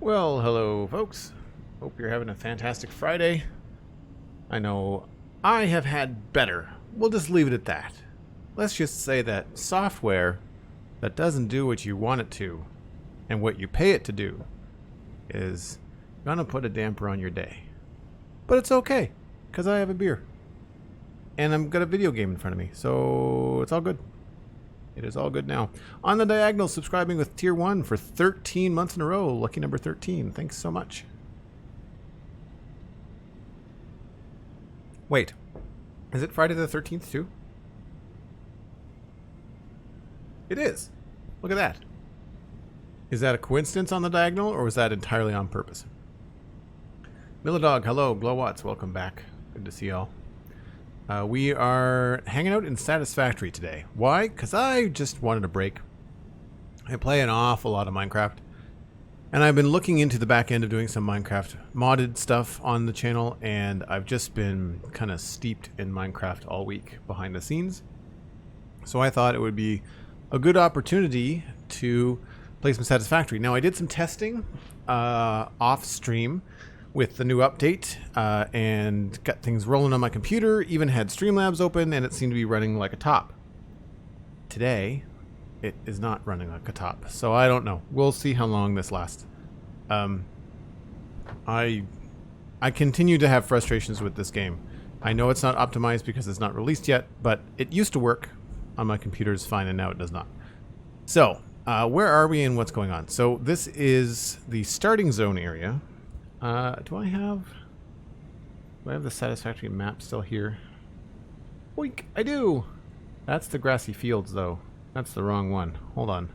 Well, hello folks. Hope you're having a fantastic Friday. I know I have had better. We'll just leave it at that. Let's just say that software that doesn't do what you want it to and what you pay it to do is gonna put a damper on your day. But it's okay, because I have a beer. And I've got a video game in front of me, so it's all good. It is all good now. On the diagonal, subscribing with Tier 1 for 13 months in a row. Lucky number 13. Thanks so much. Wait. Is it Friday the 13th too? It is. Look at that. Is that a coincidence on the diagonal, or was that entirely on purpose? Milladog, hello. Glowwatts, welcome back. Good to see y'all. We are hanging out in Satisfactory today. Why? Because I just wanted a break. I play an awful lot of Minecraft. And I've been looking into the back end of doing some Minecraft modded stuff on the channel. And I've just been kind of steeped in Minecraft all week behind the scenes. So I thought it would be a good opportunity to play some Satisfactory. Now I did some testing off stream with the new update and got things rolling on my computer, even had Streamlabs open, and it seemed to be running like a top. Today, it is not running like a top, so I don't know. We'll see how long this lasts. I continue to have frustrations with this game. I know it's not optimized because it's not released yet, but it used to work on my computers fine, and now it does not. So, where are we and what's going on? So, this is the starting zone area. Do I have the Satisfactory map still here? Oink, I do! That's the grassy fields, though. That's the wrong one. Hold on.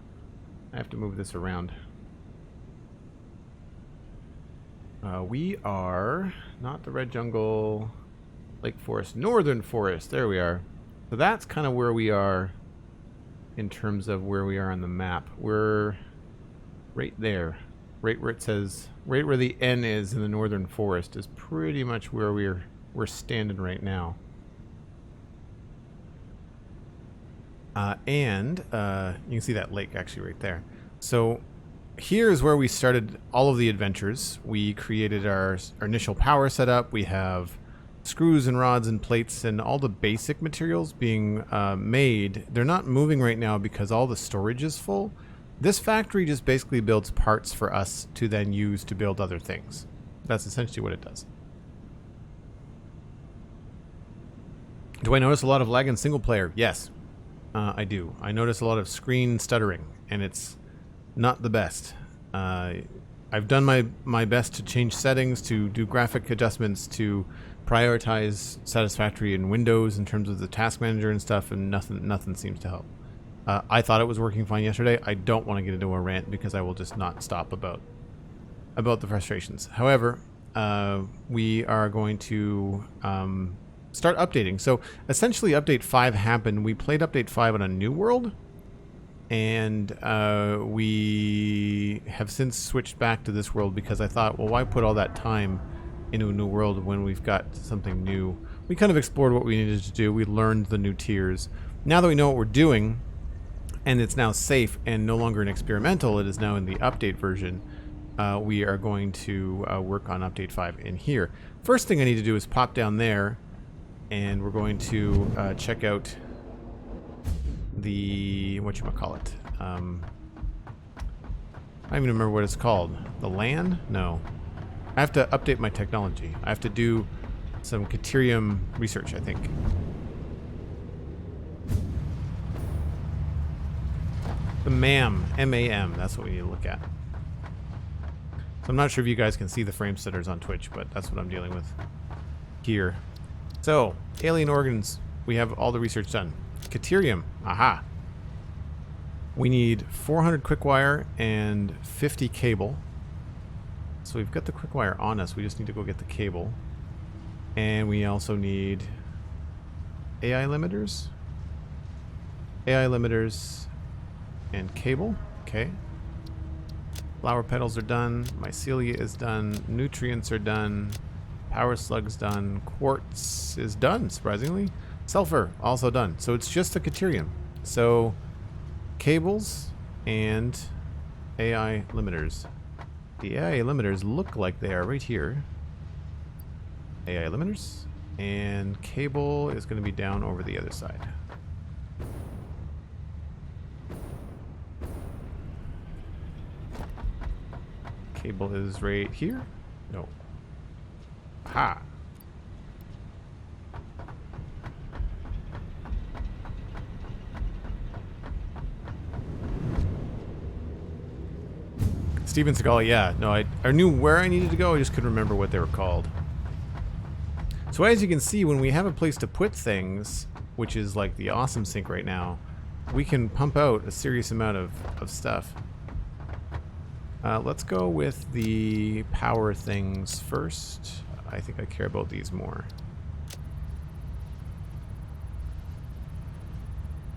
I have to move this around. We are not the Red Jungle, Lake Forest, Northern Forest. There we are. So that's kind of where we are in terms of where we are on the map. We're right there. Right where it says, right where the N is in the Northern Forest is pretty much where we're standing right now. And you can see that lake actually right there. So here is where we started all of the adventures. We created our initial power setup. We have screws and rods and plates and all the basic materials being made. They're not moving right now because all the storage is full. This factory just basically builds parts for us to then use to build other things. That's essentially what it does. Do I notice a lot of lag in single player? Yes, I do. I notice a lot of screen stuttering, and it's not the best. I've done my best to change settings, to do graphic adjustments, to prioritize Satisfactory in Windows in terms of the task manager and stuff, and nothing seems to help. I thought it was working fine yesterday. I don't want to get into a rant because I will just not stop about the frustrations. However, we are going to start updating. So essentially update 5 happened. We played update 5 on a new world, and we have since switched back to this world because I thought, well, why put all that time into a new world when we've got something new? We kind of explored what we needed to do. We learned the new tiers. Now that we know what we're doing, and it's now safe and no longer an experimental, it is now in the update version, we are going to work on update 5 in here. First thing I need to do is pop down there, and we're going to check out the, whatchamacallit, I don't even remember what it's called. The LAN? No. I have to update my technology. I have to do some Caterium research, I think. The MAM, M-A-M, that's what we need to look at. So I'm not sure if you guys can see the frame setters on Twitch, but that's what I'm dealing with here. So, alien organs, We have all the research done. Caterium. Aha. We need 400 quick wire and 50 cable. So we've got the quick wire on us. We just need to go get the cable. And we also need AI limiters. AI limiters and cable. Okay. Flower petals are done. Mycelia is done. Nutrients are done. Power slug's done. Quartz is done, surprisingly. Sulfur, also done. So it's just the Caterium. So cables and AI limiters. The AI limiters look like they are right here. AI limiters. And cable is going to be down over the other side. Cable is right here. No. Aha. Steven Seagal, yeah. No, I knew where I needed to go. I just couldn't remember what they were called. So as you can see, when we have a place to put things, which is like the awesome sink right now, we can pump out a serious amount of stuff. Let's go with the power things first. I think I care about these more.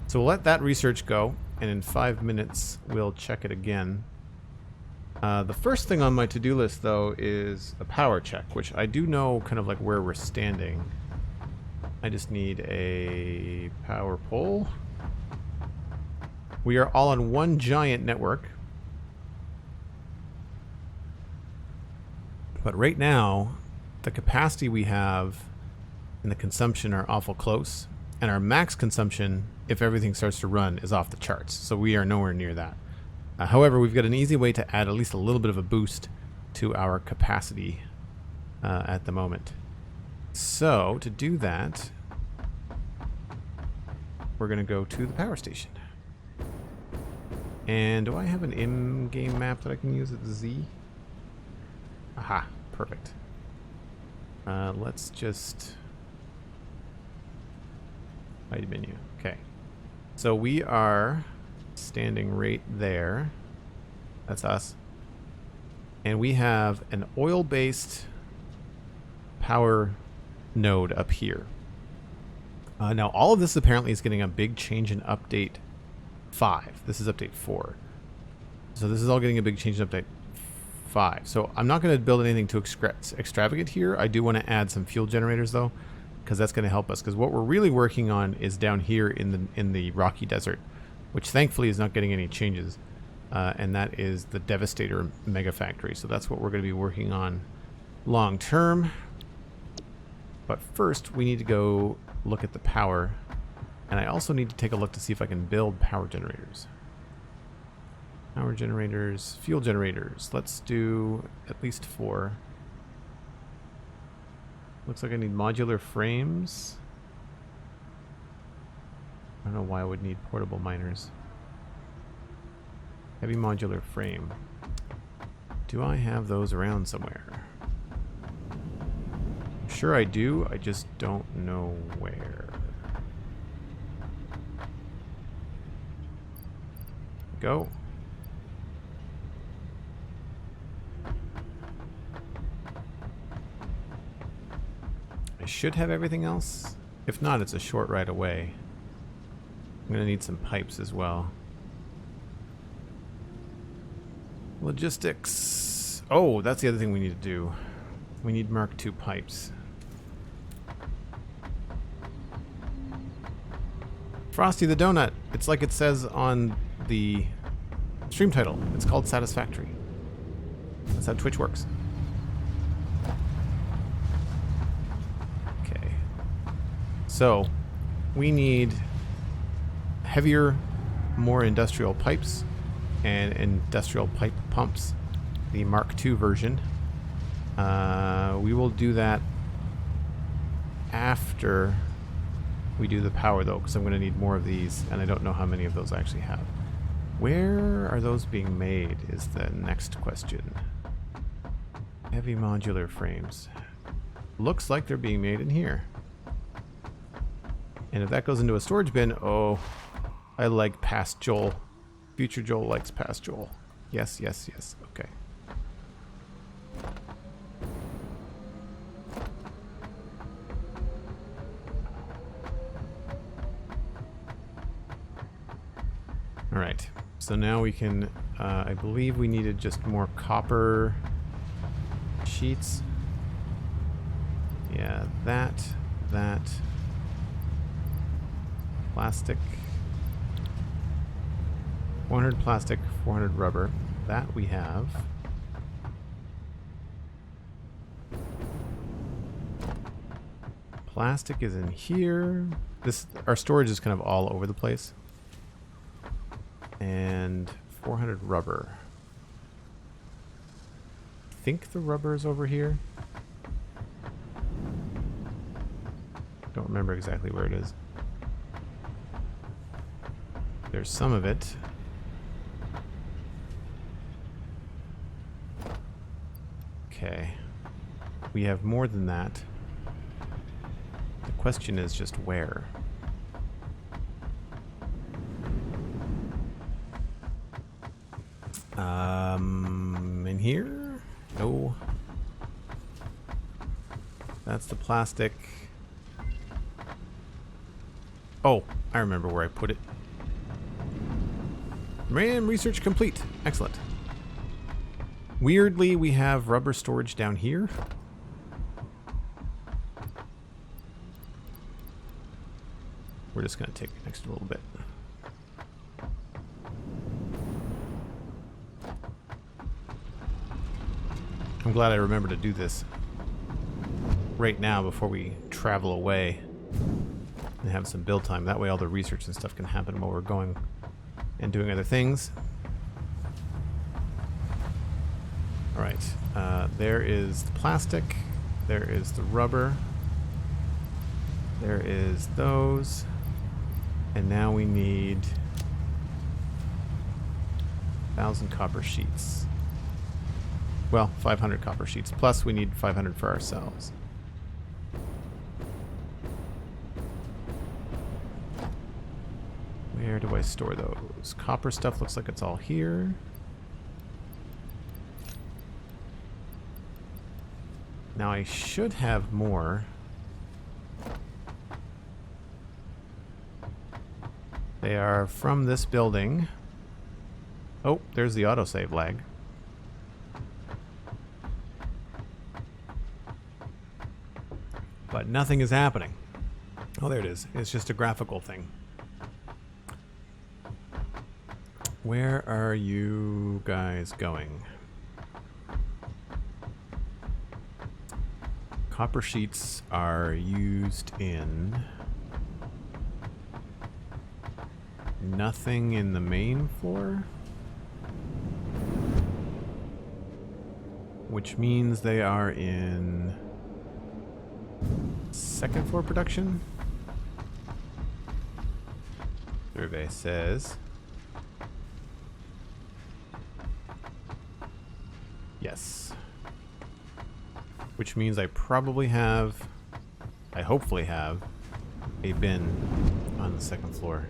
So we'll let that research go, and in 5 minutes we'll check it again. The first thing on my to-do list, though, is a power check, which I do know kind of like where we're standing. I just need a power pole. We are all on one giant network. But right now, the capacity we have and the consumption are awful close. And our max consumption, if everything starts to run, is off the charts. So we are nowhere near that. However, we've got an easy way to add at least a little bit of a boost to our capacity at the moment. So, to do that, we're going to go to the power station. And do I have an in-game map that I can use at Z? Aha, perfect. Let's just... hide menu. Okay. So we are standing right there. That's us. And we have an oil-based power node up here. Now all of this apparently is getting a big change in update 5. This is update 4. So this is all getting a big change in update 5. So I'm not going to build anything too extravagant here. I do want to add some fuel generators though, because that's going to help us. Because what we're really working on is down here in the rocky desert, which thankfully is not getting any changes. And that is the Devastator mega factory. So that's what we're going to be working on long term. But first we need to go look at the power. And I also need to take a look to see if I can build power generators. Power generators, fuel generators. Let's do at least 4. Looks like I need modular frames. I don't know why I would need portable miners. Heavy modular frame. Do I have those around somewhere? Sure I do, I just don't know where. Go. I should have everything else. If not, it's a short ride away. I'm gonna need some pipes as well. Logistics. Oh, that's the other thing we need to do. We need Mark II pipes. Frosty the Donut. It's like it says on the stream title. It's called Satisfactory. That's how Twitch works. Okay. So, we need heavier, more industrial pipes and industrial pipe pumps. The Mark II version. We will do that after we do the power though, because I'm going to need more of these, and I don't know how many of those I actually have. Where are those being made is the next question. Heavy modular frames. Looks like they're being made in here. And if that goes into a storage bin, oh, I like past Joel. Future Joel likes past Joel. Yes, yes, yes. Okay. All right. So now we can, I believe we needed just more copper sheets. Yeah, that. Plastic. 400 plastic, 400 rubber. That we have. Plastic is in here. Our storage is kind of all over the place. And 400 rubber. I think the rubber is over here. Don't remember exactly where it is. There's some of it. Okay. We have more than that. The question is just where. In here? No. That's the plastic. Oh, I remember where I put it. RAM research complete. Excellent. Weirdly, we have rubber storage down here. We're just going to take it next a little bit. I'm glad I remember to do this right now before we travel away and have some build time. That way all the research and stuff can happen while we're going and doing other things. Alright, there is the plastic, there is the rubber, there is those, and now we need 1,000 copper sheets. Well, 500 copper sheets, plus we need 500 for ourselves. Where do I store those? Copper stuff looks like it's all here. Now I should have more. They are from this building. Oh, there's the autosave lag. But nothing is happening. Oh, there it is. It's just a graphical thing. Where are you guys going? Copper sheets are used in nothing in the main floor, which means they are in second floor production. Survey says yes. Which means I probably have, I hopefully have, a bin on the second floor.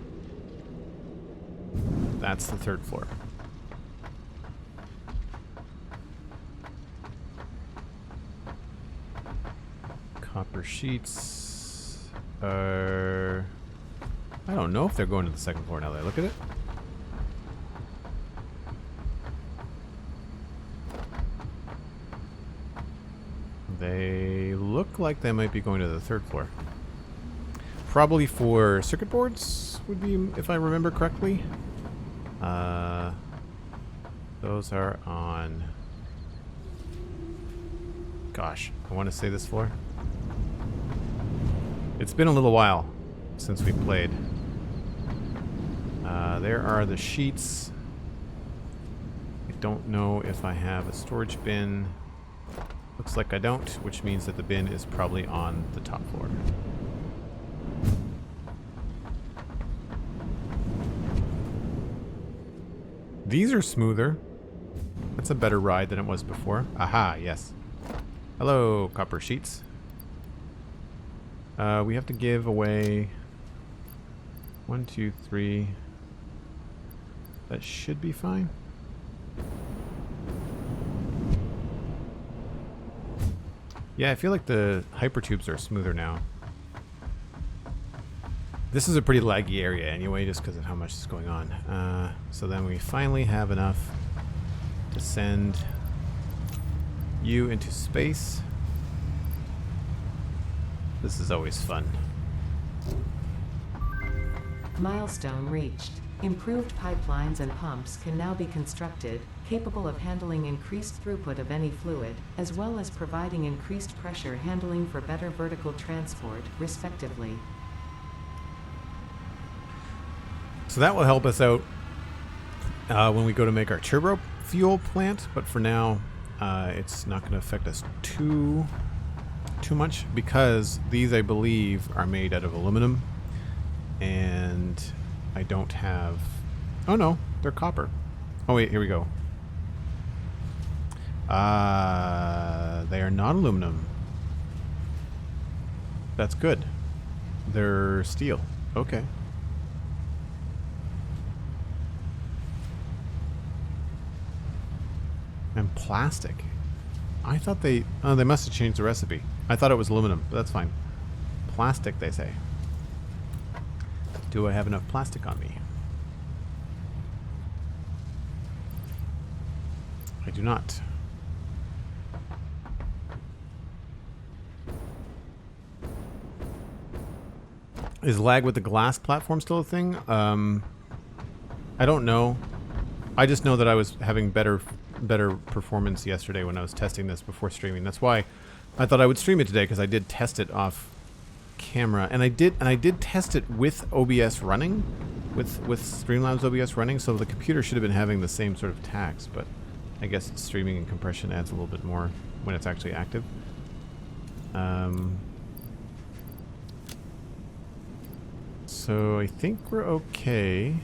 That's the third floor. Copper sheets are, I don't know if they're going to the second floor now that I look at it. They look like they might be going to the third floor. Probably for circuit boards would be, if I remember correctly. Those are on, gosh, I want to say this floor. It's been a little while since we played. There are the sheets. I don't know if I have a storage bin. Looks like I don't, which means that the bin is probably on the top floor. These are smoother. That's a better ride than it was before. Aha, yes. Hello, copper sheets. We have to give away 1, 2, 3. That should be fine. Yeah, I feel like the hypertubes are smoother now. This is a pretty laggy area anyway, just because of how much is going on. So then we finally have enough to send you into space. This is always fun. Milestone reached. Improved pipelines and pumps can now be constructed, capable of handling increased throughput of any fluid, as well as providing increased pressure handling for better vertical transport, respectively. So that will help us out when we go to make our turbo fuel plant, but for now it's not going to affect us too much because these, I believe, are made out of aluminum, and I don't have... Oh no, they're copper. Oh wait, here we go. They are not aluminum. That's good. They're steel. Okay. And plastic. I thought they... Oh, they must have changed the recipe. I thought it was aluminum, but that's fine. Plastic, they say. Do I have enough plastic on me? I do not. Is lag with the glass platform still a thing? I don't know. I just know that I was having better performance yesterday when I was testing this before streaming. That's why I thought I would stream it today, because I did test it off camera, and I did test it with OBS running, with Streamlabs OBS running, so the computer should have been having the same sort of tax, but I guess streaming and compression adds a little bit more when it's actually active. So I think we're okay.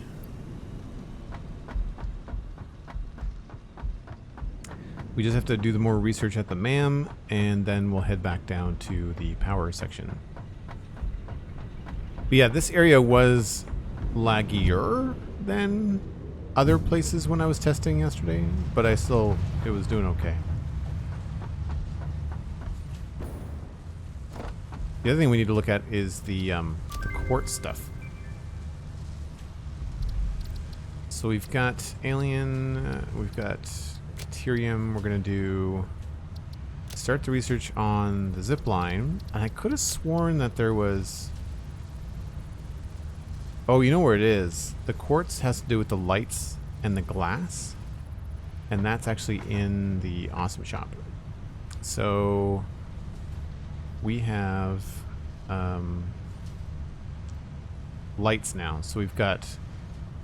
We just have to do the more research at the MAM, and then we'll head back down to the power section. But yeah, this area was laggier than other places when I was testing yesterday, but it was doing okay. The other thing we need to look at is the quartz stuff. So we've got alien, we've got Caterium. We're going to start the research on the zip line, and I could have sworn that there was... Oh, you know where it is. The quartz has to do with the lights and the glass, and that's actually in the Awesome Shop. So we have lights now. So we've got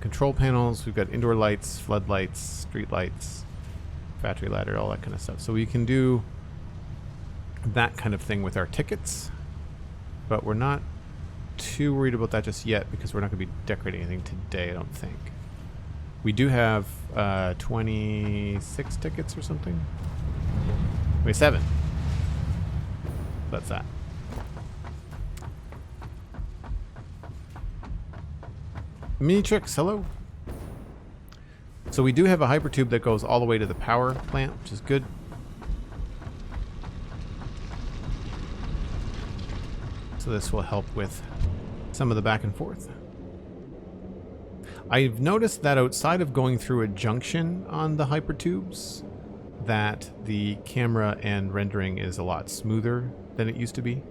control panels, we've got indoor lights, floodlights, street lights, factory ladder, all that kind of stuff. So we can do that kind of thing with our tickets, but we're not too worried about that just yet because we're not going to be decorating anything today, I don't think. We do have 26 tickets or something. 27. That's that. Minitrix, hello. So we do have a hypertube that goes all the way to the power plant, which is good. So this will help with some of the back and forth. I've noticed that outside of going through a junction on the hypertubes, that the camera and rendering is a lot smoother than it used to be.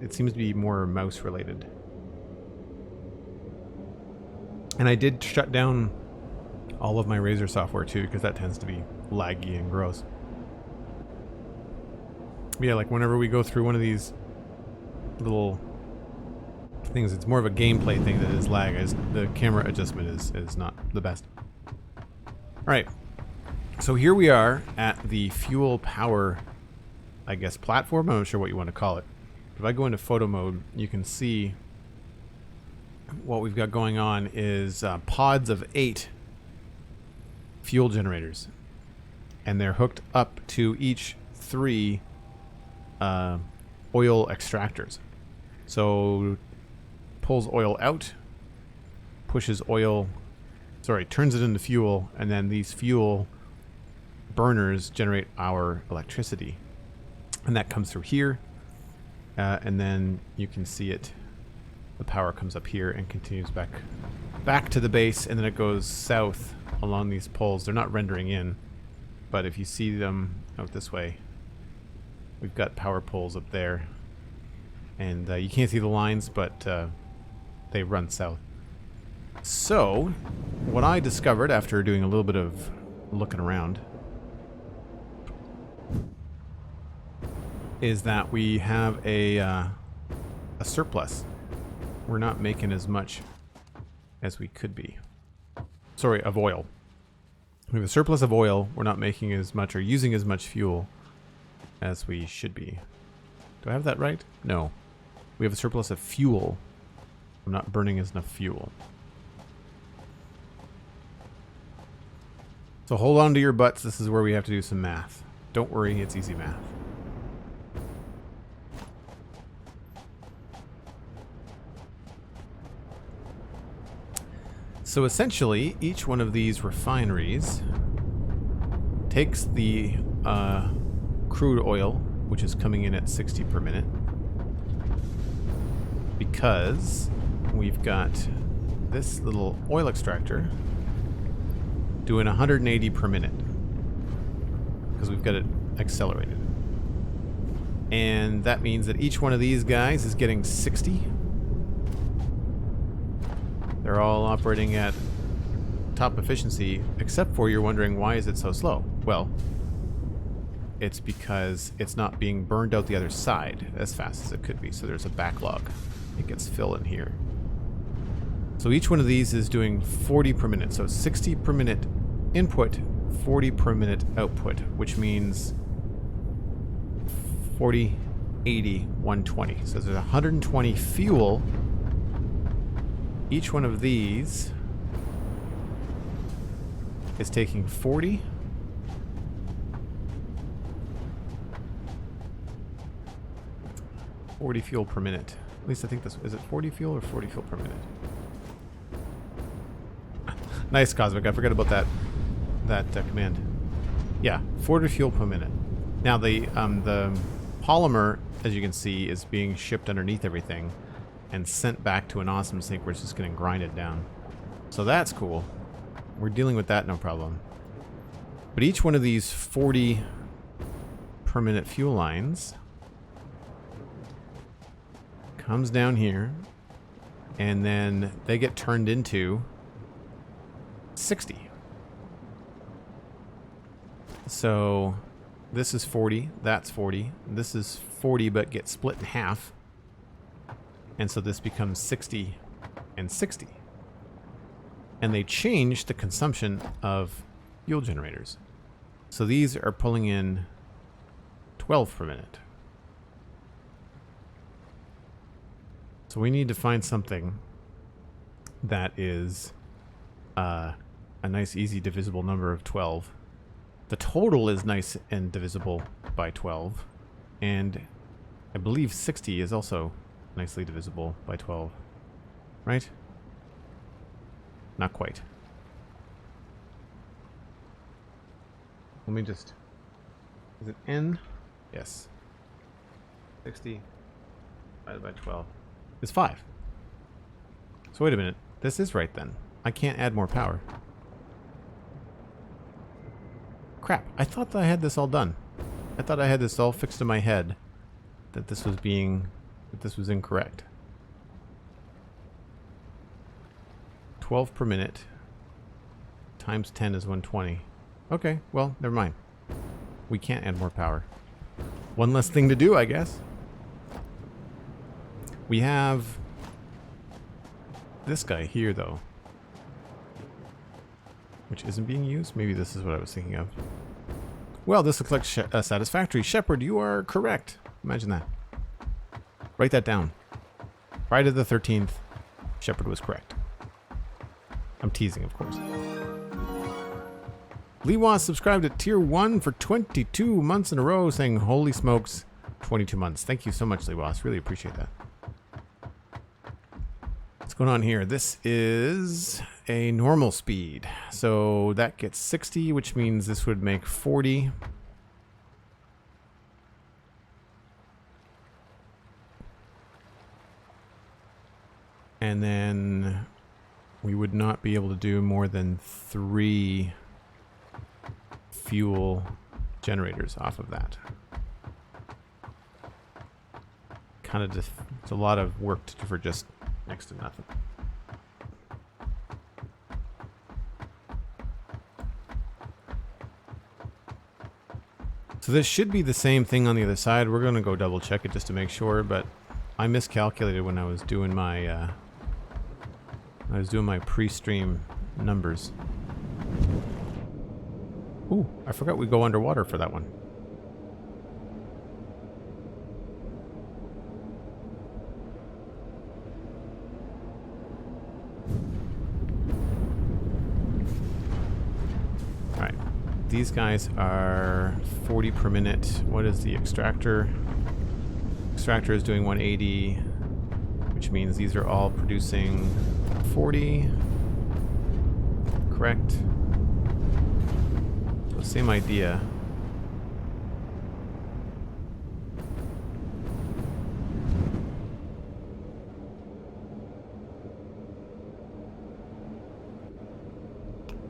It seems to be more mouse related. And I did shut down all of my Razer software too, because that tends to be laggy and gross. But yeah, like whenever we go through one of these little things, it's more of a gameplay thing that is lag. The camera adjustment is not the best. Alright, so here we are at the fuel power, I guess, platform. I'm not sure what you want to call it. If I go into photo mode, you can see what we've got going on is pods of 8 fuel generators, and they're hooked up to each 3 oil extractors. So pulls oil out, pushes oil, sorry, turns it into fuel, and then these fuel burners generate our electricity. And that comes through here, and then you can see it. The power comes up here and continues back to the base, and then it goes south along these poles. They're not rendering in, but if you see them out this way, we've got power poles up there, and you can't see the lines, but they run south. So, what I discovered after doing a little bit of looking around is that we have a surplus. We're not making as much as we could be. Sorry, of oil. We have a surplus of oil. We're not making as much or using as much fuel as we should be. Do I have that right? No. We have a surplus of fuel. I'm not burning as enough fuel. So hold on to your butts. This is where we have to do some math. Don't worry, it's easy math. So essentially, each one of these refineries takes the crude oil, which is coming in at 60 per minute, because we've got this little oil extractor doing 180 per minute, because we've got it accelerated. And that means that each one of these guys is getting 60. They're all operating at top efficiency, except for you're wondering, why is it so slow? Well, it's because it's not being burned out the other side as fast as it could be. So there's a backlog. It gets filled in here. So each one of these is doing 40 per minute. So 60 per minute input, 40 per minute output, which means 40, 80, 120. So there's 120 fuel. Each one of these is taking 40. Fuel per minute. At least I think this is it 40 fuel or 40 fuel per minute. Nice, Cosmic. I forgot about that command. Yeah, 40 fuel per minute. Now the polymer, as you can see, is being shipped underneath everything and sent back to an awesome sink where it's just going to grind it down. So that's cool. We're dealing with that no problem. But each one of these 40 per minute fuel lines comes down here, and then they get turned into 60. So this is 40, that's 40, this is 40 but gets split in half. And so this becomes 60 and 60. And they change the consumption of fuel generators. So these are pulling in 12 per minute. So we need to find something that is a nice, easy, divisible number of 12. The total is nice and divisible by 12. And I believe 60 is also nicely divisible by 12, right? Not quite. Let me just... Is it n? Yes. 60 divided by 12 is 5. So wait a minute. This is right then. I can't add more power. Crap. I thought that I had this all done. I thought I had this all fixed in my head. That this was incorrect. 12 per minute times 10 is 120. Okay, well, never mind. We can't add more power. One less thing to do, I guess. We have this guy here, though, which isn't being used. Maybe this is what I was thinking of. Well, this looks like Satisfactory. Shepard, you are correct. Imagine that. Write that down. Friday the 13th, Shepard was correct. I'm teasing, of course. Leewas subscribed at Tier 1 for 22 months in a row, saying, holy smokes, 22 months. Thank you so much, Leewas. Really appreciate that. going on here? This is a normal speed. So that gets 60, which means this would make 40. And then we would not be able to do more than 3 fuel generators off of that. Kind of just, it's a lot of work for just next to nothing. So this should be the same thing on the other side. We're going to go double check it just to make sure, but I miscalculated when I was doing my pre-stream numbers. Ooh, I forgot we go underwater for that one. Alright, these guys are 40 per minute. What is the extractor? Extractor is doing 180, which means these are all producing 40. Correct. So same idea.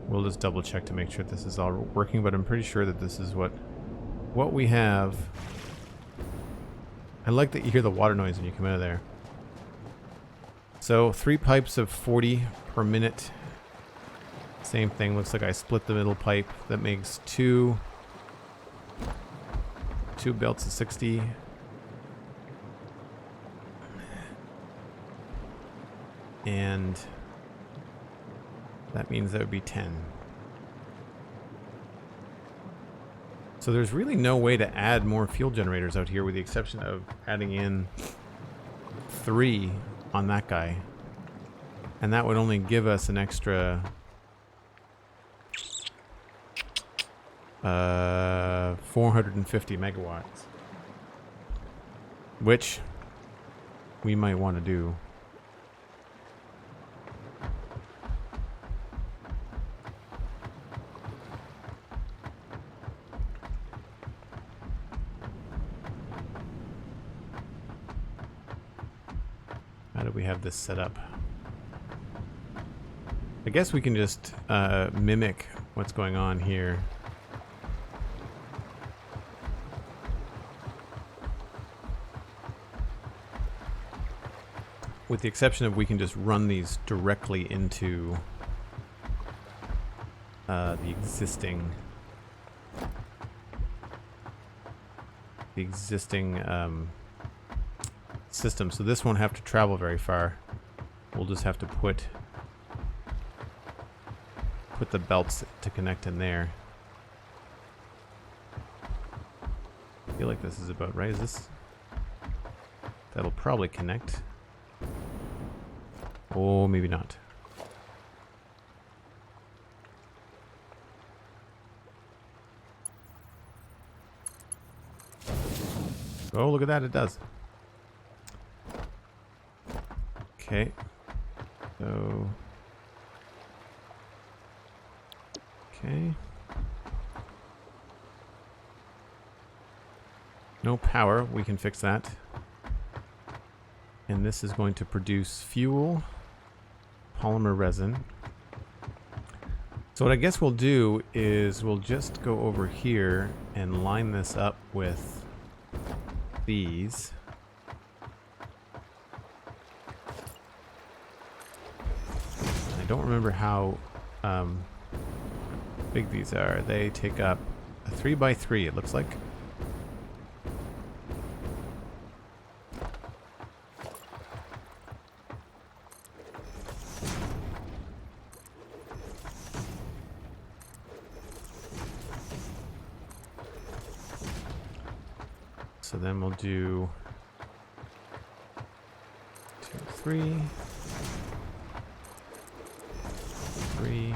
We'll just double check to make sure this is all working, but I'm pretty sure that this is what we have. I like that you hear the water noise when you come out of there. So 3 pipes of 40 per minute. Same thing. Looks like I split the middle pipe. That makes 2 belts of 60. And that means that would be 10. So there's really no way to add more fuel generators out here with the exception of adding in 3 on that guy. And that would only give us an extra 450 megawatts. Which we might want to do. How do we have this set up? I guess we can just mimic what's going on here. With the exception of we can just run these directly into the existing system. So this won't have to travel very far. We'll just have to put the belts to connect in there. I feel like this is about right. Is this? That'll probably connect. Oh, maybe not. Oh, look at that, it does. Okay. So... okay. No power, we can fix that. And this is going to produce fuel, polymer resin. So what I guess we'll do is we'll just go over here and line this up with these. I don't remember how big these are. They take up a 3x3, it looks like. So then we'll do 2, 3, 3.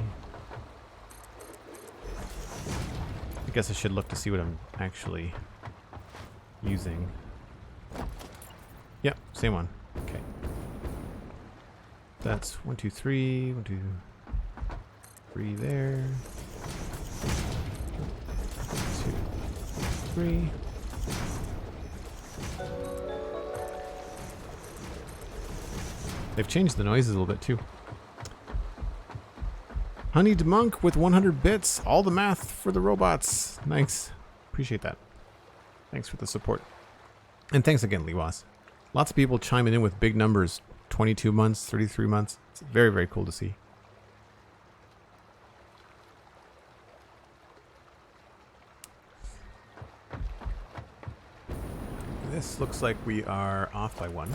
I guess I should look to see what I'm actually using. Yep, same one. Okay. That's 1, 2, 3. 1, 2, 3 there. 2, 3. They've changed the noises a little bit too. Honeyed Monk with 100 bits. All the math for the robots. Nice. Appreciate that. Thanks for the support. And thanks again, Liwas. Lots of people chiming in with big numbers. 22 months, 33 months. It's very, very cool to see. This looks like we are off by 1.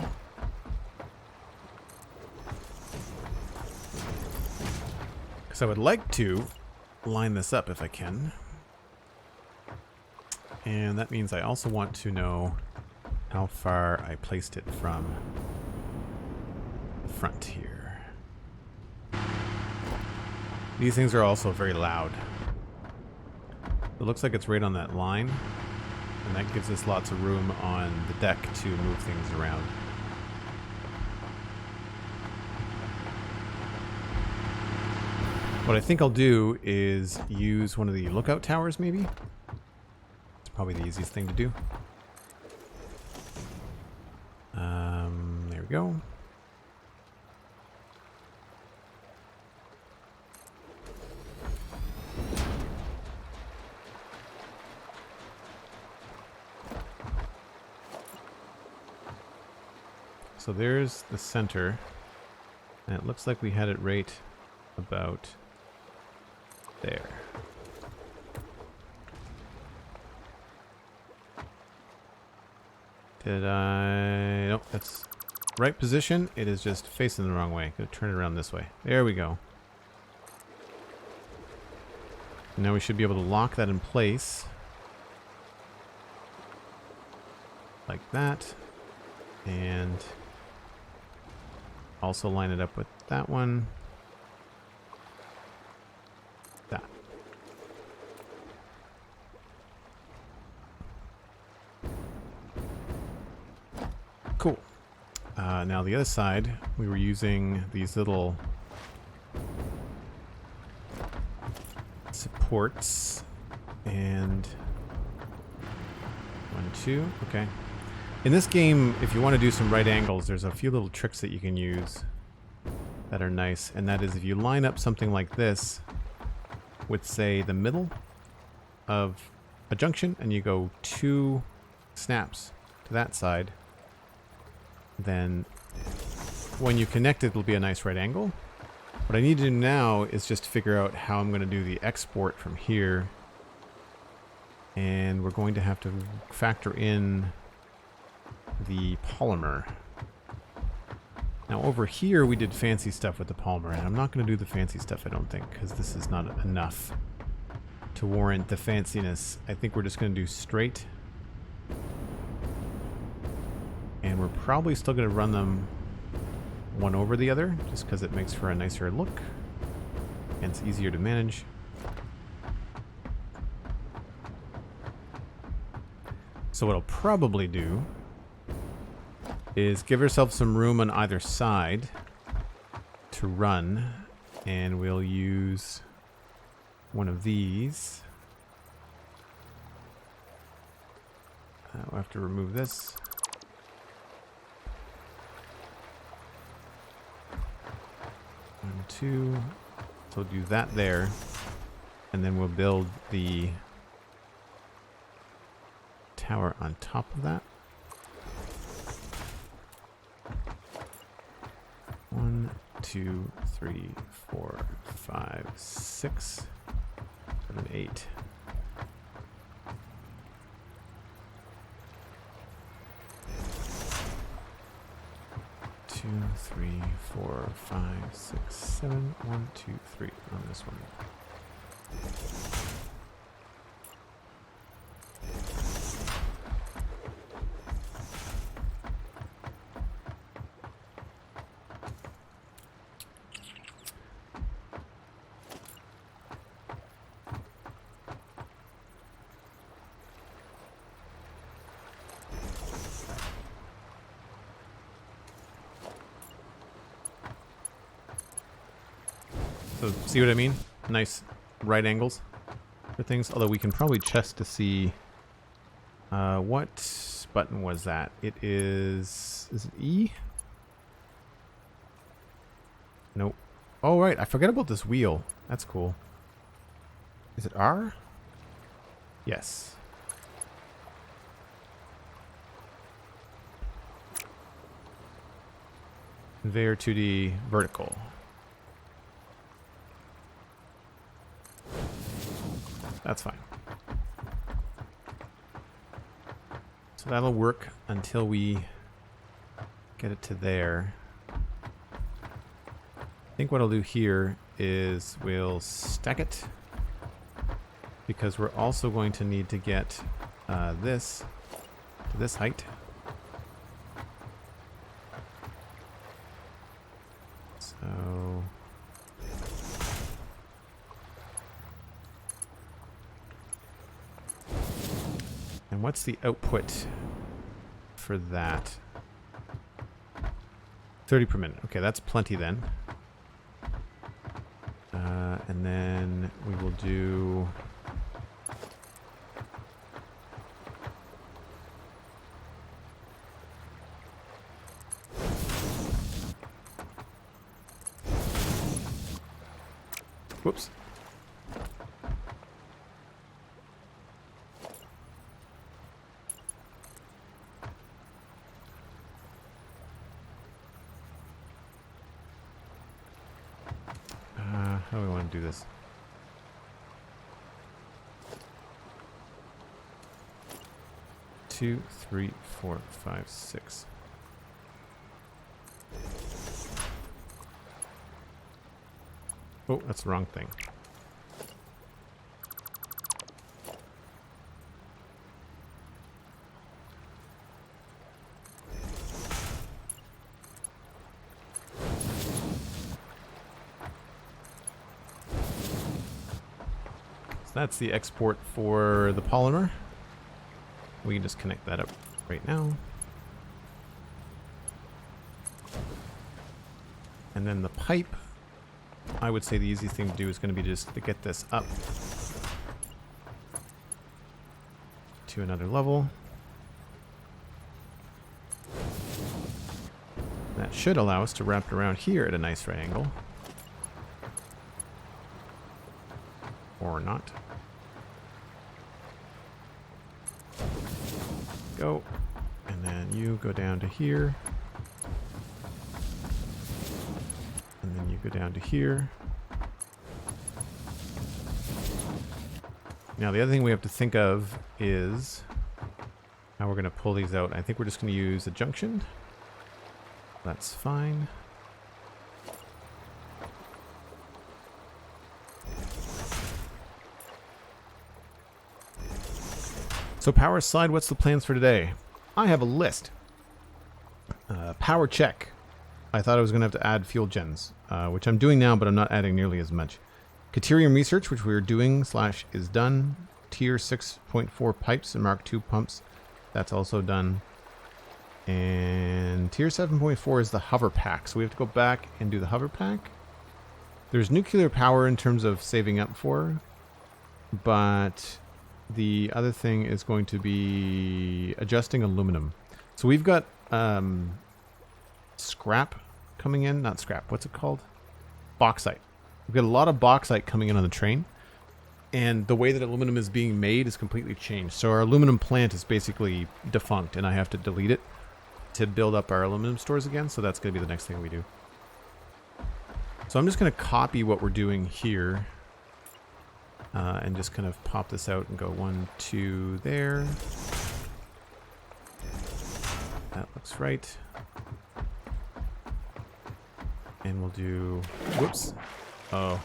So I would like to line this up if I can. And that means I also want to know how far I placed it from the front here. These things are also very loud. It looks like it's right on that line, and that gives us lots of room on the deck to move things around. What I think I'll do is use one of the lookout towers, maybe. It's probably the easiest thing to do. There we go. So there's the center, and it looks like we had it right about there. Did I... Nope, that's right position. It is just facing the wrong way. Gotta turn it around this way. There we go. Now we should be able to lock that in place. Like that. And also line it up with that one. That. Cool. Now the other side, we were using these little supports. And 1, 2. Okay. In this game, if you want to do some right angles, there's a few little tricks that you can use that are nice. And that is if you line up something like this with, say, the middle of a junction, and you go 2 snaps to that side, then when you connect it, it'll be a nice right angle. What I need to do now is just figure out how I'm going to do the export from here. And we're going to have to factor in the polymer. Now over here we did fancy stuff with the polymer, and I'm not going to do the fancy stuff, I don't think, because this is not enough to warrant the fanciness. I think we're just going to do straight, and we're probably still going to run them one over the other just because it makes for a nicer look and it's easier to manage. So what I'll probably do is give ourselves some room on either side to run, and we'll use one of these. We'll have to remove this. One, 2. So we'll do that there, and then we'll build the tower on top of that. 1, 2, 3, 4, 5, 6, 7, 8. Two, 3, 4, 5, 6, 7. 1, 2, 3 on this one. So see what I mean? Nice right angles for things. Although we can probably chest to see what button was that? It is it E? Nope. Oh right, I forget about this wheel. That's cool. Is it R? Yes. Conveyor 2D vertical. That's fine. So that'll work until we get it to there. I think what I'll do here is we'll stack it, because we're also going to need to get this to this height. So and what's the output for that? 30 per minute. Okay, that's plenty then. And then we will do whoops. How do we want to do this? Two, three, 4, 5, 6. Oh, that's the wrong thing. So that's the export for the polymer. We can just connect that up right now. And then the pipe, I would say the easiest thing to do is going to be just to get this up to another level. That should allow us to wrap it around here at a nice right angle. Or not. Go. And then you go down to here. And then you go down to here. Now the other thing we have to think of is how we're going to pull these out. I think we're just going to use a junction. That's fine. So power slide, what's the plans for today? I have a list. Power check. I thought I was going to have to add fuel gens, which I'm doing now, but I'm not adding nearly as much. Caterium research, which we're doing / is done. Tier 6.4 pipes and Mark II pumps. That's also done. And Tier 7.4 is the hover pack. So we have to go back and do the hover pack. There's nuclear power in terms of saving up for, but the other thing is going to be adjusting aluminum. So we've got scrap coming in. Not scrap. What's it called? Bauxite. We've got a lot of bauxite coming in on the train. And the way that aluminum is being made is completely changed. So our aluminum plant is basically defunct, and I have to delete it to build up our aluminum stores again. So that's going to be the next thing we do. So I'm just going to copy what we're doing here. And just kind of pop this out and go 1, 2 there. That looks right. And we'll do, whoops. Oh.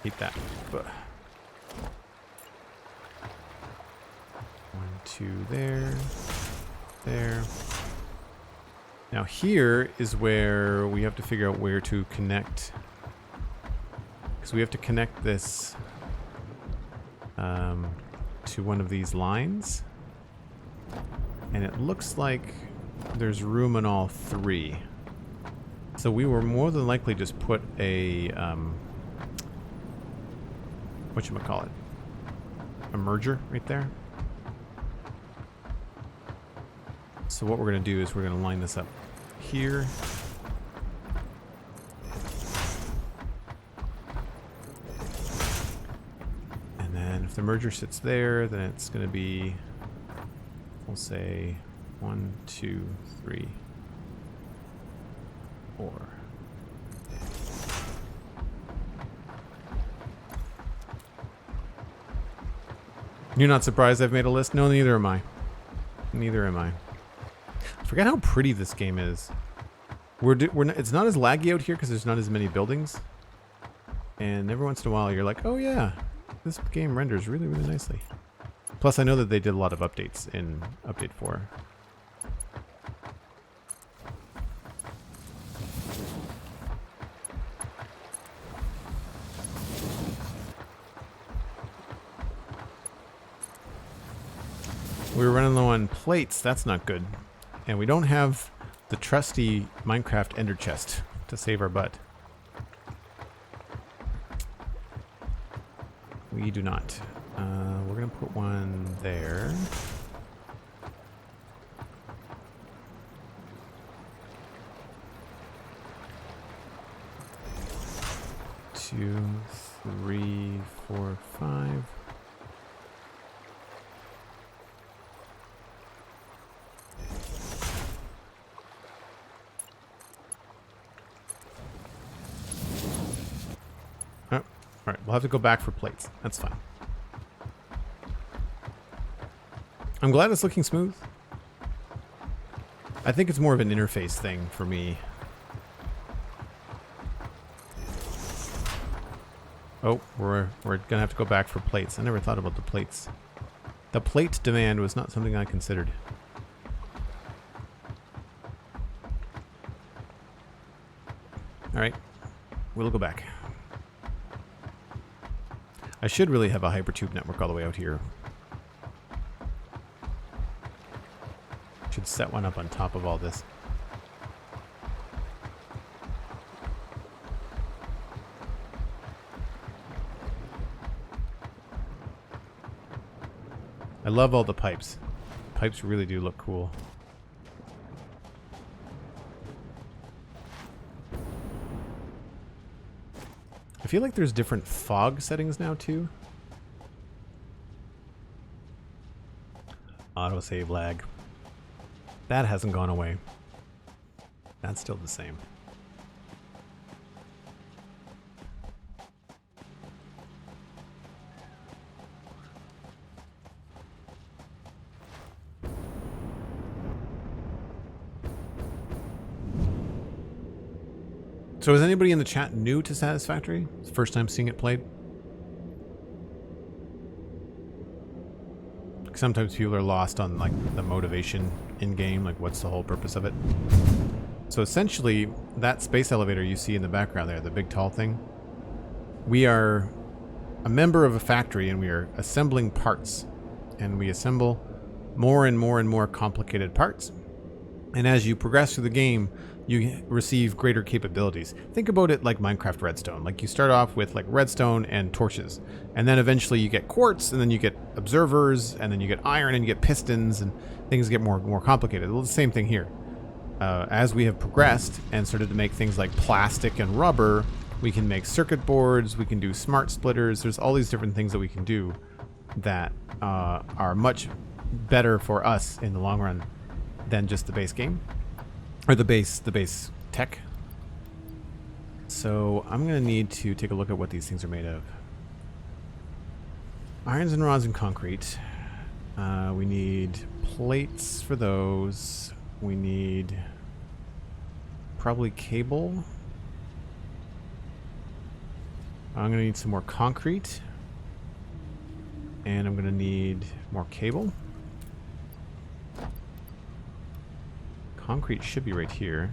Hate that. But 1, 2 there. There. Now here is where we have to figure out where to connect. Because we have to connect this to one of these lines. And it looks like there's room on all 3. So we were more than likely just put a, whatchamacallit, a merger right there. So what we're going to do is we're going to line this up here. And then if the merger sits there, then it's going to be, we'll say 1, 2, 3, 4. You're not surprised I've made a list? No, neither am I. Neither am I. I forget how pretty this game is. It's not as laggy out here because there's not as many buildings. And every once in a while you're like, oh yeah, this game renders really, really nicely. Plus I know that they did a lot of updates in Update 4. We were running low on plates. That's not good. And we don't have the trusty Minecraft Ender Chest to save our butt. We do not. We're going to put one there. Two, three, four, five. Alright, we'll have to go back for plates. That's fine. I'm glad it's looking smooth. I think it's more of an interface thing for me. Oh, we're gonna have to go back for plates. I never thought about the plates. The plate demand was not something I considered. Alright, we'll go back. I should really have a hypertube network all the way out here. Should set one up on top of all this. I love all the pipes. The pipes really do look cool. I feel like there's different fog settings now too. Autosave lag. That hasn't gone away. That's still the same. So is anybody in the chat new to Satisfactory? First time seeing it played? Sometimes people are lost on like the motivation in game, like what's the whole purpose of it. So essentially that space elevator you see in the background there, the big tall thing, we are a member of a factory and we are assembling parts, and we assemble more and more and more complicated parts. And as you progress through the game, you receive greater capabilities. Think about it like Minecraft Redstone. Like you start off with like redstone and torches, and then eventually you get quartz, and then you get observers, and then you get iron, and you get pistons, and things get more complicated. Well, the same thing here. As we have progressed and started to make things like plastic and rubber, we can make circuit boards, we can do smart splitters. There's all these different things that we can do that are much better for us in the long run than just the base game. Or the base tech. So I'm going to need to take a look at what these things are made of. Irons and rods and concrete. We need plates for those. We need probably cable. I'm going to need some more concrete. And I'm going to need more cable. Concrete should be right here.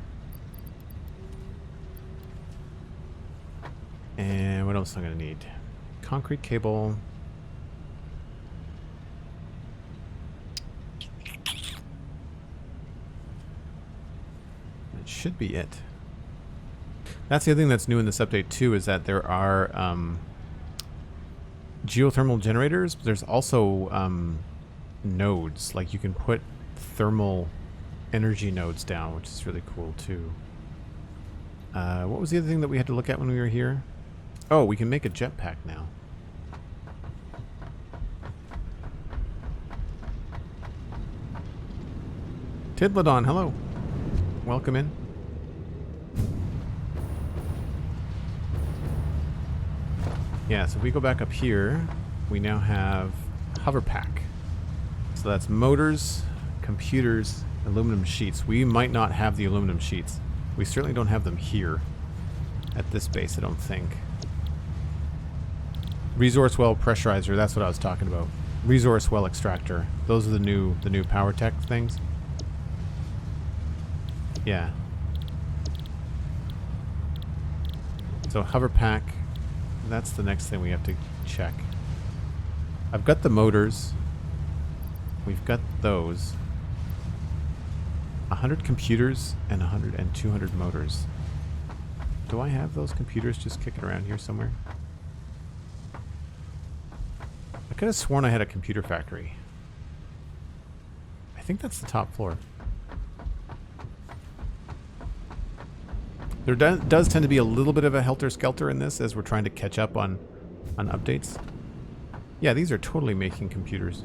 And what else am I going to need? Concrete, cable. That should be it. That's the other thing that's new in this update too, is that there are geothermal generators, but there's also nodes. Like you can put thermal energy nodes down, which is really cool too. What was the other thing that we had to look at when we were here? Oh, we can make a jetpack now. Tidladon, hello. Welcome in. Yeah, so if we go back up here, we now have hover pack. So that's motors, computers, aluminum sheets. We might not have the aluminum sheets. We certainly don't have them here at this base, I don't think. Resource well pressurizer, that's what I was talking about. Resource well extractor. Those are the new power tech things. Yeah. So hover pack, that's the next thing we have to check. I've got the motors. We've got those. 100 computers and 100 and 200 motors. Do I have those computers just kicking around here somewhere? I could have sworn I had a computer factory. I think that's the top floor. There does tend to be a little bit of a helter-skelter in this as we're trying to catch up on updates. Yeah, these are totally making computers.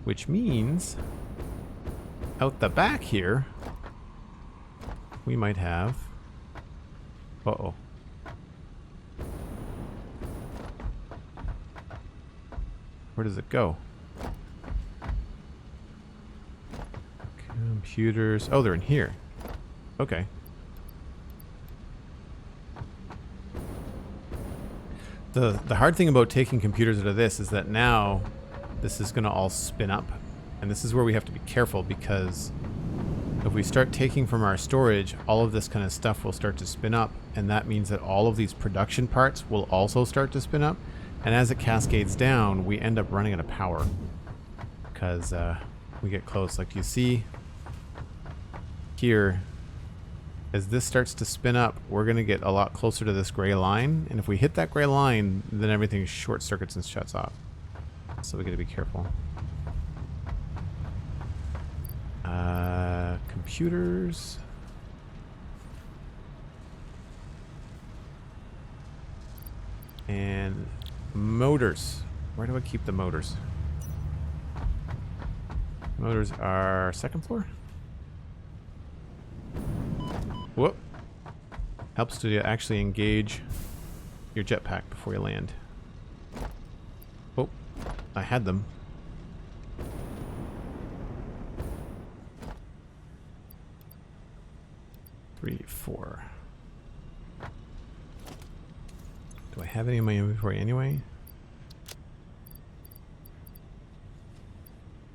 Which means, out the back here, we might have... Uh-oh. Where does it go? Computers... Oh, they're in here. Okay. The hard thing about taking computers out of this is that now this is going to all spin up. And this is where we have to be careful, because if we start taking from our storage, all of this kind of stuff will start to spin up. And that means that all of these production parts will also start to spin up. And as it cascades down, we end up running out of power. Because we get close. Like you see here, as this starts to spin up, we're going to get a lot closer to this gray line. And if we hit that gray line, then everything short circuits and shuts off. So we got to be careful. Computers. And motors. Where do I keep the motors? Motors are second floor. Whoop. Helps to actually engage your jetpack before you land. Oh, I had them. Three, four. Do I have any in my inventory anyway?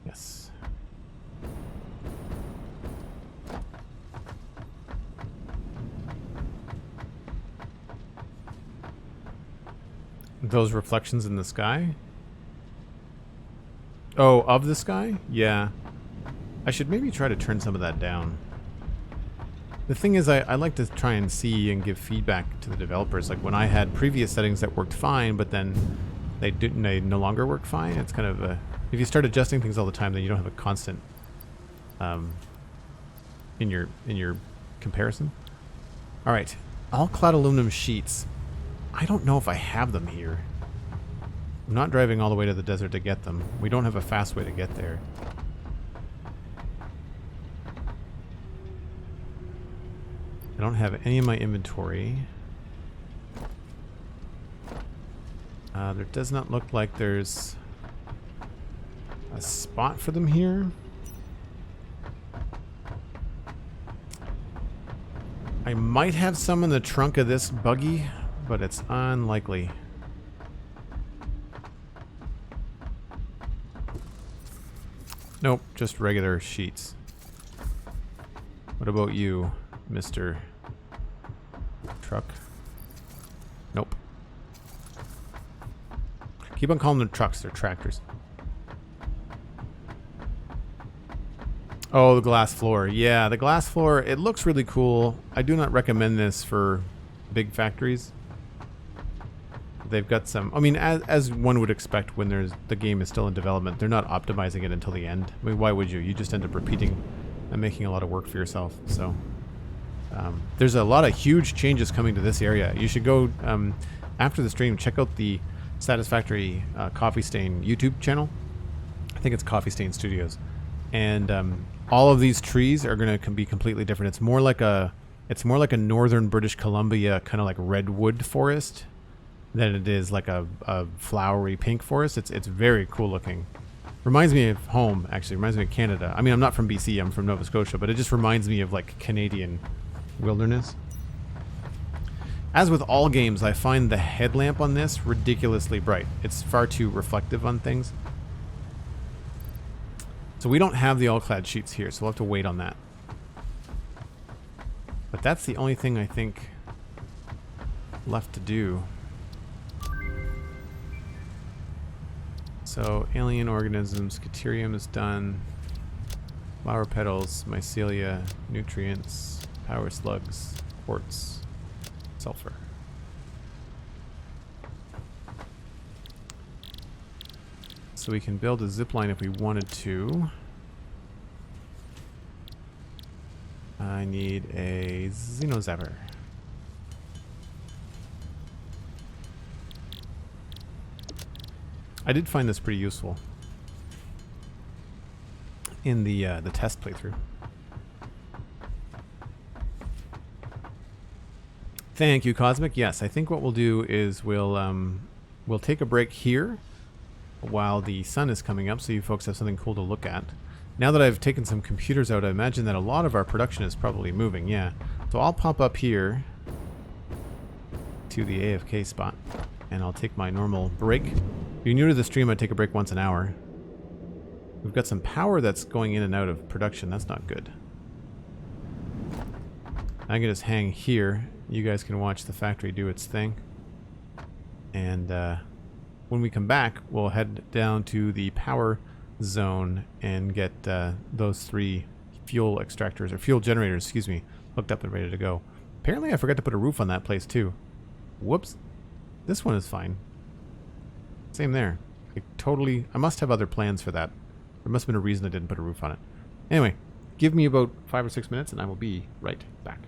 Yes. Those reflections in the sky? Oh, of the sky? Yeah. I should maybe try to turn some of that down. The thing is, I like to try and see and give feedback to the developers. Like when I had previous settings that worked fine, but then they no longer work fine. It's kind of a... If you start adjusting things all the time, then you don't have a constant in your comparison. All right, all clad aluminum sheets. I don't know if I have them here. I'm not driving all the way to the desert to get them. We don't have a fast way to get there. I don't have any in my inventory. There does not look like there's a spot for them here. I might have some in the trunk of this buggy, but it's unlikely. Nope, just regular sheets. What about you, Mr. Truck? Nope. Keep on calling them trucks, they're tractors. Oh, the glass floor. Yeah, the glass floor, it looks really cool. I do not recommend this for big factories. They've got some... I mean, as one would expect when the game is still in development, they're not optimizing it until the end. I mean, why would you? You just end up repeating and making a lot of work for yourself. So, there's a lot of huge changes coming to this area. You should go, after the stream, check out the Satisfactory Coffee Stain YouTube channel. I think it's Coffee Stain Studios. And all of these trees are going to be completely different. It's more like a northern British Columbia kind of like redwood forest than it is like a flowery pink forest. It's very cool looking. Reminds me of home, actually. Reminds me of Canada. I mean, I'm not from BC, I'm from Nova Scotia, but it just reminds me of like Canadian wilderness. As with all games, I find the headlamp on this ridiculously bright. It's far too reflective on things. So we don't have the all-clad sheets here, so we'll have to wait on that. But that's the only thing I think left to do. So, alien organisms, Caterium is done. Flower petals, mycelia, nutrients, power slugs, quartz, sulfur. So we can build a zipline if we wanted to. I need a Xenozapper. I did find this pretty useful in the test playthrough. Thank you, Cosmic. Yes, I think what we'll do is we'll take a break here while the sun is coming up, so you folks have something cool to look at. Now that I've taken some computers out, I imagine that a lot of our production is probably moving. Yeah, so I'll pop up here to the AFK spot, and I'll take my normal break. If you're new to the stream, I take a break once an hour. We've got some power that's going in and out of production. That's not good. I can just hang here. You guys can watch the factory do its thing. And when we come back, we'll head down to the power zone and get those 3 fuel extractors, or fuel generators, excuse me, hooked up and ready to go. Apparently I forgot to put a roof on that place too. Whoops. This one is fine. Same there. I must have other plans for that. There must have been a reason I didn't put a roof on it. Anyway, give me about 5 or 6 minutes and I will be right back.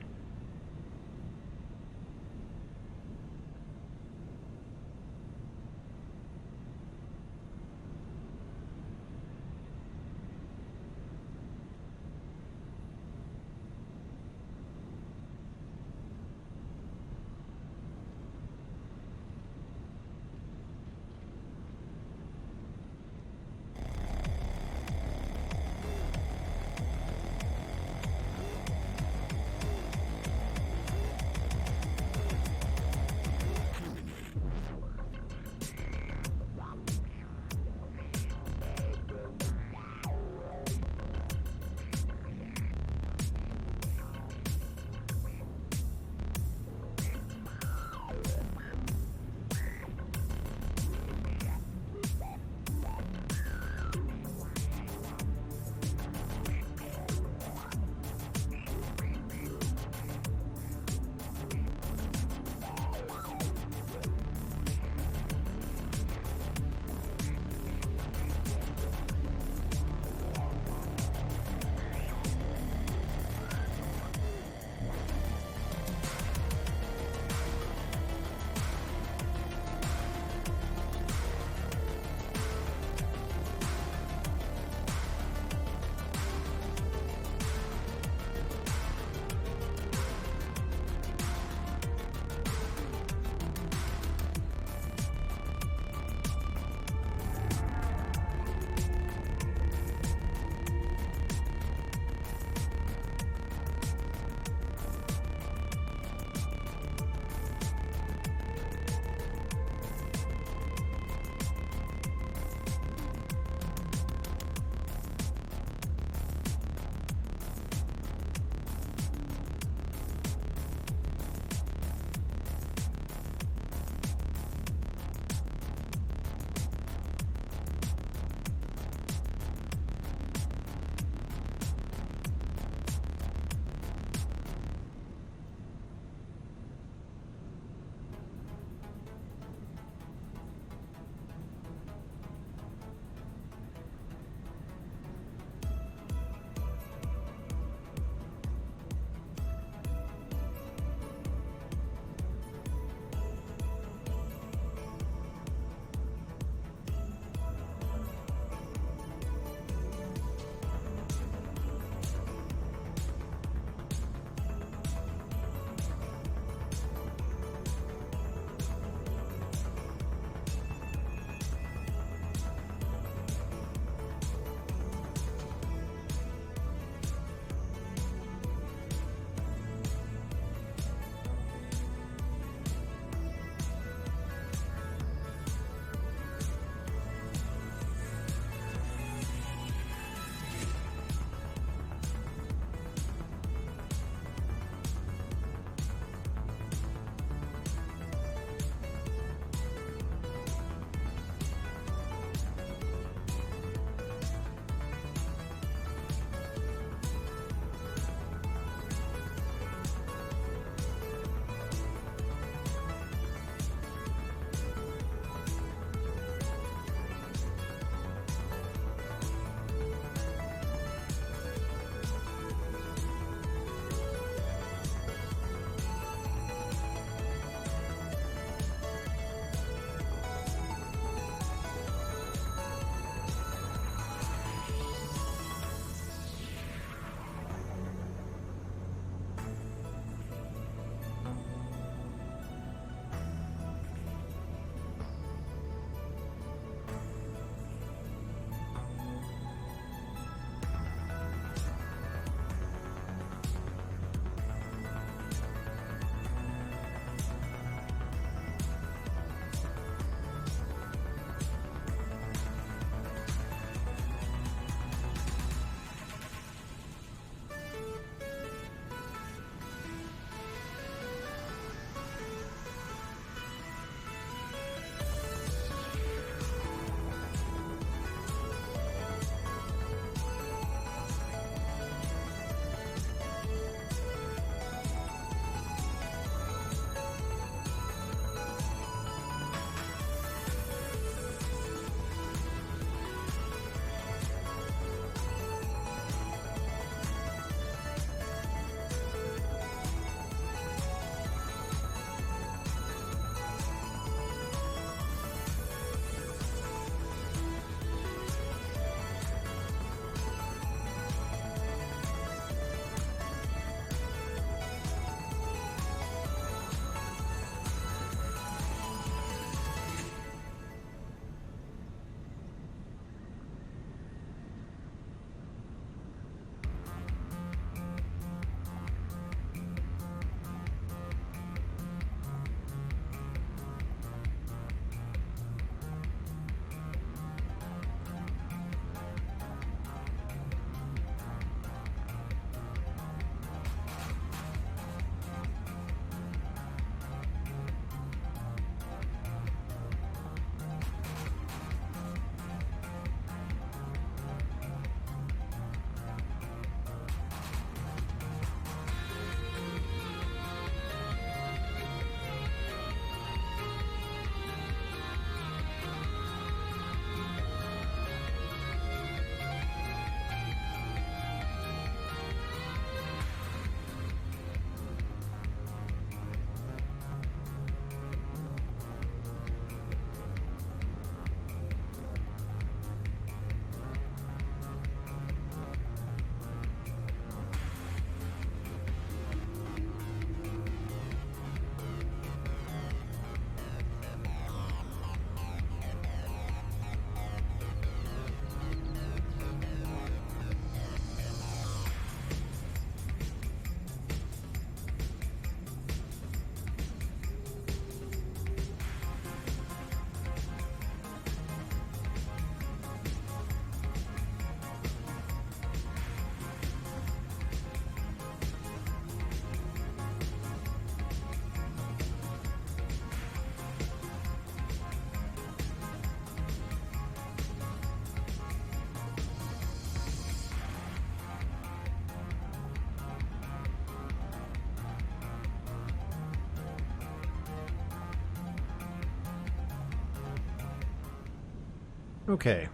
Okay,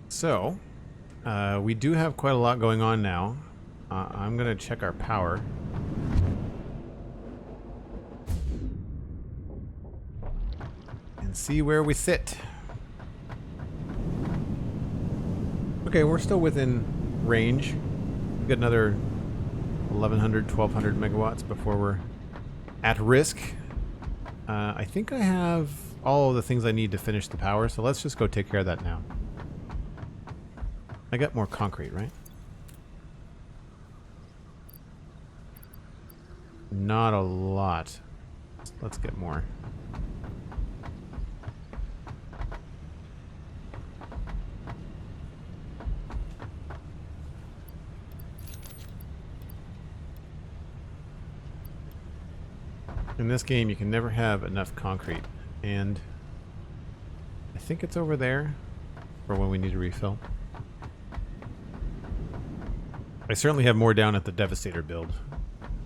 so we do have quite a lot going on now. I'm going to check our power. And see where we sit. Okay, we're still within range. We've got another 1100, 1200 megawatts before we're at risk. I think I have all of the things I need to finish the power, so let's just go take care of that now. I got more concrete, right? Not a lot. Let's get more. In this game, you can never have enough concrete, and I think it's over there for when we need to refill. I certainly have more down at the Devastator build,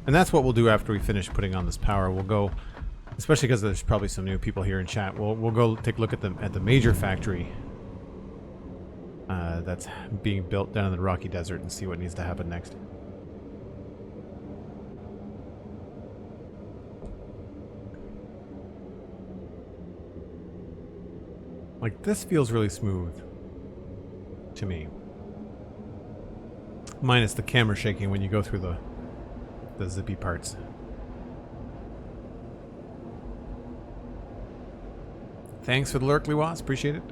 and that's what we'll do after we finish putting on this power. We'll go, especially because there's probably some new people here in chat. We'll go take a look at the major factory that's being built down in the Rocky Desert and see what needs to happen next. Like, this feels really smooth to me. Minus the camera shaking when you go through the zippy parts. Thanks for the lurk, Liwas. Appreciate it.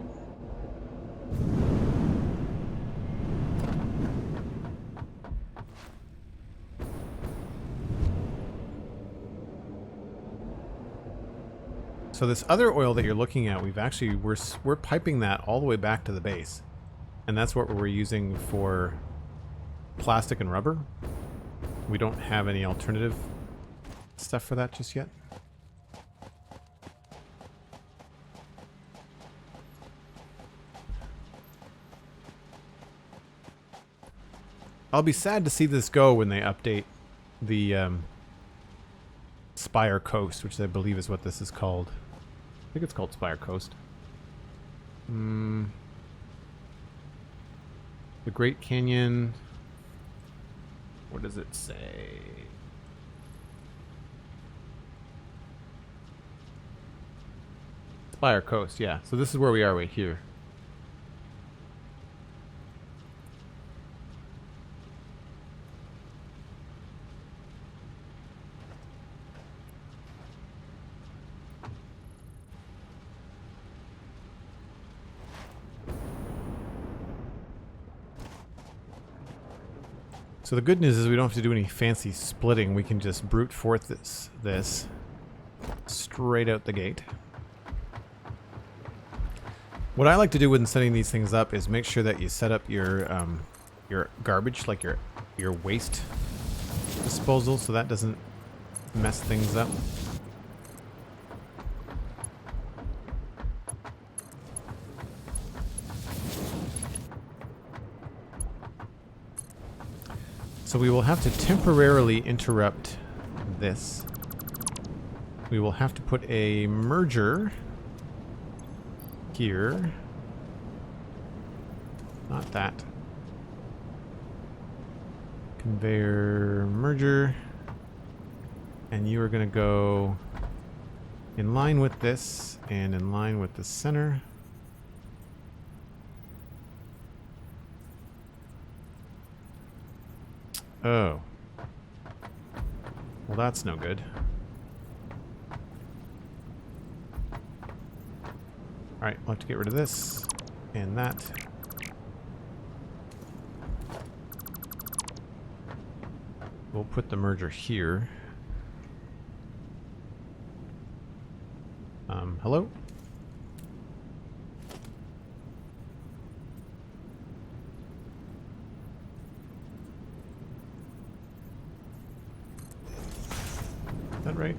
So this other oil that you're looking at, we're piping that all the way back to the base, and that's what we're using for plastic and rubber. We don't have any alternative stuff for that just yet. I'll be sad to see this go when they update the Spire Coast, which I believe is what this is called. I think it's called Spire Coast. The Great Canyon. What does it say? Spire Coast, yeah. So this is where we are right here. So the good news is we don't have to do any fancy splitting. We can just brute force this straight out the gate. What I like to do when setting these things up is make sure that you set up your garbage, like your waste disposal, so that doesn't mess things up. So we will have to temporarily interrupt this. We will have to put a merger here. Not that. Conveyor merger. And you are going to go in line with this and in line with the center. Oh. Well, that's no good. Alright, we'll have to get rid of this and that. We'll put the merger here. Hello? Is that right?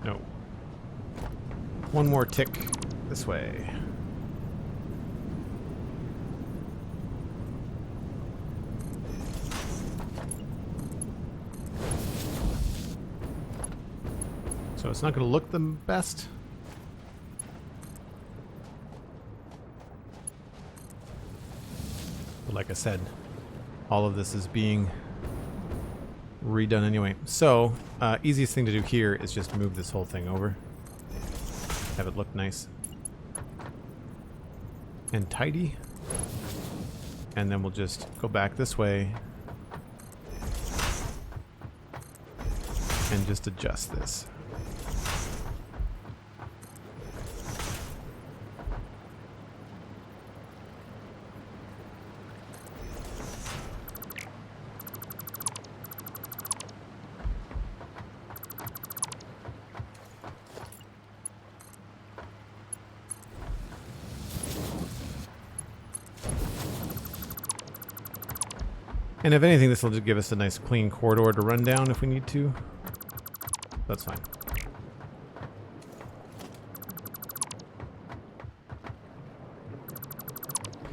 No. One more tick this way. So it's not going to look the best. like I said, all of this is being redone anyway. So, easiest thing to do here is just move this whole thing over. Have it look nice and tidy. And then we'll just go back this way and just adjust this. And if anything, this will just give us a nice clean corridor to run down if we need to. That's fine.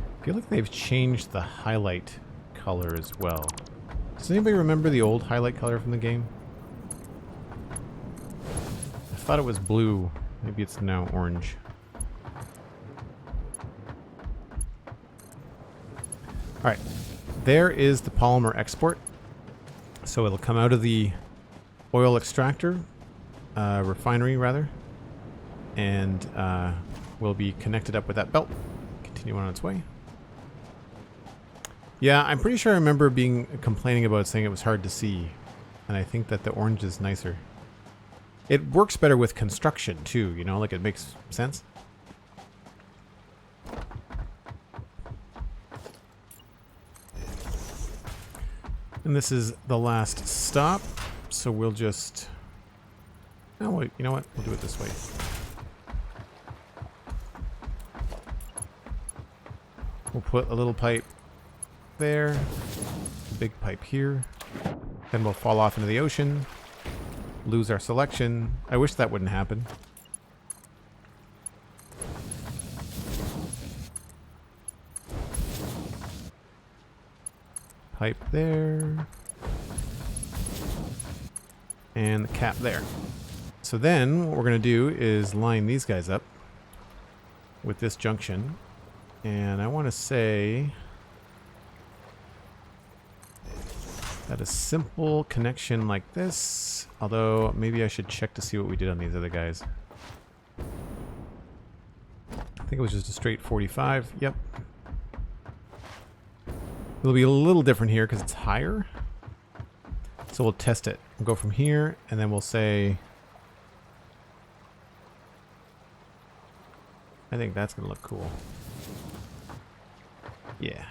I feel like they've changed the highlight color as well. Does anybody remember the old highlight color from the game? I thought it was blue. Maybe it's now orange. Alright. There is the polymer export. So it'll come out of the oil extractor, refinery rather, and will be connected up with that belt. Continue on its way. Yeah, I'm pretty sure I remember complaining about it, saying it was hard to see, and I think that the orange is nicer. It works better with construction too, you know, like it makes sense. And this is the last stop, so we'll just... Oh, wait, you know what? We'll do it this way. We'll put a little pipe there, a big pipe here. Then we'll fall off into the ocean, lose our selection. I wish that wouldn't happen. Pipe there. And the cap there. So then what we're going to do is line these guys up with this junction. And I want to say that a simple connection like this, although maybe I should check to see what we did on these other guys. I think it was just a straight 45. Yep. It'll be a little different here because it's higher. So we'll test it. We'll go from here and then we'll say, I think that's going to look cool. Yeah.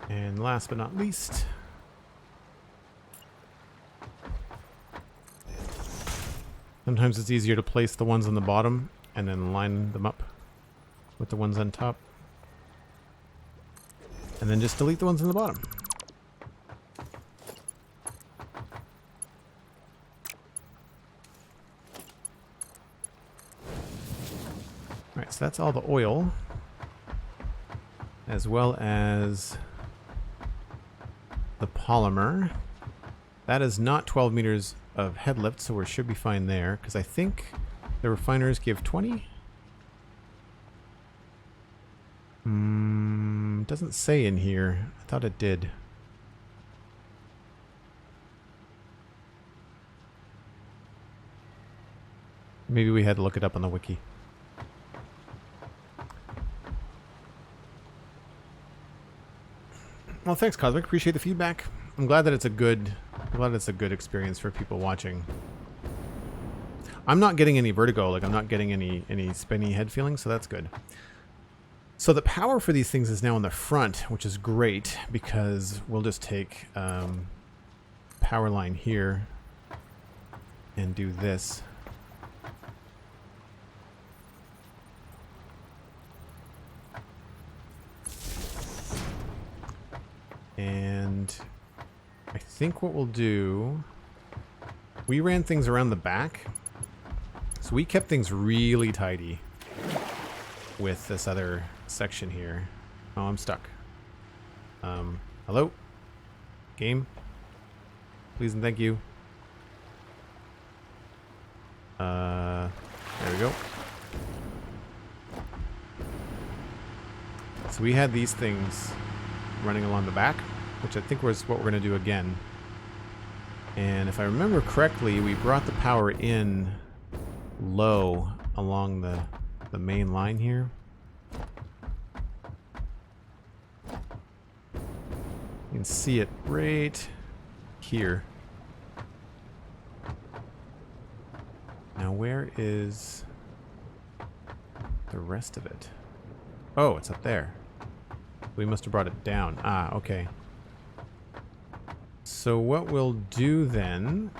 And last but not least, sometimes it's easier to place the ones on the bottom and then line them up with the ones on top. And then just delete the ones on the bottom. Alright, so that's all the oil, as well as the polymer. That is not 12 meters of head lift, so we should be fine there, because I think the refiners give 20. Doesn't say in here. I thought it did. Maybe we had to look it up on the wiki. Well, thanks, Cosmic. Appreciate the feedback. I'm glad that it's a good experience for people watching. I'm not getting any vertigo, like I'm not getting any spinny head feeling, so that's good. So the power for these things is now on the front, which is great because we'll just take power line here and do this. And I think what we'll do, we ran things around the back, So we kept things really tidy with this other section here. Oh, I'm stuck. Hello? Game? Please and thank you. There we go. So we had these things running along the back, which I think was what we're going to do again. And if I remember correctly, we brought the power in low along the main line here. You can see it right here. Now where is the rest of it? Oh, it's up there. We must have brought it down. Ah, okay. So what we'll do then,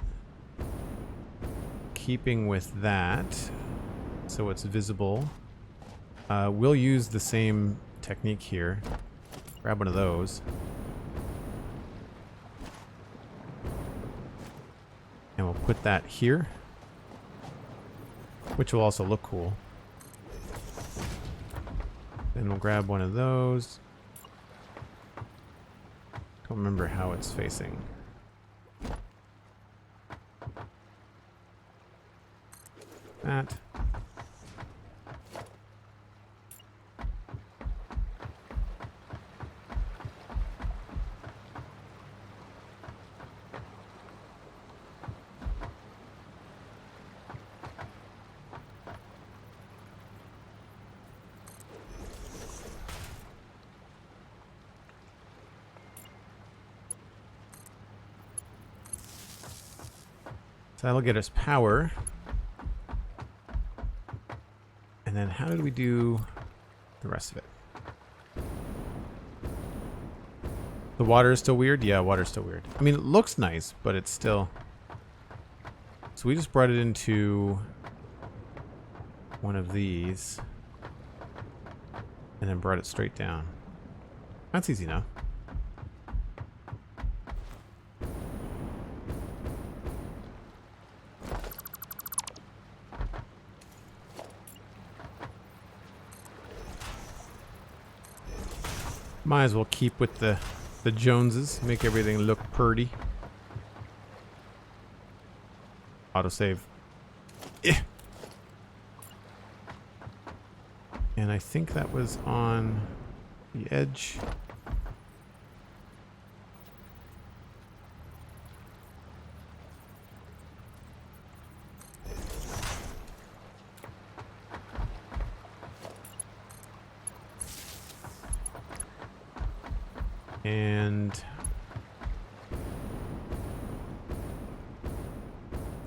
keeping with that, so it's visible, we'll use the same technique here. Grab one of those. And we'll put that here, which will also look cool. Then we'll grab one of those. Don't remember how it's facing. That. So that'll get us power. And then how did we do the rest of it? The water is still weird? Yeah, water's still weird. I mean, it looks nice, but it's still... So we just brought it into one of these. And then brought it straight down. That's easy enough. Might as well keep with the Joneses, make everything look purty. Autosave. Eh. And I think that was on the edge. And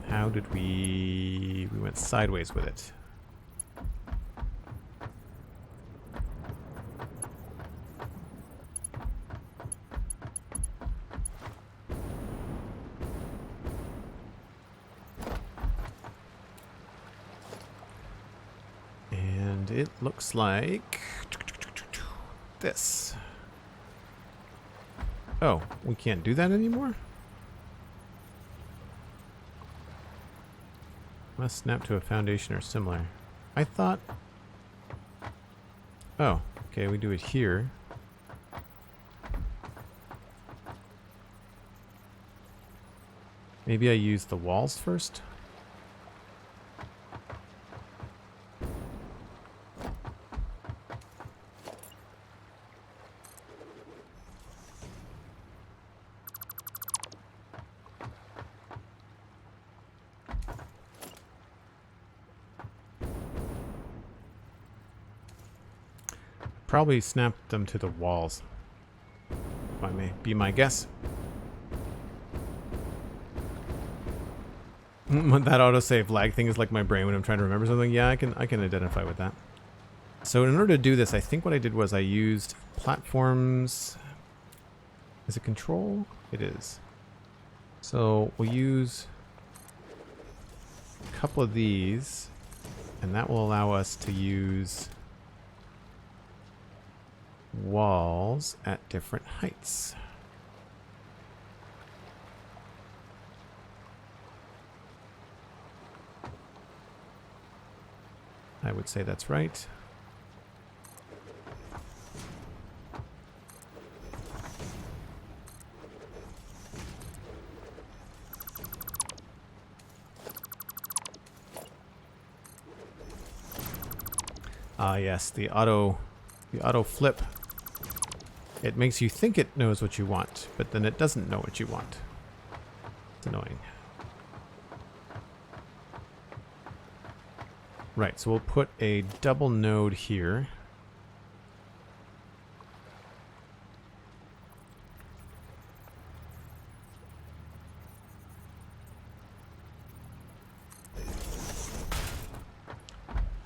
how did we went sideways with it. And it looks like this. Oh, we can't do that anymore? Must snap to a foundation or similar. I thought... Oh, okay, we do it here. Maybe I use the walls first? Probably snap them to the walls, if I may be my guess. That autosave lag thing is like my brain when I'm trying to remember something. Yeah, I can identify with that. So in order to do this, I think what I did was I used platforms. Is it control? It is. So we'll use a couple of these, and that will allow us to use walls at different heights. I would say that's right. Ah, yes, the auto flip. It makes you think it knows what you want, but then it doesn't know what you want. It's annoying. Right, so we'll put a double node here.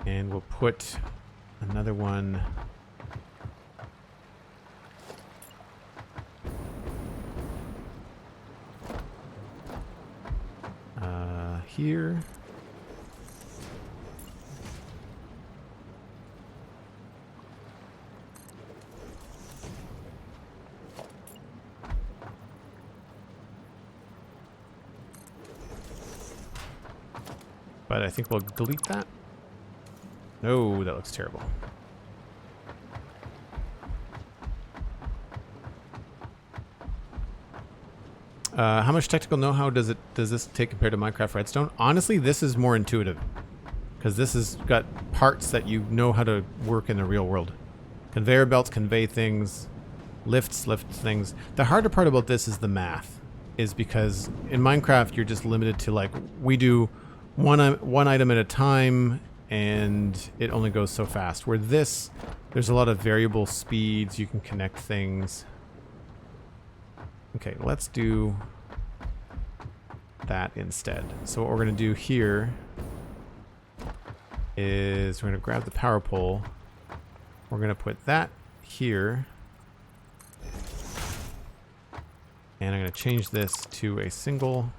And we'll put another one here. But I think we'll delete that. No, that looks terrible. How much technical know-how does this take compared to Minecraft Redstone? Honestly, this is more intuitive, because this has got parts that you know how to work in the real world. Conveyor belts convey things, lifts lift things. The harder part about this is the math, is because in Minecraft you're just limited to, like, we do one item at a time, and it only goes so fast. Where this, there's a lot of variable speeds. You can connect things. Okay, let's do that instead. So what we're going to do here is we're going to grab the power pole. We're going to put that here. And I'm going to change this to a single.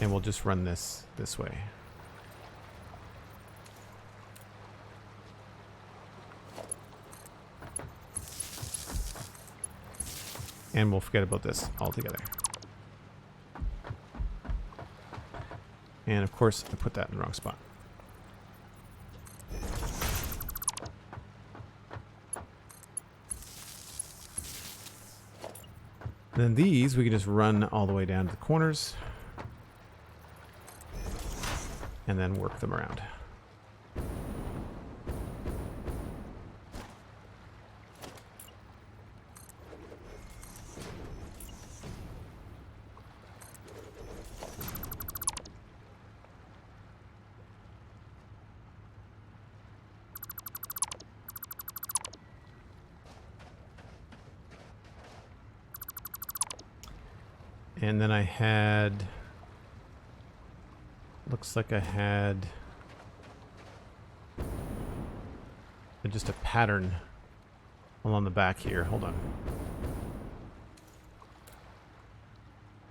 And we'll just run this way. And we'll forget about this altogether. And of course, I put that in the wrong spot. And then these, we can just run all the way down to the corners. And then work them around. And then I had, looks like I had just a pattern along the back here. Hold on.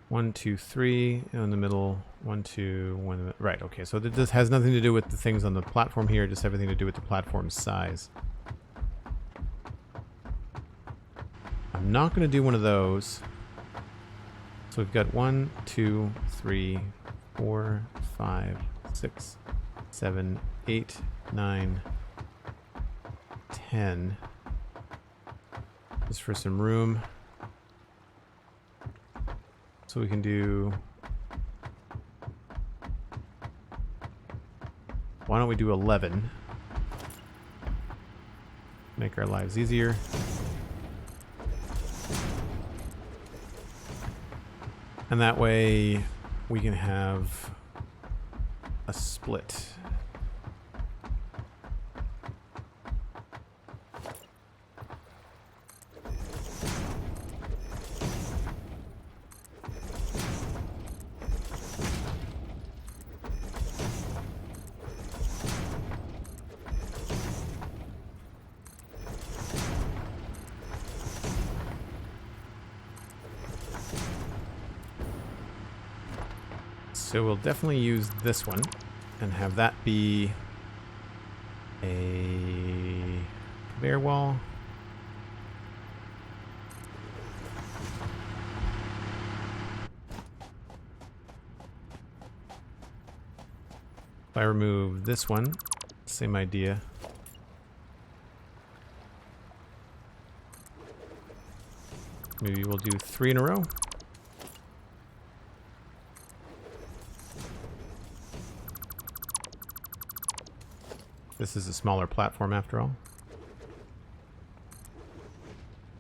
1, 2, 3 in the middle. 1, 2, 1. Right. Okay. So this has nothing to do with the things on the platform here. Just everything to do with the platform size. I'm not going to do one of those. So we've got 1, 2, 3, 4, 5, 6, 7, 8, 9, 10. Just for some room. So we can do... Why don't we do 11? Make our lives easier. And that way we can have a split. So we'll definitely use this one and have that be a conveyor wall. If I remove this one, same idea. Maybe we'll do 3 in a row. This is a smaller platform after all.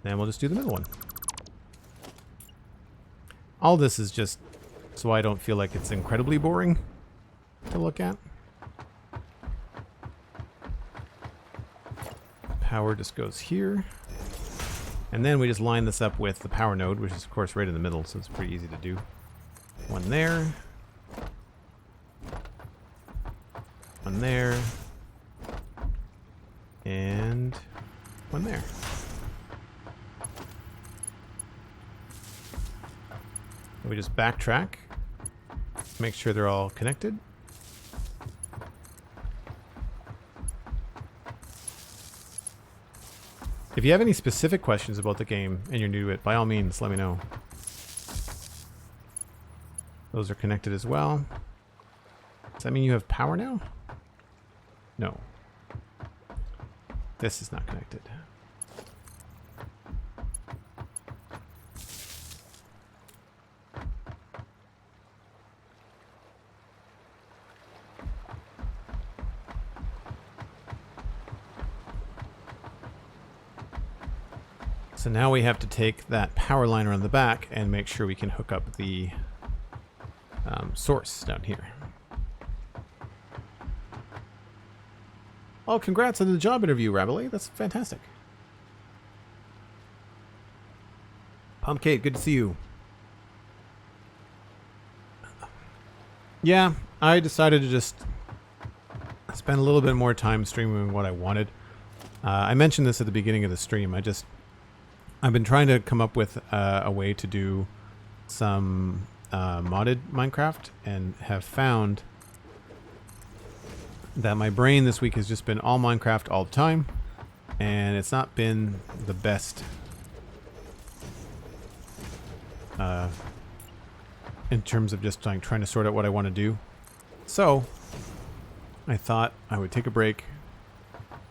Then we'll just do the middle one. All this is just so I don't feel like it's incredibly boring to look at. Power just goes here. And then we just line this up with the power node, which is of course right in the middle, so it's pretty easy to do. One there. One there. And one there. And we just backtrack, make sure they're all connected. If you have any specific questions about the game and you're new to it, by all means, let me know. Those are connected as well. Does that mean you have power now? No. This is not connected. So now we have to take that power line around the back and make sure we can hook up the source down here. Oh, congrats on the job interview, Rabelais. That's fantastic. Pumpcake, good to see you. Yeah, I decided to just spend a little bit more time streaming what I wanted. I mentioned this at the beginning of the stream. I've been trying to come up with a way to do some modded Minecraft, and have found that my brain this week has just been all Minecraft all the time, and it's not been the best in terms of just trying to sort out what I want to do. So I thought I would take a break,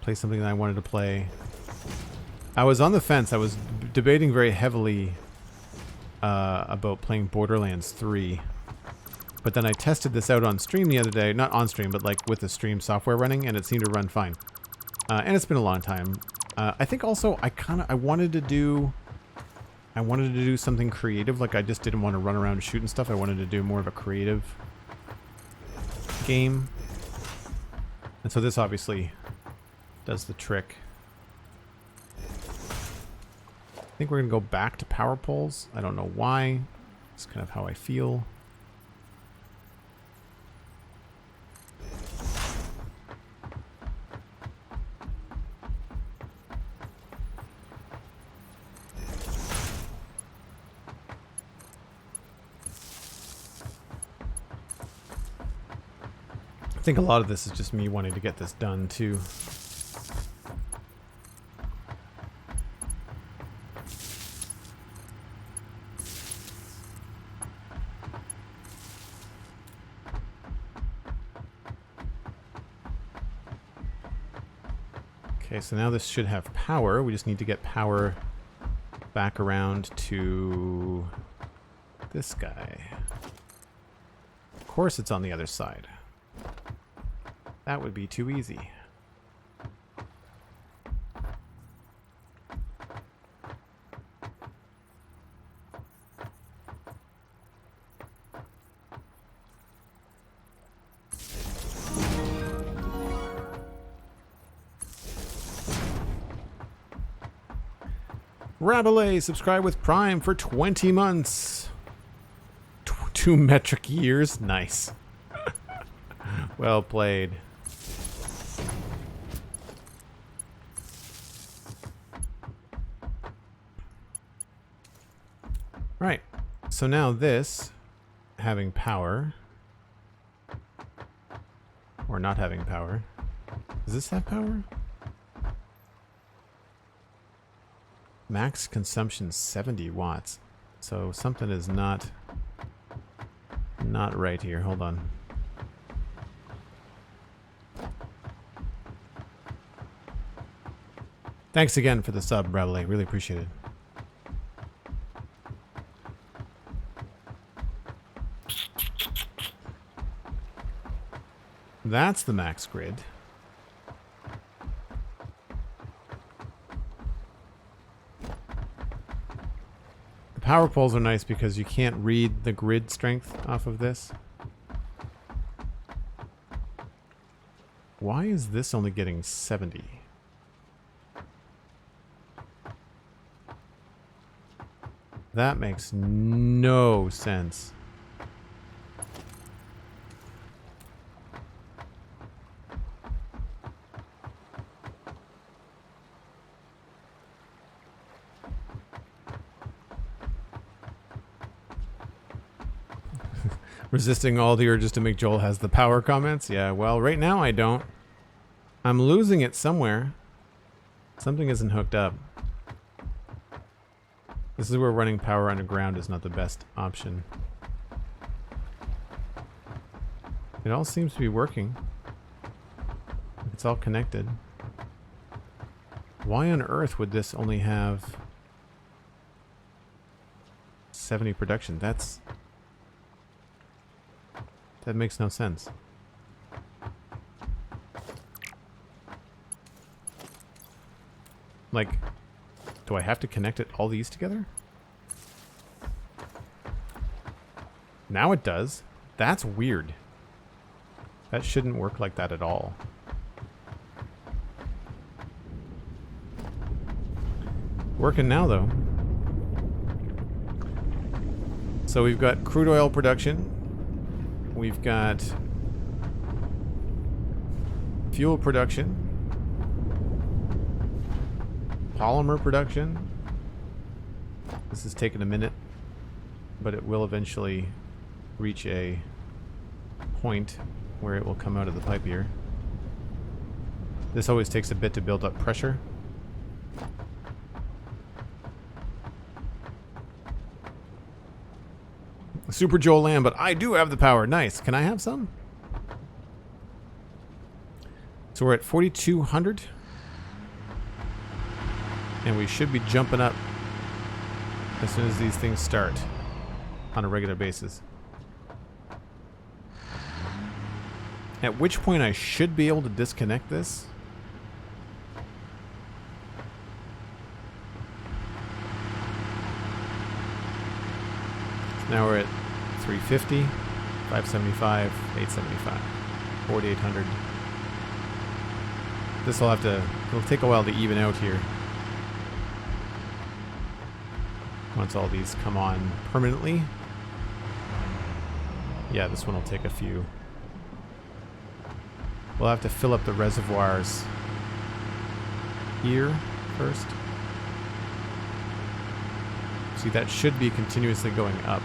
play something that I wanted to play. I was on the fence. I was debating very heavily about playing Borderlands 3. But then I tested this out on stream the other day. Not on stream, but like with the stream software running, and it seemed to run fine. And it's been a long time. I think also I wanted to do something creative. Like I just didn't want to run around shooting stuff. I wanted to do more of a creative game. And so this obviously does the trick. I think we're going to go back to power poles. I don't know why. It's kind of how I feel. I think a lot of this is just me wanting to get this done too. Okay, so now this should have power. We just need to get power back around to this guy. Of course it's on the other side. That would be too easy. Rabelais, subscribe with Prime for 20 months. 2 metric years? Nice. Well played. Right. So now this, having power, or not having power. Does this have power? Max consumption 70 watts. So something is not right here. Hold on. Thanks again for the sub, Bradley. Really appreciate it. That's the max grid. The power poles are nice because you can't read the grid strength off of this. Why is this only getting 70? That makes no sense. Resisting all the urges to make Joel has the power comments? Yeah, well, right now I don't. I'm losing it somewhere. Something isn't hooked up. This is where running power underground is not the best option. It all seems to be working. It's all connected. Why on earth would this only have 70 production? That makes no sense. Like, do I have to connect all these together? Now it does. That's weird. That shouldn't work like that at all. Working now, though. So we've got crude oil production. We've got fuel production. Polymer production. This is taking a minute, but it will eventually reach a point where it will come out of the pipe here. This always takes a bit to build up pressure. Super Joel Lamb, but I do have the power. Nice. Can I have some? So we're at 4,200. And we should be jumping up as soon as these things start on a regular basis. At which point I should be able to disconnect this. So now we're at 350, 575, 875, 4,800. This will have to, it'll take a while to even out here. Once all these come on permanently. Yeah, this one will take a few. We'll have to fill up the reservoirs here first. See, that should be continuously going up.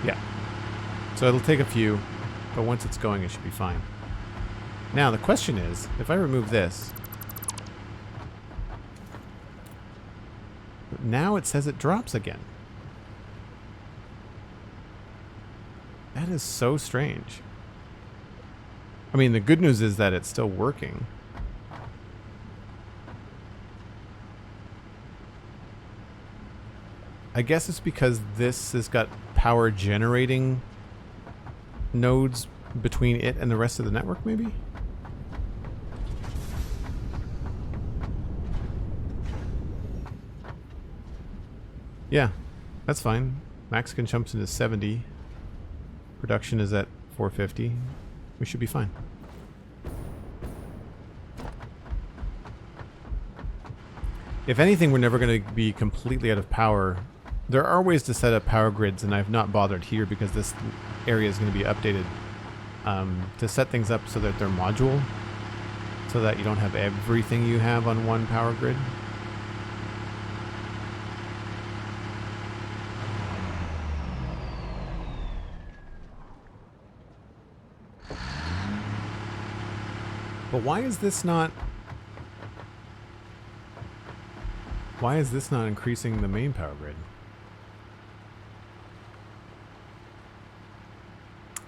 Yeah. So it'll take a few, but once it's going, it should be fine. Now, the question is, if I remove this, now it says it drops again. That is so strange. I mean, the good news is that it's still working. I guess it's because this has got power generating nodes between it and the rest of the network, maybe? Yeah, that's fine. Max jumps into 70. Production is at 450. We should be fine. If anything, we're never going to be completely out of power. There are ways to set up power grids, and I've not bothered here because this area is going to be updated to set things up so that they're modular, so that you don't have everything you have on one power grid. But why is this not increasing the main power grid?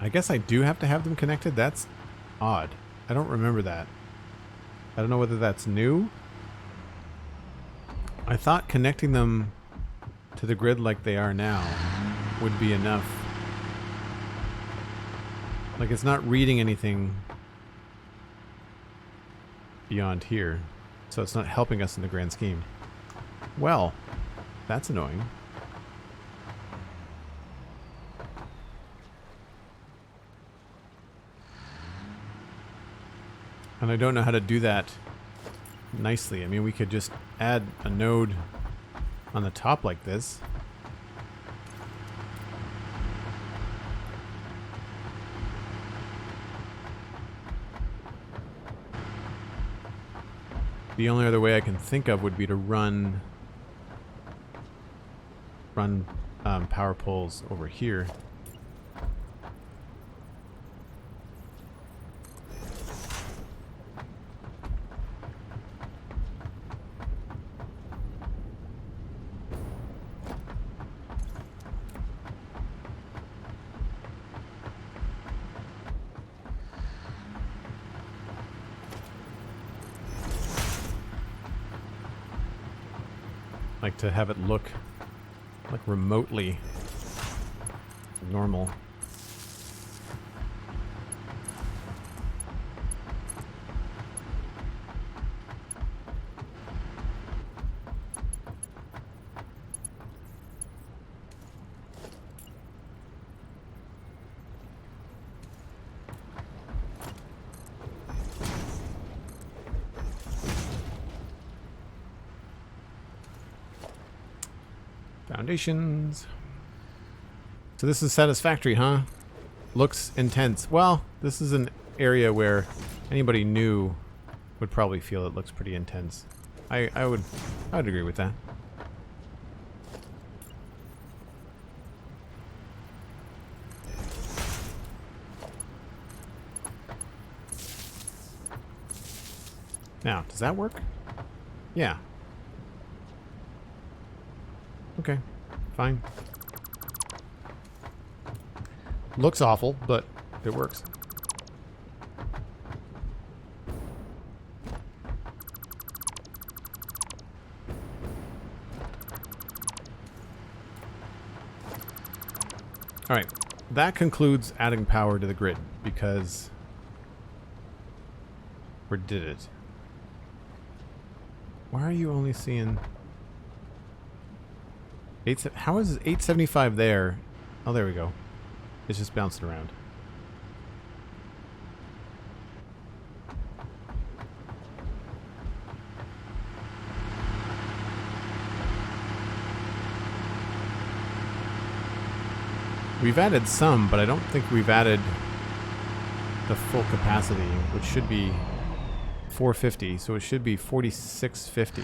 I guess I do have to have them connected? That's odd. I don't remember that. I don't know whether that's new. I thought connecting them to the grid like they are now would be enough. Like, it's not reading anything beyond here, so it's not helping us in the grand scheme. Well, that's annoying. And I don't know how to do that nicely. I mean, we could just add a node on the top like this. The only other way I can think of would be to run power poles over here. Like to have it look like remotely normal. Foundations. So this is Satisfactory, huh? Looks intense. Well, this is an area where anybody new would probably feel it looks pretty intense. I would agree with that. Now, does that work? Yeah. Okay, fine. Looks awful, but it works. All right, that concludes adding power to the grid because we did it. Why are you only seeing... How is 875 there? Oh, there we go. It's just bouncing around. We've added some, but I don't think we've added the full capacity, which should be 450, so it should be 4650.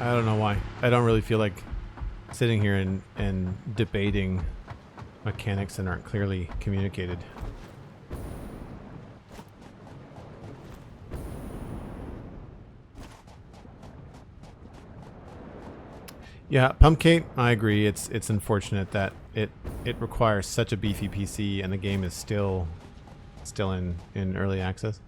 I don't know why. I don't really feel like sitting here and debating mechanics that aren't clearly communicated. Yeah, Pumpkate, I agree. It's unfortunate that it requires such a beefy PC and the game is still in early access.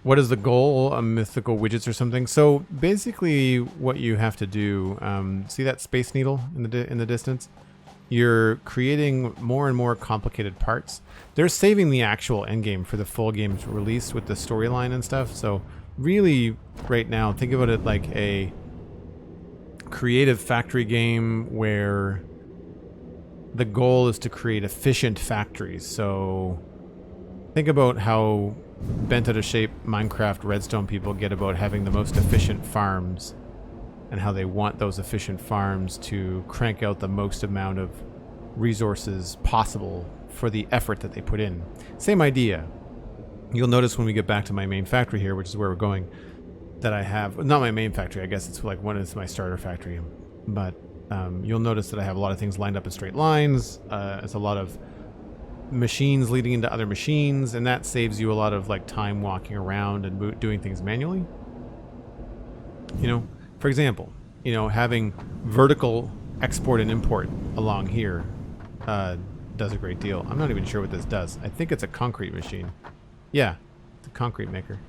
What is the goal? Mythical widgets or something? So basically, what you have to do, see that space needle in the distance? You're creating more and more complicated parts. They're saving the actual endgame for the full game's release with the storyline and stuff. So really, right now, think about it like a creative factory game where the goal is to create efficient factories. So think about how bent out of shape Minecraft Redstone people get about having the most efficient farms and how they want those efficient farms to crank out the most amount of resources possible for the effort that they put in. Same idea. You'll notice when we get back to my main factory here, which is where we're going, that I have. Not my main factory, I guess it's like one is my starter factory. But you'll notice that I have a lot of things lined up in straight lines. It's a lot of machines leading into other machines, and that saves you a lot of like time walking around and doing things manually. You know, for example, you know, having vertical export and import along here does a great deal. I'm not even sure what this does. I think it's a concrete machine. Yeah, it's a concrete maker.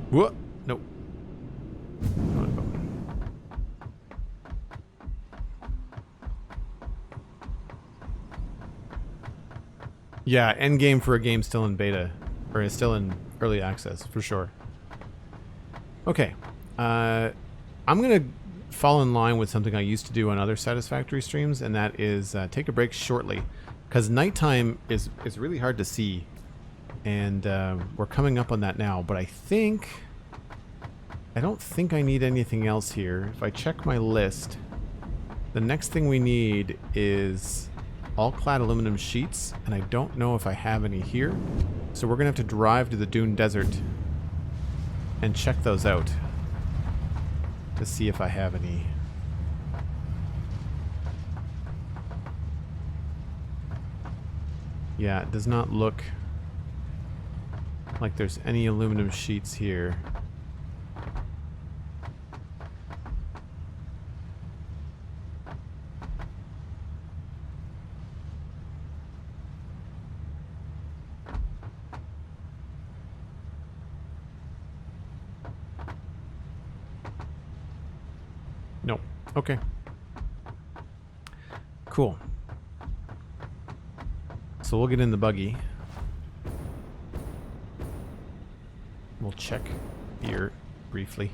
Whoa! Nope. Yeah, end game for a game still in beta, or is still in early access for sure. Okay, I'm gonna fall in line with something I used to do on other Satisfactory streams, and that is take a break shortly, because nighttime is really hard to see, and we're coming up on that now. But I don't think I need anything else here. If I check my list, the next thing we need is all clad aluminum sheets, and I don't know if I have any here, so we're gonna have to drive to the Dune Desert and check those out to see if I have any. Yeah, it does not look like there's any aluminum sheets here. Nope. Okay. Cool. So we'll get in the buggy. We'll check here briefly.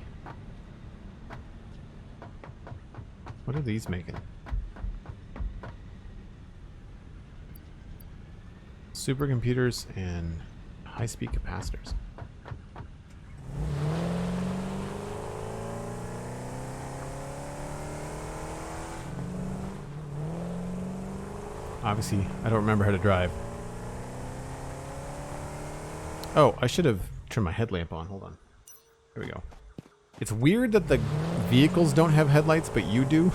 What are these making? Supercomputers and high-speed capacitors. Obviously, I don't remember how to drive. Oh, I should have turned my headlamp on. Hold on. There we go. It's weird that the vehicles don't have headlights, but you do.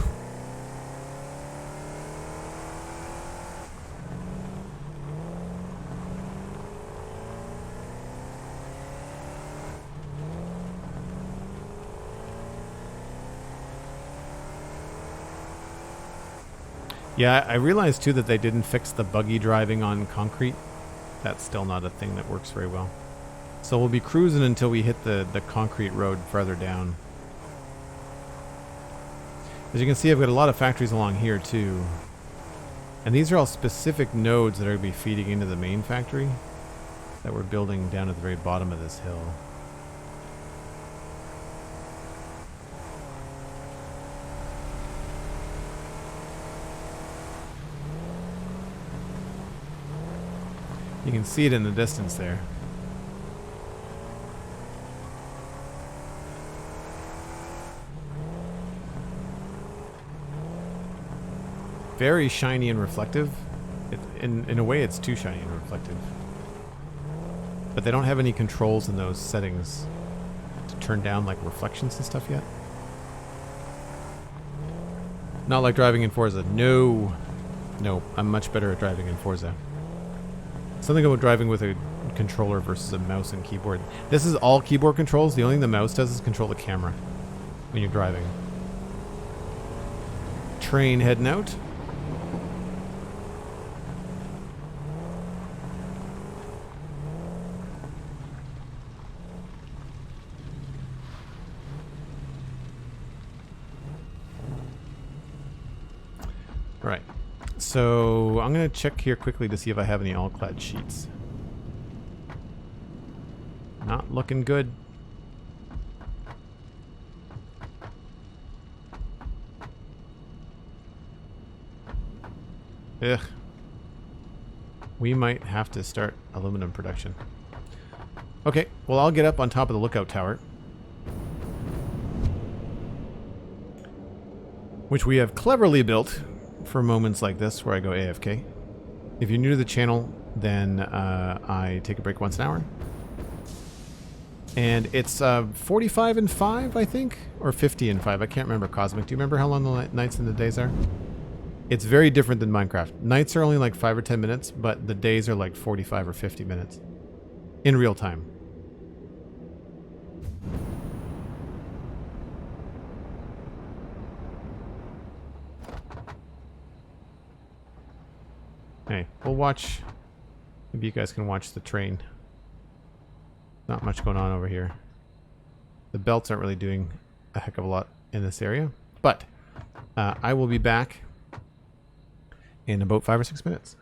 Yeah, I realized too that they didn't fix the buggy driving on concrete. That's still not a thing that works very well. So we'll be cruising until we hit the concrete road farther down. As you can see, I've got a lot of factories along here too. And these are all specific nodes that are going to be feeding into the main factory that we're building down at the very bottom of this hill. You can see it in the distance there. Very shiny and reflective. In a way, it's too shiny and reflective. But they don't have any controls in those settings to turn down like reflections and stuff yet. Not like driving in Forza. No. No, I'm much better at driving in Forza. Something about driving with a controller versus a mouse and keyboard. This is all keyboard controls. The only thing the mouse does is control the camera when you're driving. Train heading out. Right. So I'm going to check here quickly to see if I have any all-clad sheets. Not looking good. Ugh. We might have to start aluminum production. Okay, well I'll get up on top of the lookout tower, which we have cleverly built for moments like this where I go AFK. If you're new to the channel, then I take a break once an hour. And it's 45 and 5, I think? Or 50 and 5. I can't remember, Cosmic. Do you remember how long the nights and the days are? It's very different than Minecraft. Nights are only like 5 or 10 minutes, but the days are like 45 or 50 minutes. In real time. Hey, we'll watch. Maybe you guys can watch the train. Not much going on over here. The belts aren't really doing a heck of a lot in this area. But I will be back in about 5 or 6 minutes.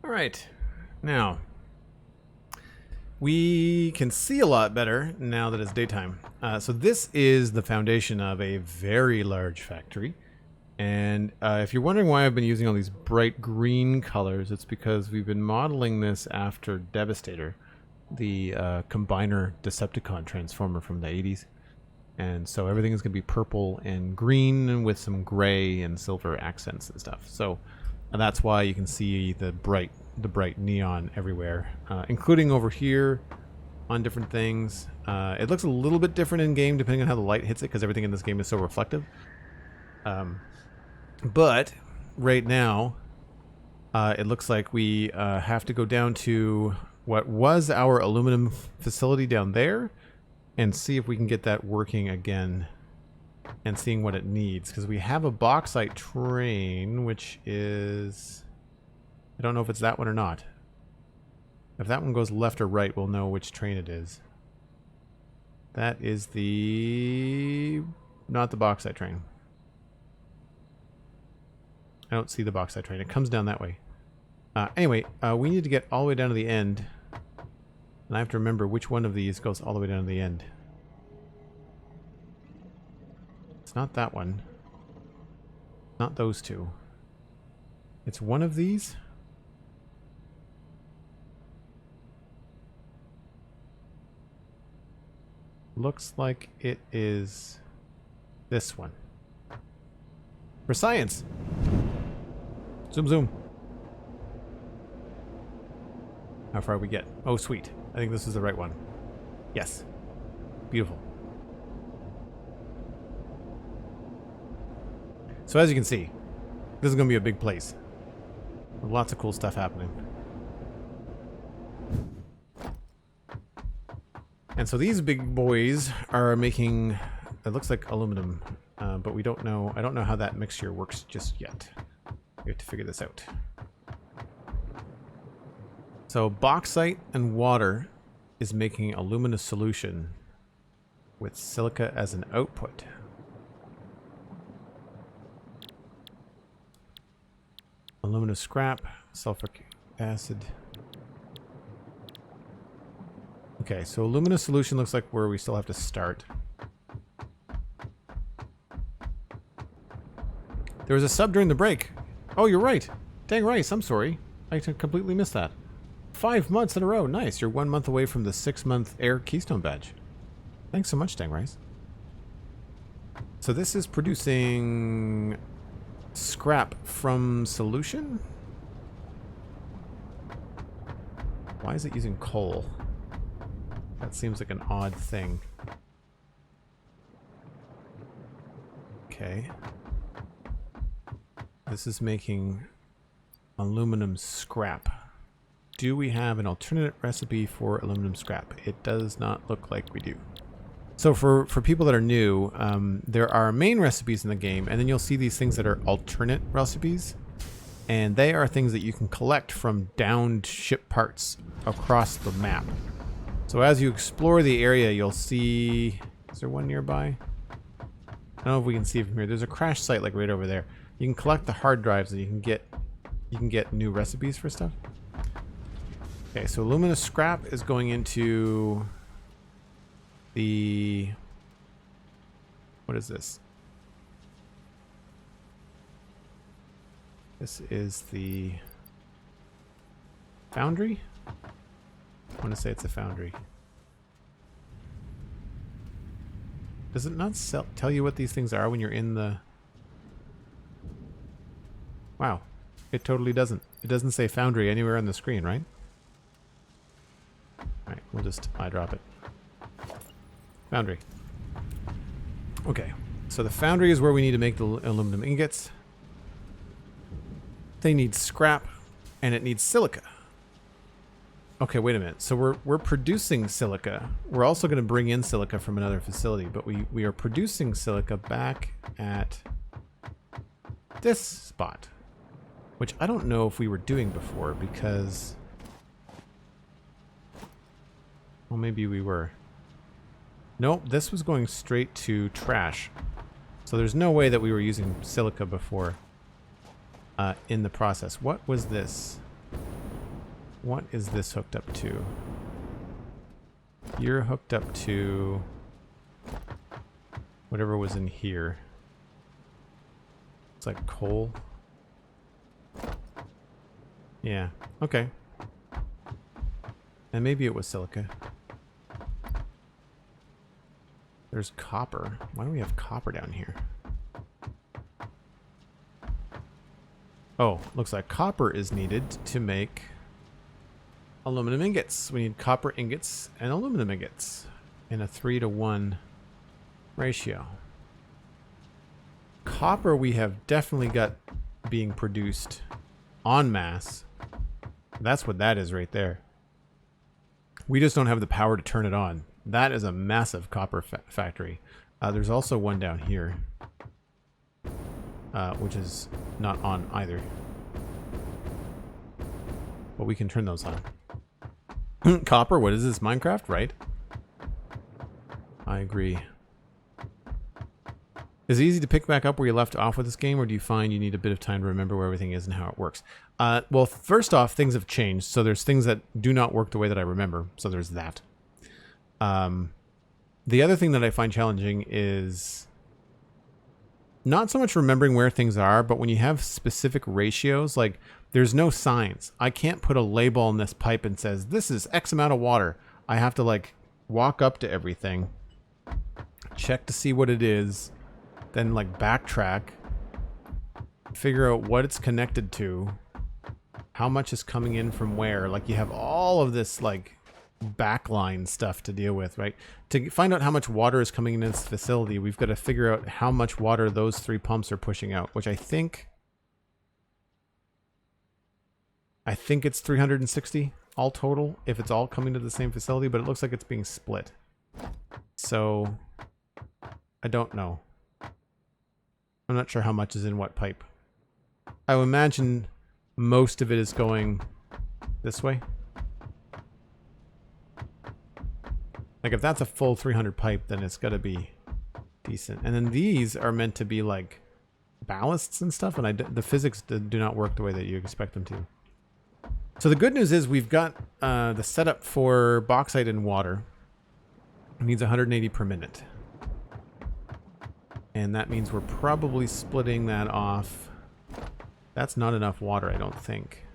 All right. Now, we can see a lot better now that it's daytime. So this is the foundation of a very large factory. And if you're wondering why I've been using all these bright green colors, it's because we've been modeling this after Devastator, the combiner Decepticon Transformer from the 80s. And so everything is going to be purple and green with some gray and silver accents and stuff. So that's why you can see the bright neon everywhere, including over here on different things. It looks a little bit different in game depending on how the light hits it, because everything in this game is so reflective. But right now, it looks like we have to go down to what was our aluminum facility down there and see if we can get that working again and seeing what it needs. Because we have a bauxite train, which is... I don't know if it's that one or not. If that one goes left or right, we'll know which train it is. That is the... not the bauxite train. I don't see the bauxite train. It comes down that way. Anyway, we need to get all the way down to the end. And I have to remember which one of these goes all the way down to the end. It's not that one. Not those two. It's one of these. Looks like it is this one. For science! Zoom, zoom. How far we get? Oh, sweet. I think this is the right one. Yes. Beautiful. So as you can see, this is going to be a big place. With lots of cool stuff happening. And so these big boys are making, it looks like aluminum, but we don't know, I don't know how that mixture works just yet. We have to figure this out. So bauxite and water is making a luminous solution with silica as an output. Aluminum scrap, sulfuric acid. Okay, so luminous solution looks like where we still have to start. There was a sub during the break. Oh, you're right. Dang rice, I'm sorry. I completely missed that. 5 months in a row. Nice. You're 1 month away from the 6-month Air Keystone badge. Thanks so much, Dang rice. So this is producing scrap from solution? Why is it using coal? That seems like an odd thing. Okay. This is making aluminum scrap. Do we have an alternate recipe for aluminum scrap? It does not look like we do. So for people that are new, there are main recipes in the game, and then you'll see these things that are alternate recipes. And they are things that you can collect from downed ship parts across the map. So as you explore the area, you'll see... Is there one nearby? I don't know if we can see it from here. There's a crash site like right over there. You can collect the hard drives and you can get new recipes for stuff. Okay, so luminous scrap is going into the... What is this? This is the foundry? I want to say it's a foundry. Does it not tell you what these things are when you're in the... Wow. It totally doesn't. It doesn't say foundry anywhere on the screen, right? Alright, we'll just eyedrop it. Foundry. Okay. So the foundry is where we need to make the aluminum ingots. They need scrap, and it needs silica. Okay, wait a minute. So we're producing silica. We're also going to bring in silica from another facility, but we are producing silica back at this spot, which I don't know if we were doing before because... Well, maybe we were. Nope, this was going straight to trash. So there's no way that we were using silica before in the process. What was this? What is this hooked up to? You're hooked up to whatever was in here. It's like coal. Yeah, okay. And maybe it was silica. There's copper. Why do we have copper down here? Oh, looks like copper is needed to make aluminum ingots. We need copper ingots and aluminum ingots in a 3-to-1 ratio. Copper we have definitely got being produced en masse. That's what that is right there. We just don't have the power to turn it on. That is a massive copper factory. There's also one down here, which is not on either. But we can turn those on. Copper, what is this? Minecraft, right? I agree. Is it easy to pick back up where you left off with this game, or do you find you need a bit of time to remember where everything is and how it works? Well, first off, things have changed, so there's things that do not work the way that I remember, so there's that. The other thing that I find challenging is not so much remembering where things are, but when you have specific ratios, like there's no signs. I can't put a label on this pipe and says, this is X amount of water. I have to like walk up to everything, check to see what it is, then like backtrack, figure out what it's connected to, how much is coming in from where. Like you have all of this like backline stuff to deal with, right? To find out how much water is coming in this facility, we've got to figure out how much water those 3 pumps are pushing out, which I think it's 360 all total if it's all coming to the same facility, but it looks like it's being split. So I don't know. I'm not sure how much is in what pipe. I would imagine most of it is going this way. Like if that's a full 300 pipe, then it's got to be decent. And then these are meant to be like ballasts and stuff, and the physics do not work the way that you expect them to. So the good news is we've got the setup for bauxite and water. It needs 180 per minute. And that means we're probably splitting that off. That's not enough water, I don't think.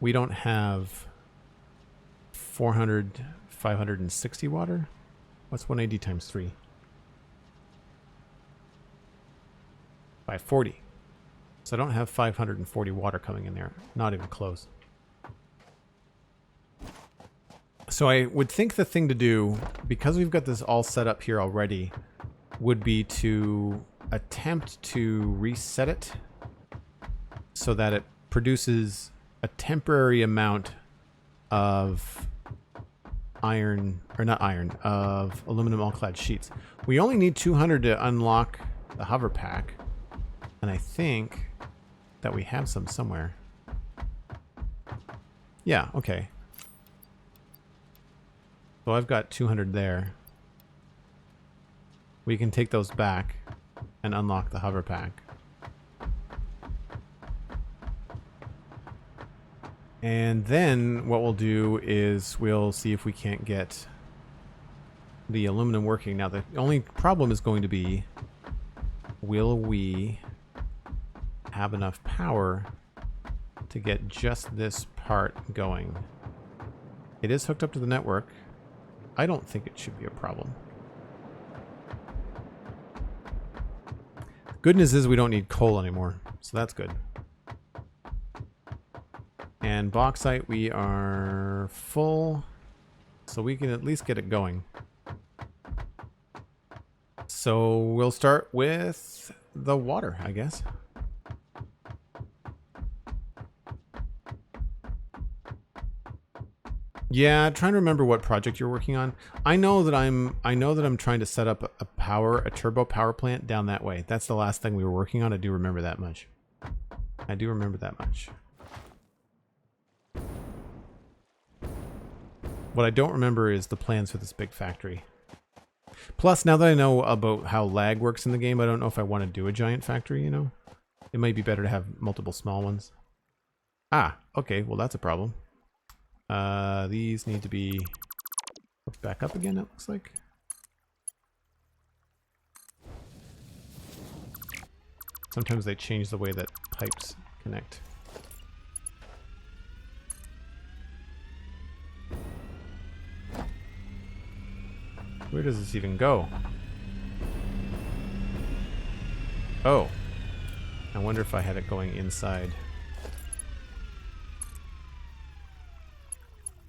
We don't have 400, 560 water. What's 180 times 3? 540. So I don't have 540 water coming in there. Not even close. So I would think the thing to do, because we've got this all set up here already, would be to attempt to reset it so that it produces a temporary amount of iron, or not iron, of aluminum all-clad sheets. We only need 200 to unlock the hover pack, and I think that we have some somewhere. Yeah, okay. So I've got 200 there. We can take those back and unlock the hover pack. And then what we'll do is we'll see if we can't get the aluminum working. Now the only problem is going to be, will we have enough power to get just this part going? It is hooked up to the network. I don't think it should be a problem. Good news is we don't need coal anymore, so that's good. And bauxite, we are full, so we can at least get it going. So we'll start with the water, I guess. Yeah, trying to remember what project you're working on. I know that I'm trying to set up a turbo power plant down that way. That's the last thing we were working on. I do remember that much. I do remember that much. What I don't remember is the plans for this big factory. Plus, now that I know about how lag works in the game, I don't know if I want to do a giant factory, you know? It might be better to have multiple small ones. Ah, okay, well that's a problem. These need to be hooked back up again, it looks like. Sometimes they change the way that pipes connect. Where does this even go? Oh. I wonder if I had it going inside.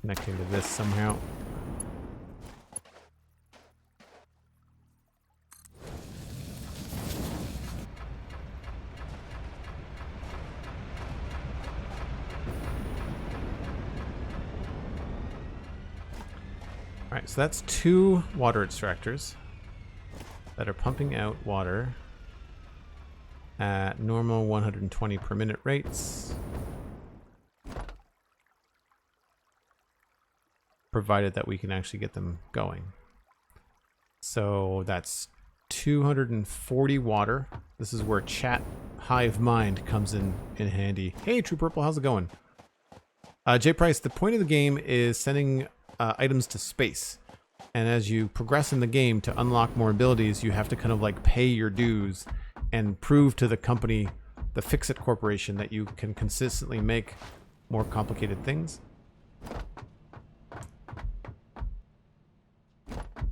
Connecting to this somehow. Alright, so that's 2 water extractors that are pumping out water at normal 120 per minute rates, provided that we can actually get them going. So that's 240 water. This is where chat hive mind comes in handy. Hey, True Purple, how's it going? J Price, the point of the game is sending items to space. And as you progress in the game to unlock more abilities, you have to kind of like pay your dues and prove to the company, the Fix-It Corporation, that you can consistently make more complicated things.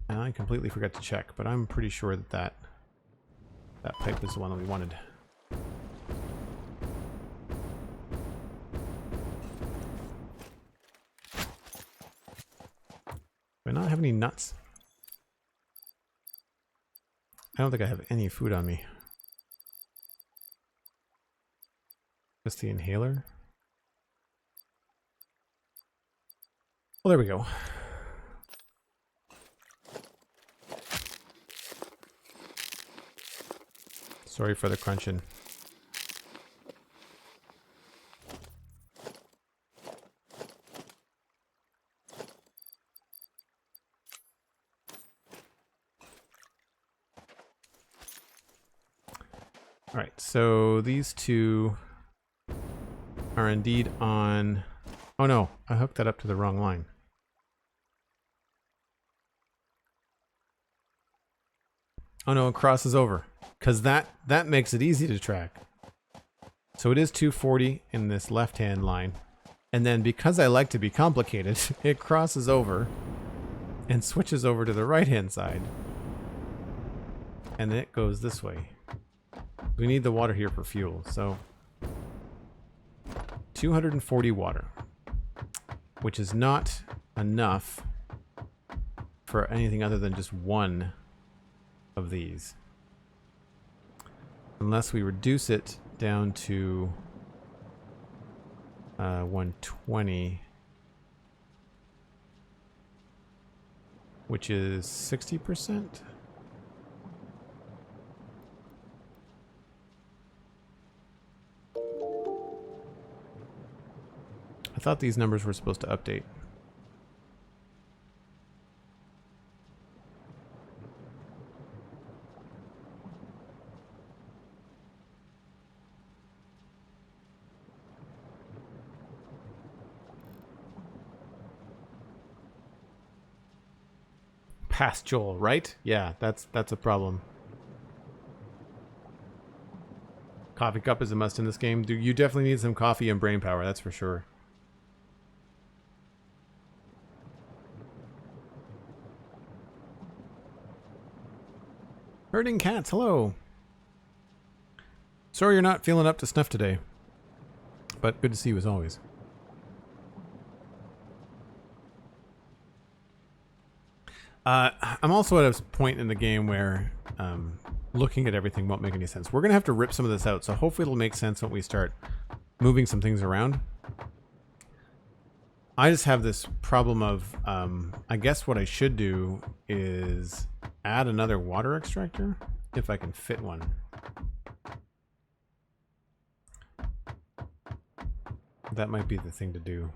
And I completely forgot to check, but I'm pretty sure that that pipe is the one that we wanted. Do I not have any nuts? I don't think I have any food on me. Just the inhaler. Well, there we go. Sorry for the crunching. All right, so these two are indeed on... Oh no, I hooked that up to the wrong line. Oh no, it crosses over. Because that makes it easy to track. So it is 240 in this left-hand line. And then because I like to be complicated, it crosses over and switches over to the right-hand side. And then it goes this way. We need the water here for fuel, so 240 water, which is not enough for anything other than just one of these. Unless we reduce it down to 120, which is 60%. I thought these numbers were supposed to update. Past Joel, right? Yeah, that's a problem. Coffee cup is a must in this game. You definitely need some coffee and brain power, that's for sure. Herding cats, hello. Sorry you're not feeling up to snuff today, but good to see you as always. I'm also at a point in the game where looking at everything won't make any sense. We're going to have to rip some of this out, so hopefully it'll make sense when we start moving some things around. I just have this problem of, I guess what I should do is add another water extractor, if I can fit one. That might be the thing to do.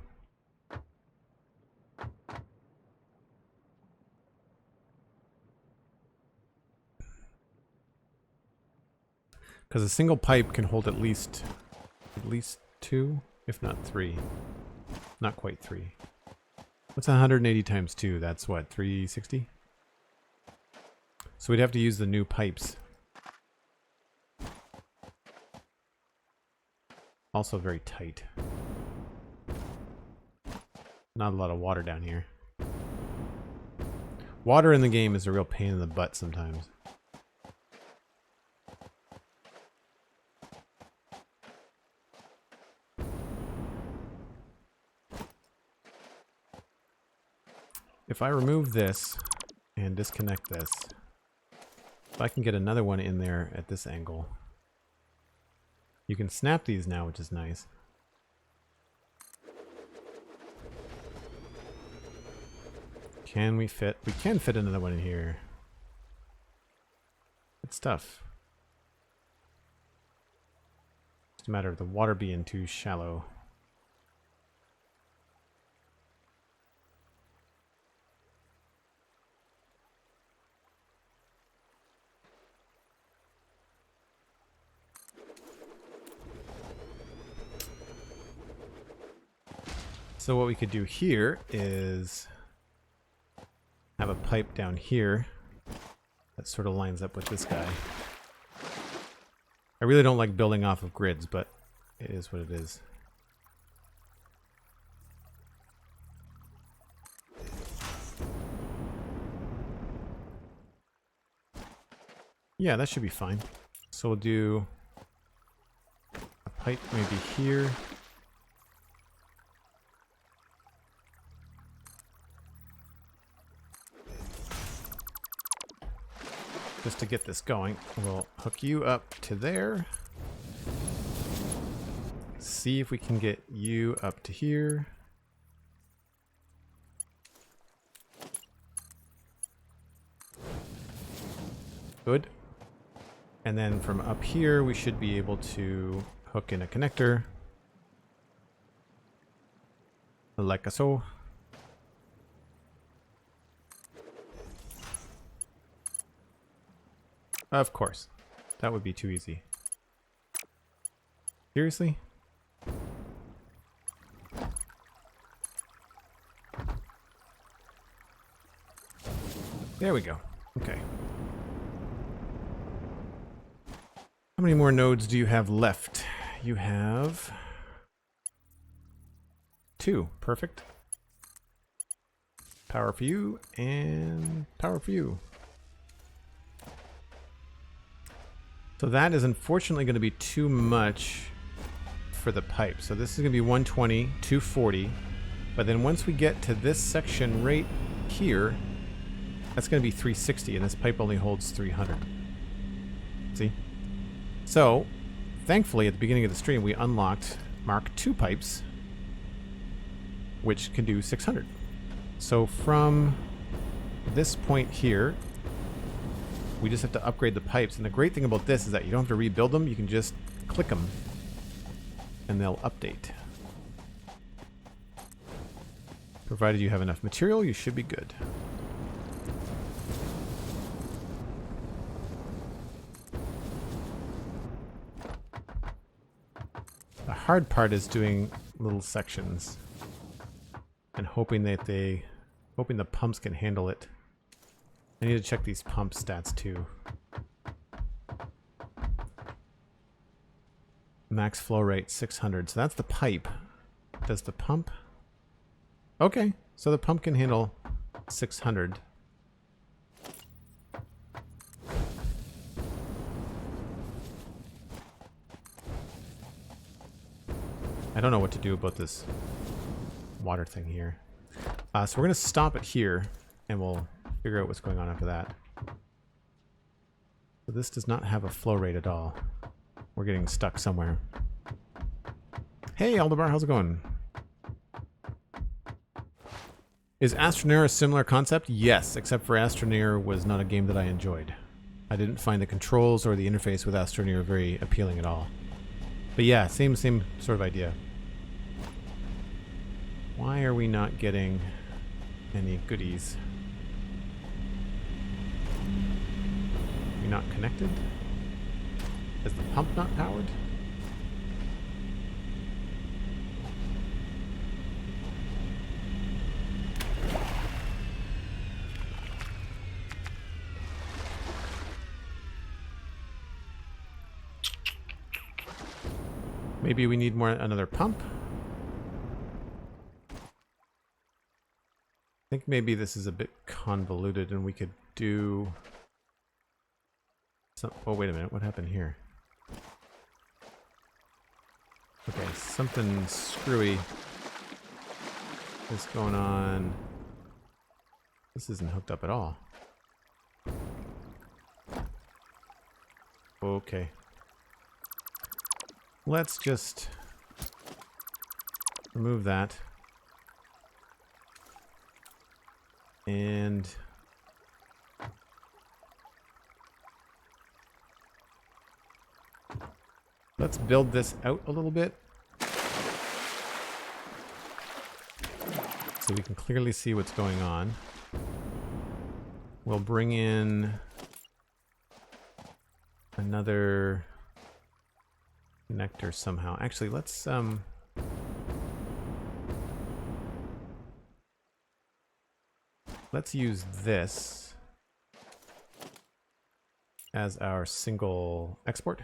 Because a single pipe can hold at least 2. If not 3. Not quite 3. What's 180 times 2? That's what, 360? So we'd have to use the new pipes. Also very tight. Not a lot of water down here. Water in the game is a real pain in the butt sometimes. If I remove this and disconnect this, if I can get another one in there at this angle, you can snap these now, which is nice. Can we fit? We can fit another one in here. Good stuff. Just a matter of the water being too shallow. So what we could do here is have a pipe down here that sort of lines up with this guy. I really don't like building off of grids, but it is what it is. Yeah, that should be fine. So we'll do a pipe maybe here. Just to get this going, we'll hook you up to there. See if we can get you up to here. Good. And then from up here, we should be able to hook in a connector. Like so. Of course. That would be too easy. Seriously? There we go. Okay. How many more nodes do you have left? You have 2. Perfect. Power for you and power for you. So that is unfortunately going to be too much for the pipe. So this is going to be 120, 240. But then once we get to this section right here, that's going to be 360, and this pipe only holds 300. See? So, thankfully, at the beginning of the stream, we unlocked Mark II pipes, which can do 600. So from this point here, we just have to upgrade the pipes. And the great thing about this is that you don't have to rebuild them. You can just click them and they'll update. Provided you have enough material, you should be good. The hard part is doing little sections and hoping that the pumps can handle it. I need to check these pump stats too. Max flow rate 600. So that's the pipe. Does the pump? Okay, so the pump can handle 600. I don't know what to do about this water thing here. So we're going to stop it here and we'll figure out what's going on after that. So this does not have a flow rate at all. We're getting stuck somewhere. Hey, Aldebar, how's it going? Is Astroneer a similar concept? Yes, except for Astroneer was not a game that I enjoyed. I didn't find the controls or the interface with Astroneer very appealing at all. But yeah, same sort of idea. Why are we not getting any goodies? Are we not connected? Is the pump not powered? Maybe we need another pump. I think maybe this is a bit convoluted and we could do some... Oh, wait a minute. What happened here? Okay, something screwy is going on. This isn't hooked up at all. Okay. Let's just remove that. And let's build this out a little bit so we can clearly see what's going on. We'll bring in another connector somehow. Actually, let's use this as our single export.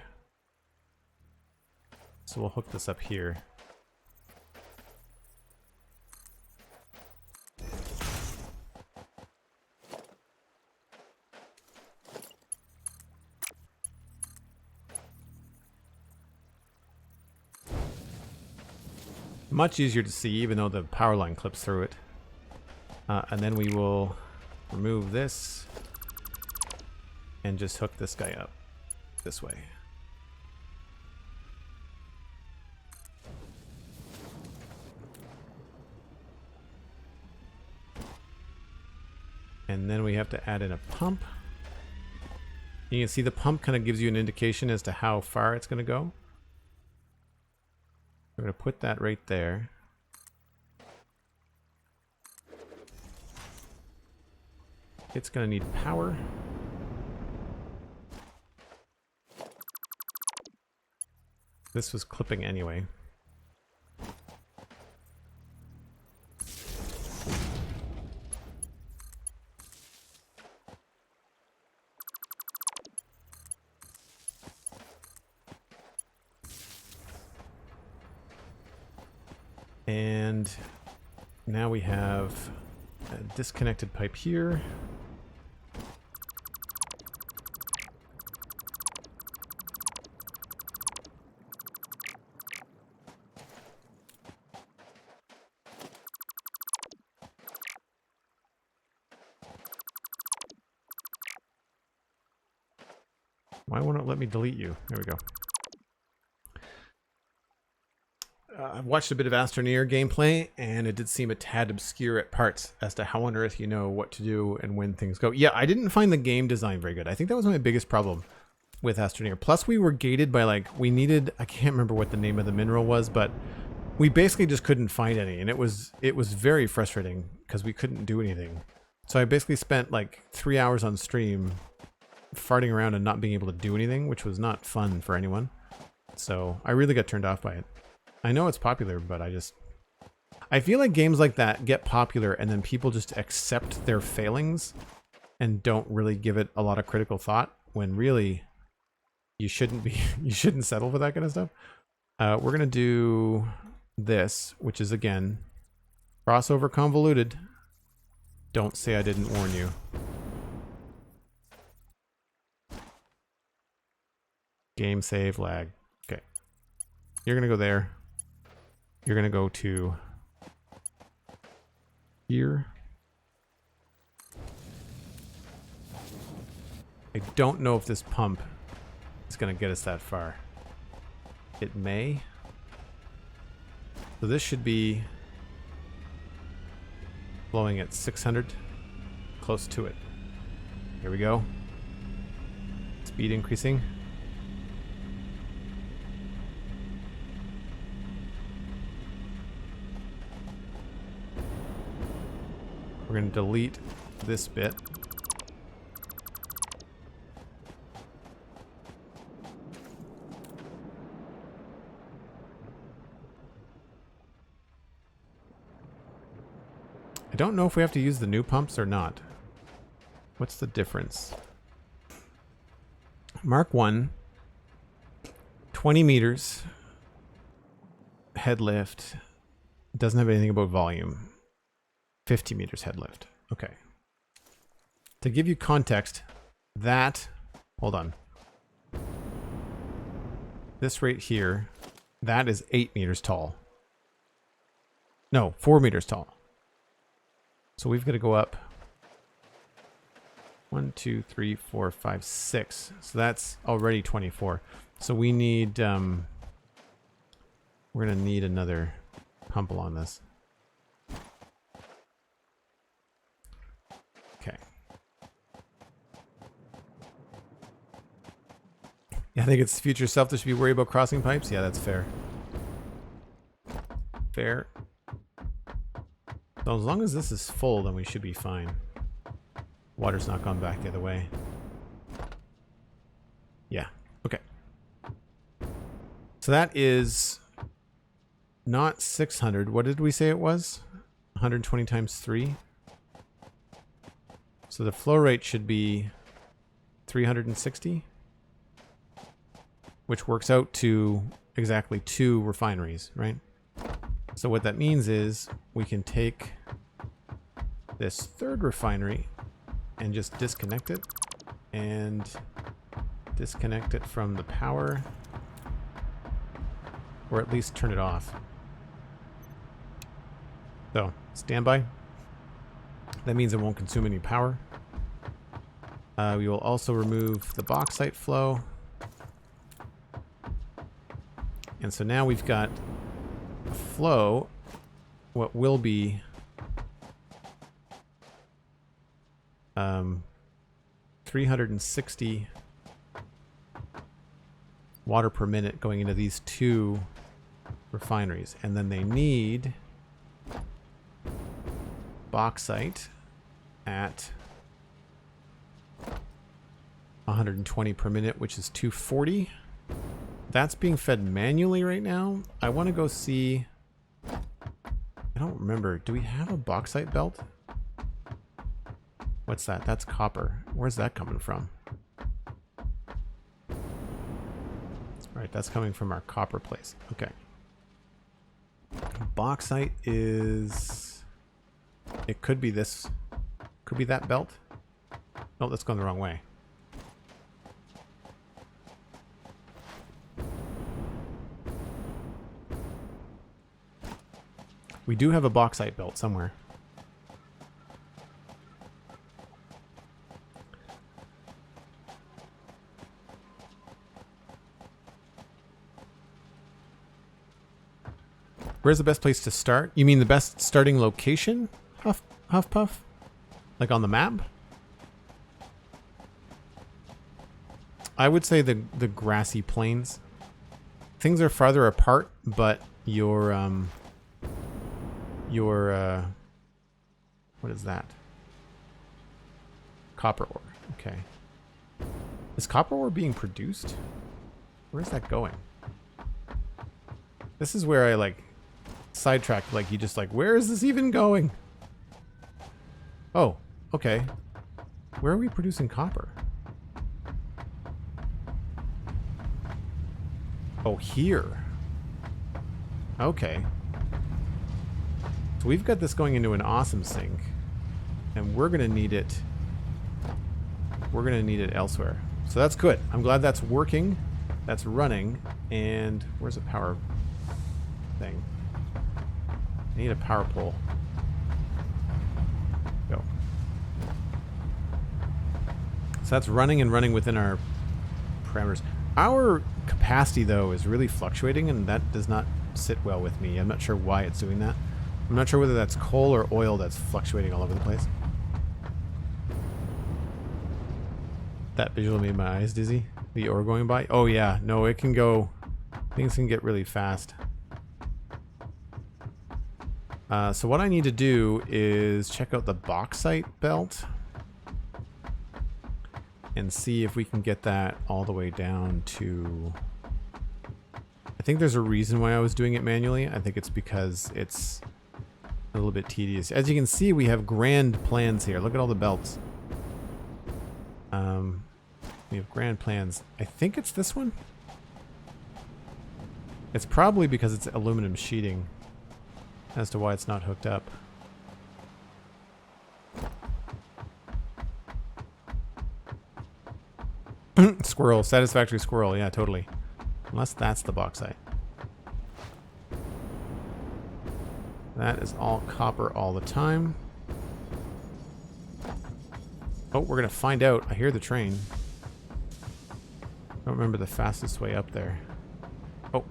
So we'll hook this up here. Much easier to see, even though the power line clips through it. And then we will remove this and just hook this guy up this way. And then we have to add in a pump. You can see the pump kind of gives you an indication as to how far it's going to go. We're going to put that right there. It's going to need power. This was clipping anyway. And now we have a disconnected pipe here. Why won't it let me delete you? There we go. I've watched a bit of Astroneer gameplay, and it did seem a tad obscure at parts as to how on earth you know what to do and when things go. Yeah, I didn't find the game design very good. I think that was my biggest problem with Astroneer. Plus, we were gated by, like, we needed... I can't remember what the name of the mineral was, but we basically just couldn't find any, and it was very frustrating because we couldn't do anything. So I basically spent, like, 3 hours on stream farting around and not being able to do anything, which was not fun for anyone. So I really got turned off by it. I know it's popular, but I feel like games like that get popular and then people just accept their failings and don't really give it a lot of critical thought, when really you shouldn't settle for that kind of stuff. We're gonna do this, which is, again, crossover convoluted. Don't say I didn't warn you. Game save lag. Okay. You're gonna go there. You're going to go to here. I don't know if this pump is going to get us that far. It may. So this should be flowing at 600, close to it. Here we go. Speed increasing. We're going to delete this bit. I don't know if we have to use the new pumps or not. What's the difference? Mark 1, 20 meters, head lift. It doesn't have anything about volume. 50 meters head lift. Okay. To give you context, that, hold on. This right here, that is 8 meters tall. No, 4 meters tall. So we've got to go up 1, 2, 3, 4, 5, 6. So that's already 24. So we need, we're going to need another pump along this. Okay. Yeah, I think it's future selfish to be worried about crossing pipes. Yeah, that's fair. Fair. So as long as this is full, then we should be fine. Water's not gone back the other way. Yeah, okay. So that is not 600. What did we say it was? 120 times 3. So the flow rate should be 360, which works out to exactly 2 refineries, right? So what that means is we can take this third refinery and just disconnect it and disconnect it from the power, or at least turn it off. So standby. That means it won't consume any power. We will also remove the bauxite flow. And so now we've got a flow, what will be 360 water per minute going into these 2 refineries. And then they need bauxite at 120 per minute, which is 240. That's being fed manually right now. I want to go see. I don't remember. Do we have a bauxite belt? What's that? That's copper. Where's that coming from? Right, that's coming from our copper place. Okay. Bauxite is... It could be this... Could be that belt. No, that's going the wrong way. We do have a bauxite belt somewhere. Where's the best place to start? You mean the best starting location? Huff Puff? Like on the map? I would say the grassy plains. Things are farther apart, but your what is that? Copper ore. Okay. Is copper ore being produced? Where's that going? This is where I like sidetracked, like you just like, where is this even going? Oh, okay. Where are we producing copper? Oh, here. Okay. So we've got this going into an awesome sink, and we're gonna need it. We're gonna need it elsewhere. So that's good. I'm glad that's working. That's running. And where's a power thing? I need a power pole. Go. So that's running and running within our parameters. Our capacity, though, is really fluctuating, and that does not sit well with me. I'm not sure why it's doing that. I'm not sure whether that's coal or oil that's fluctuating all over the place. That visual made my eyes dizzy. The ore going by. Oh, yeah. No, it can go... Things can get really fast. So what I need to do is check out the bauxite belt and see if we can get that all the way down to... I think there's a reason why I was doing it manually. I think it's because it's a little bit tedious. As you can see, we have grand plans here. Look at all the belts. We have grand plans. I think it's this one. It's probably because it's aluminum sheeting as to why it's not hooked up. Squirrel. Satisfactory squirrel. Yeah, totally. Unless that's the bauxite. That is all copper all the time. Oh, we're going to find out. I hear the train. I don't remember the fastest way up there. Oh.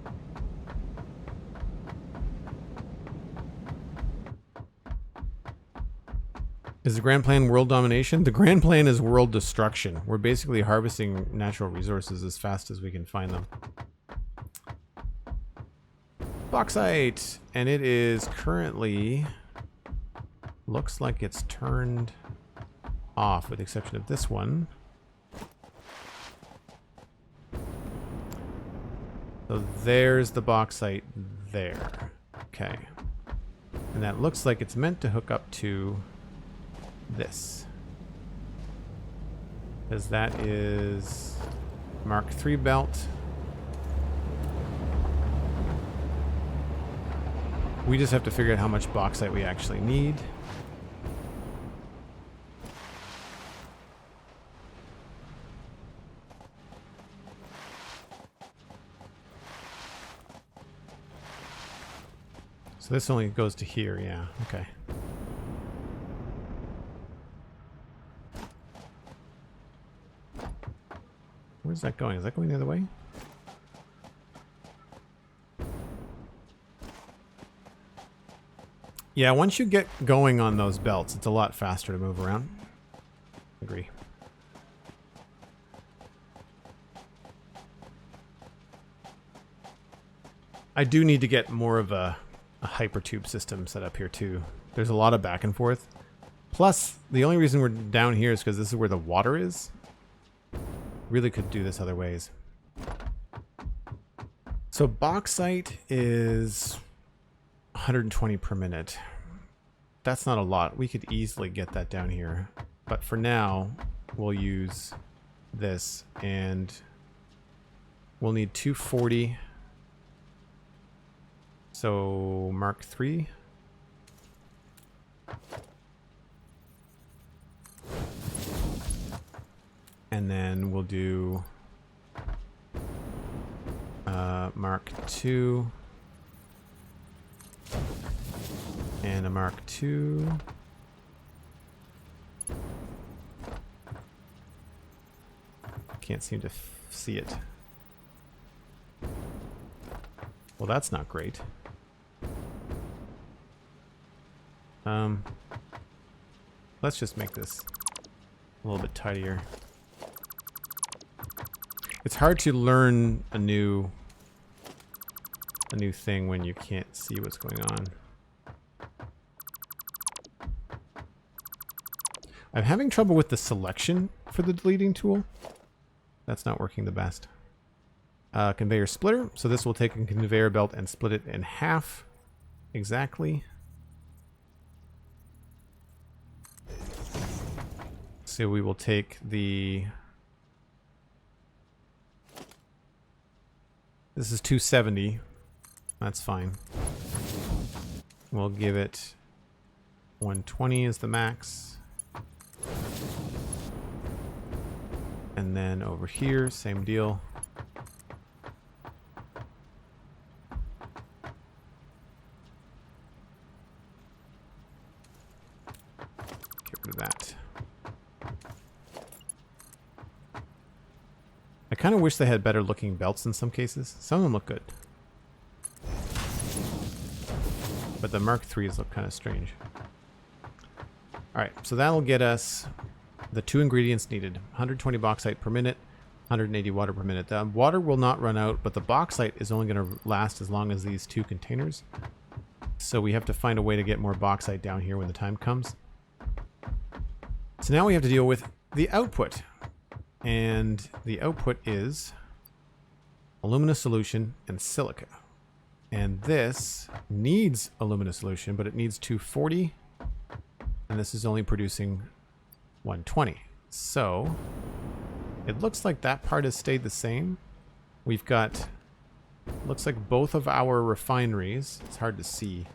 Is the grand plan world domination? The grand plan is world destruction. We're basically harvesting natural resources as fast as we can find them. Bauxite! And it is currently... looks like it's turned off, with the exception of this one. So there's the bauxite there. Okay. And that looks like it's meant to hook up to this. Because that is Mark III belt. We just have to figure out how much bauxite we actually need. So this only goes to here, yeah, okay. Where's that going? Is that going the other way? Yeah, once you get going on those belts, it's a lot faster to move around. Agree. I do need to get more of a hypertube system set up here too. There's a lot of back and forth. Plus, the only reason we're down here is because this is where the water is. Really could do this other ways. So bauxite is 120 per minute. That's not a lot. We could easily get that down here. But for now, we'll use this, and we'll need 240. So Mark III. And then we'll do Mark II. And a Mark II. Can't seem to see it. Well, that's not great. Let's just make this a little bit tidier. It's hard to learn a new thing when you can't see what's going on. I'm having trouble with the selection for the deleting tool. That's not working the best. Conveyor splitter. So this will take a conveyor belt and split it in half. Exactly. So we will take the... This is 270. That's fine. We'll give it 120 as the max. And then over here, same deal. Get rid of that. I kind of wish they had better looking belts in some cases. Some of them look good. But the Mark IIIs look kind of strange. Alright, so that'll get us the 2 ingredients needed. 120 bauxite per minute, 180 water per minute. The water will not run out, but the bauxite is only going to last as long as these 2 containers. So we have to find a way to get more bauxite down here when the time comes. So now we have to deal with the output. And the output is alumina solution and silica. And this needs alumina solution, but it needs 240. And this is only producing 120. So it looks like that part has stayed the same. We've got looks like both of our refineries, it's hard to see,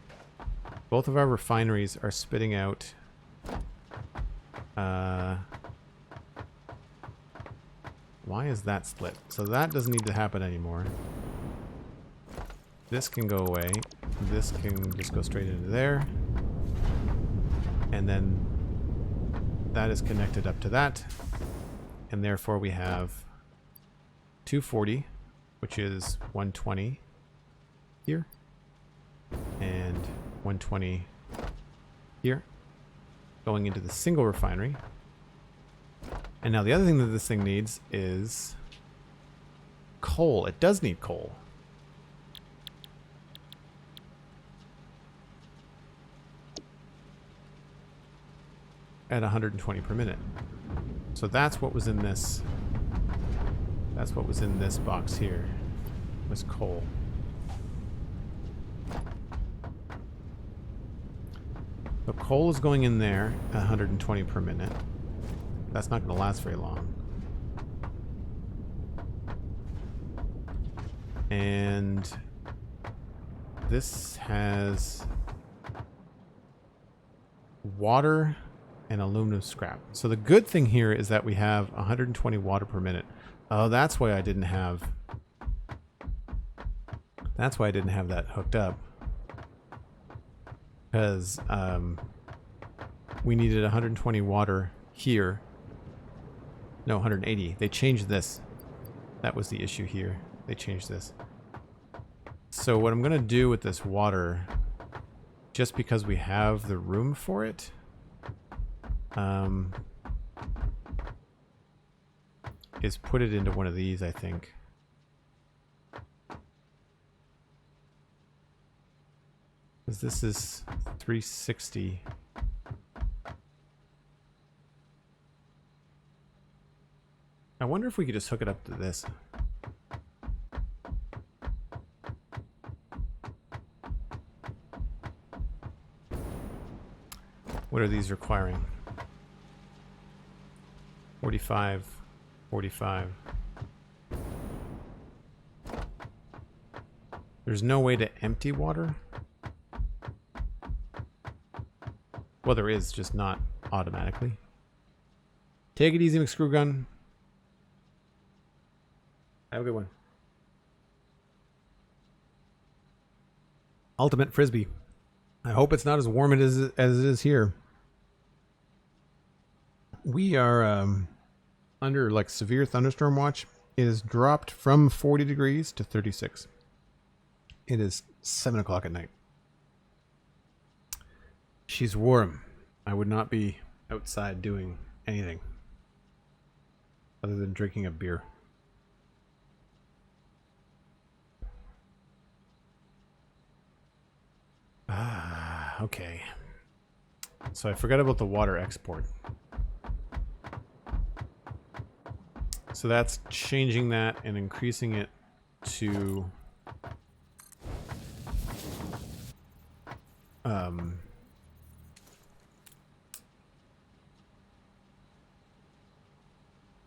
both of our refineries are spitting out why is that split? So that doesn't need to happen anymore. This can go away. This can just go straight into there. And then that is connected up to that. And therefore we have 240, which is 120 here. And 120 here. Going into the single refinery. And now the other thing that this thing needs is coal. It does need coal. At 120 per minute. So that's what was in this. That's what was in this box here. Was coal. So coal is going in there at 120 per minute. That's not going to last very long. And this has water and aluminum scrap. So the good thing here is that we have 120 water per minute. Oh, that's why I didn't have... That's why I didn't have that hooked up. Because we needed 120 water here. No, 180. They changed this. That was the issue here. They changed this. So what I'm going to do with this water, just because we have the room for it, is put it into one of these, I think. Because this is 360. I wonder if we could just hook it up to this. What are these requiring? 45, 45. There's no way to empty water? Well, there is, just not automatically. Take it easy, McScrewgun. Have a good one. Ultimate Frisbee. I hope it's not as warm as it is here. We are under like severe thunderstorm watch. It has dropped from 40 degrees to 36. It is 7 o'clock at night. She's warm. I would not be outside doing anything other than drinking a beer. Okay. So I forgot about the water export. So that's changing that and increasing it to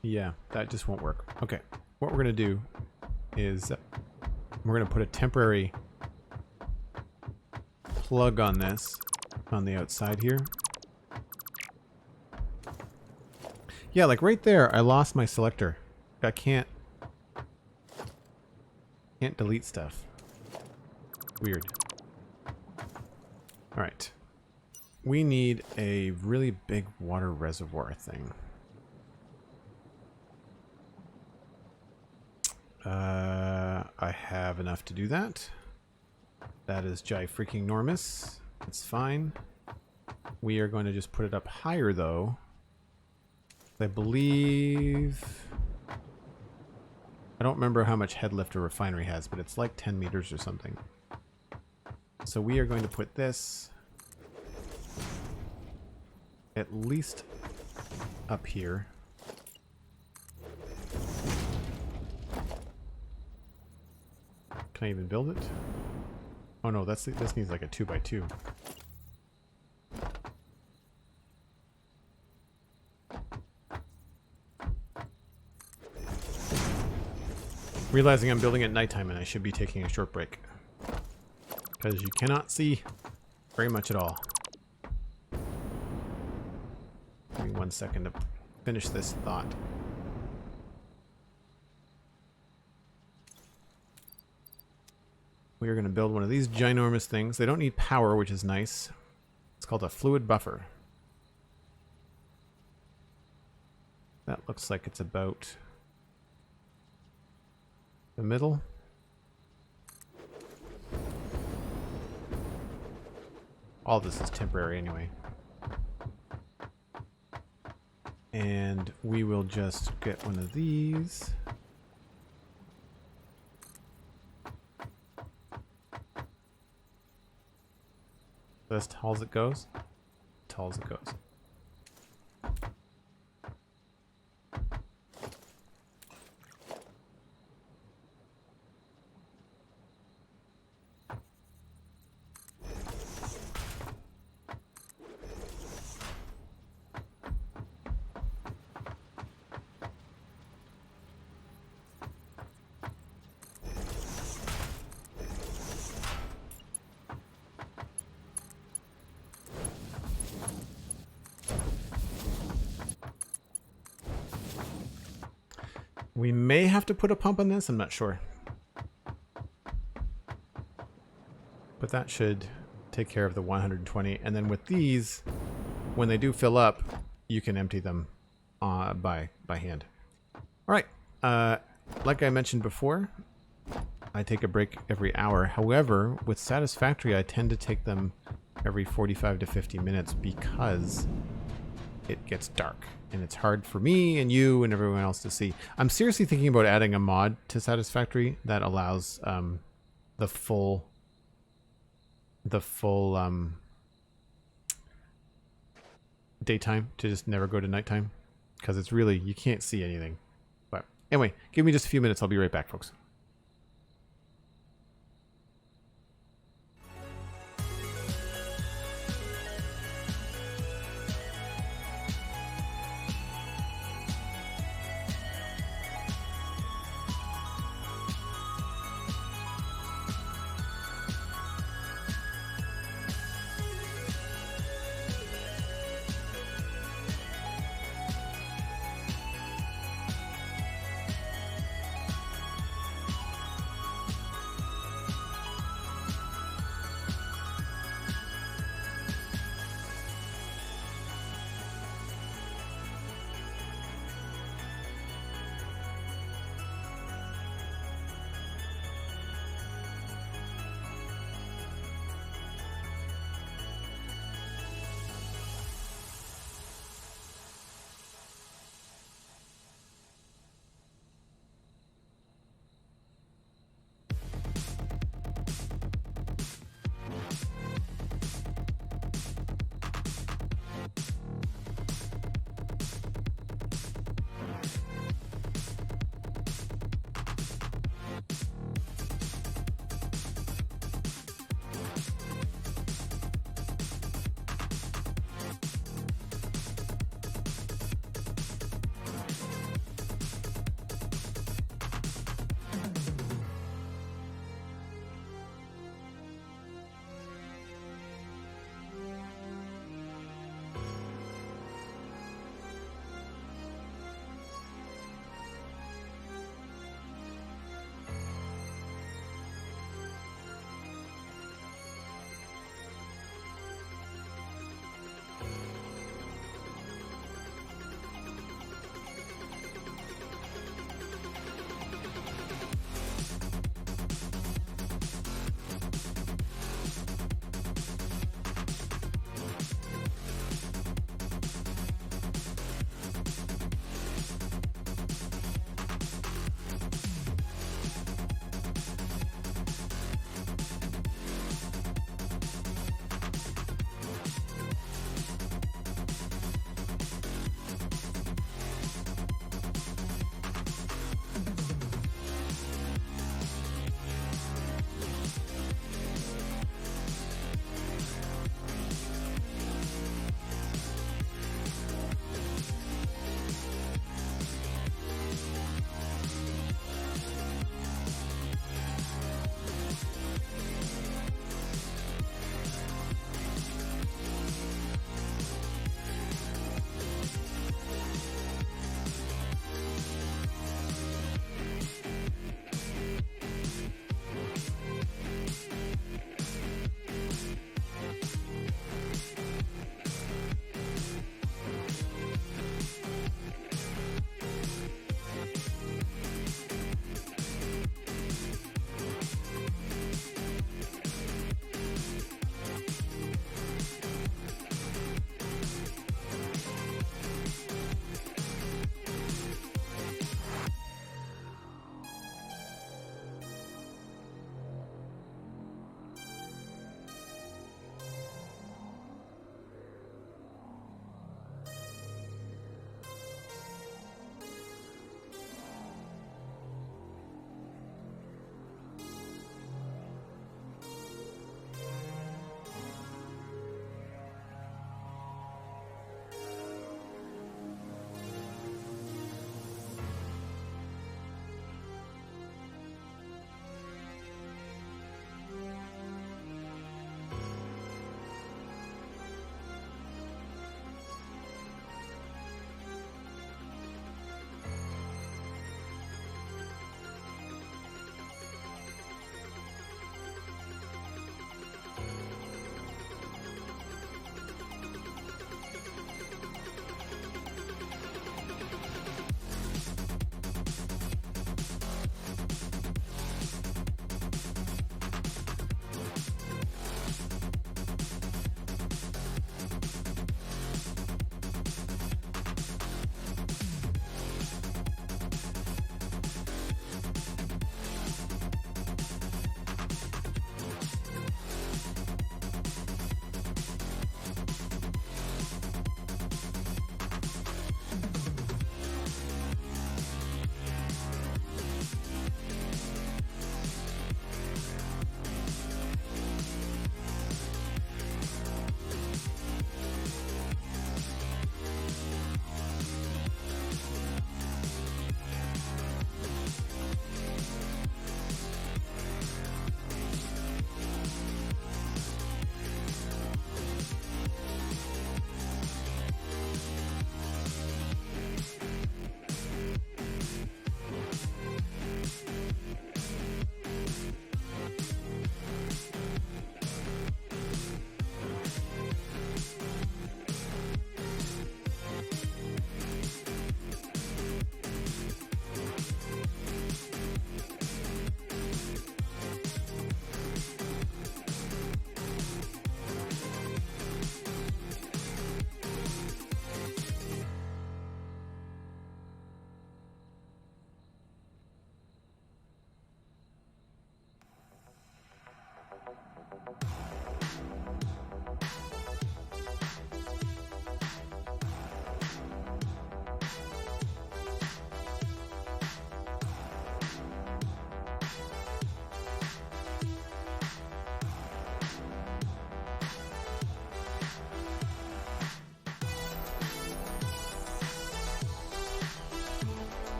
yeah, that just won't work. Okay. What we're going to do is we're going to put a temporary plug on this on the outside here. Yeah, like right there, I lost my selector. I can't delete stuff. Weird. All right. We need a really big water reservoir thing. I have enough to do that. That is freaking enormous. It's fine. We are going to just put it up higher though. I believe... I don't remember how much head lift a refinery has, but it's like 10 meters or something. So we are going to put this at least up here. Can I even build it? Oh no, this needs like a 2x2. Realizing I'm building at nighttime and I should be taking a short break. Because you cannot see very much at all. Give me 1 second to finish this thought. We are going to build one of these ginormous things. They don't need power, which is nice. It's called a fluid buffer. That looks like it's about the middle. All this is temporary anyway. And we will just get one of these. As tall as it goes. Tall as it goes. We may have to put a pump on this, I'm not sure. But that should take care of the 120. And then with these, when they do fill up, you can empty them by hand. All right. Like I mentioned before, I take a break every hour. However, with Satisfactory, I tend to take them every 45 to 50 minutes because it gets dark. And it's hard for me and you and everyone else to see. I'm seriously thinking about adding a mod to Satisfactory that allows the full daytime to just never go to nighttime, because it's really, you can't see anything. But anyway, give me just a few minutes. I'll be right back, folks.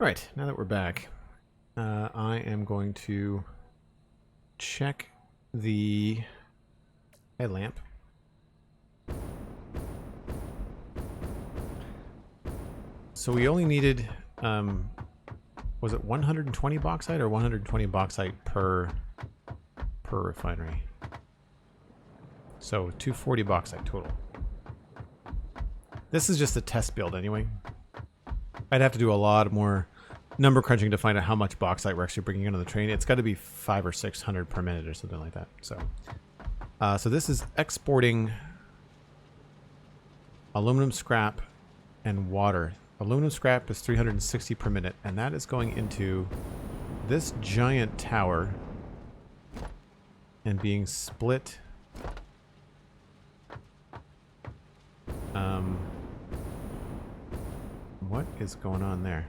Alright, now that we're back, I am going to check the headlamp. So we only needed, was it 120 bauxite or 120 bauxite per refinery? So 240 bauxite total. This is just a test build anyway. I'd have to do a lot more number crunching to find out how much bauxite we're actually bringing into the train. It's got to be 500 or 600 per minute or something like that. So, so this is exporting aluminum scrap and water. Aluminum scrap is 360 per minute, and that is going into this giant tower and being split. What is going on there?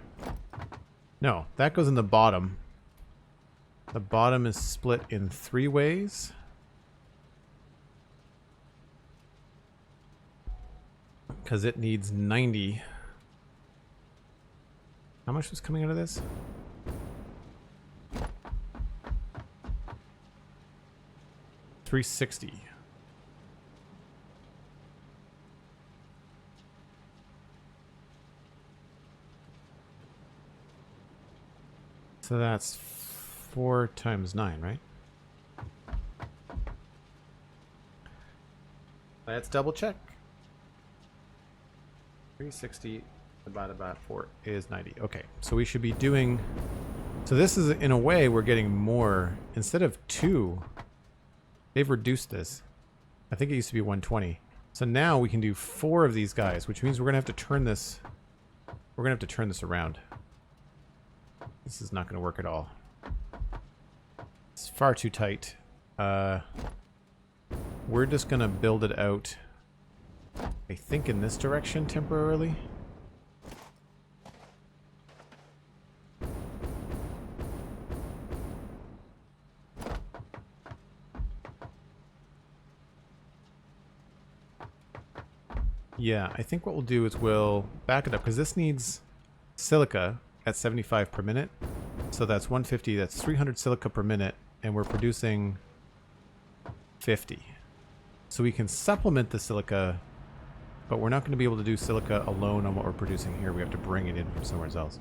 No, that goes in the bottom. The bottom is split in 3 ways. Because it needs 90. How much was coming out of this? $360. So that's 4 times 9, right? Let's double check. 360 divided by 4 is 90. Okay, so we should be doing... So this is, in a way, we're getting more. Instead of 2, they've reduced this. I think it used to be 120. So now we can do 4 of these guys, which means we're going to have to turn this... We're going to have to turn this around. This is not going to work at all. It's far too tight. We're just going to build it out, I think, in this direction temporarily. Yeah, I think what we'll do is we'll back it up, because this needs silica at 75 per minute. So that's 150, that's 300 silica per minute, and we're producing 50. So we can supplement the silica, but we're not going to be able to do silica alone on what we're producing here. We have to bring it in from somewhere else.